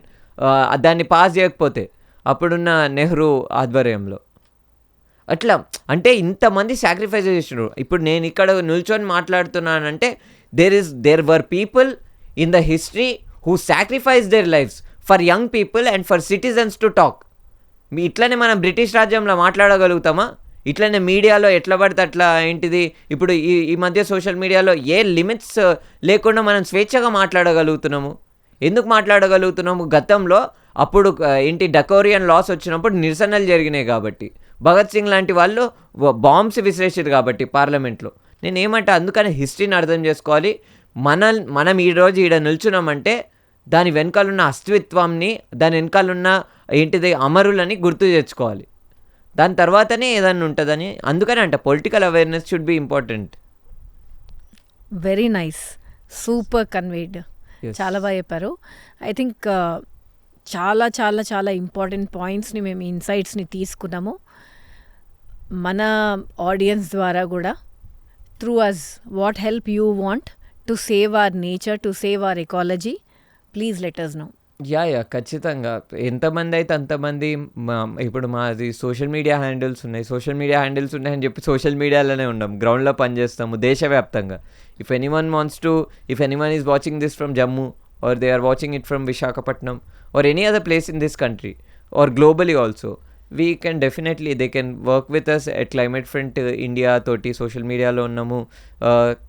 దాన్ని పాస్ చేయకపోతే అప్పుడున్న నెహ్రూ ఆధ్వర్యంలో. అట్లా అంటే ఇంతమంది సాక్రిఫైస్ చేసినారు. ఇప్పుడు నేను ఇక్కడ నిల్చొని మాట్లాడుతున్నానంటే there were people in the history who sacrifice their lives for young people and for citizens to talk. ఇట్లనే మనం బ్రిటిష్ రాజ్యంలో మాట్లాడగలుగుతామా? ఇట్లనే మీడియాలో ఎట్లా పడితే అట్లా ఇప్పుడు ఈ మధ్య సోషల్ మీడియాలో ఏ లిమిట్స్ లేకుండా మనం స్వేచ్ఛగా మాట్లాడగలుగుతున్నాము. ఎందుకు మాట్లాడగలుగుతున్నాము? గతంలో అప్పుడు డకోరియన్ లాస్ వచ్చినప్పుడు నిరసనలు జరిగినాయి కాబట్టి, భగత్ సింగ్ లాంటి వాళ్ళు బాంబ్స్ విసిరేసారు కాబట్టి పార్లమెంట్లో. నేనేమంటే అందుకని హిస్టరీని అర్థం చేసుకోవాలి. మనం ఈరోజు ఈడ నిల్చున్నామంటే దాని వెనకాలన్న అస్తిత్వాన్ని, దాని వెనకాలన్న అమరులని గుర్తు తెచ్చుకోవాలి. దాని తర్వాతనే ఏదన్నా ఉంటుందని. అందుకని అంటే political awareness should be important. Very nice, super conveyed. చాలా బాగా చెప్పారు. ఐ థింక్ చాలా చాలా చాలా ఇంపార్టెంట్ పాయింట్స్ని మేము ఇన్సైట్స్ని తీసుకున్నాము. మన ఆడియన్స్ ద్వారా కూడా through us what help you want to save our nature, to save our ecology, please let us know. Yeah ఖచ్చితంగా. ఎంతమంది అయితే అంతమంది. ఇప్పుడు మాది సోషల్ మీడియా హ్యాండిల్స్ ఉన్నాయని చెప్పి సోషల్ మీడియాలోనే ఉన్నాం, గ్రౌండ్లో పనిచేస్తాము దేశవ్యాప్తంగా. If anyone is watching this from Jammu or they are watching it from Visakhapatnam or any other place in this country or globally also, we can definitely they can work with us at climate front India తోటి social మీడియాలో ఉన్నాము.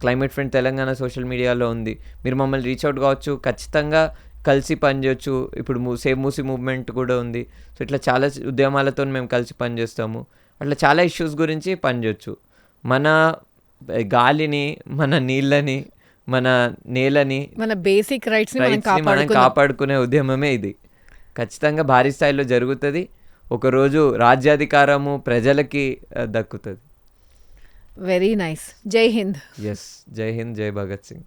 Climate front Telangana social మీడియాలో ఉంది. మీరు మమ్మల్ని reach out కావచ్చు, ఖచ్చితంగా కలిసి పనిచేయచ్చు. ఇప్పుడు సేవ్ మూసీ మూవ్మెంట్ కూడా ఉంది. సో ఇట్లా చాలా ఉద్యమాలతో మేము కలిసి పనిచేస్తాము. అట్లా చాలా ఇష్యూస్ గురించి పనిచేయచ్చు. మన గాలిని, మన నీళ్ళని, మన నేలని, మన బేసిక్ రైట్స్ మనం కాపాడుకునే ఉద్యమమే ఇది. ఖచ్చితంగా భారీ స్థాయిలో జరుగుతుంది. ఒకరోజు రాజ్యాధికారము ప్రజలకి దక్కుతుంది. Very nice. జై హింద్. ఎస్, జై హింద్, జై భగత్ సింగ్.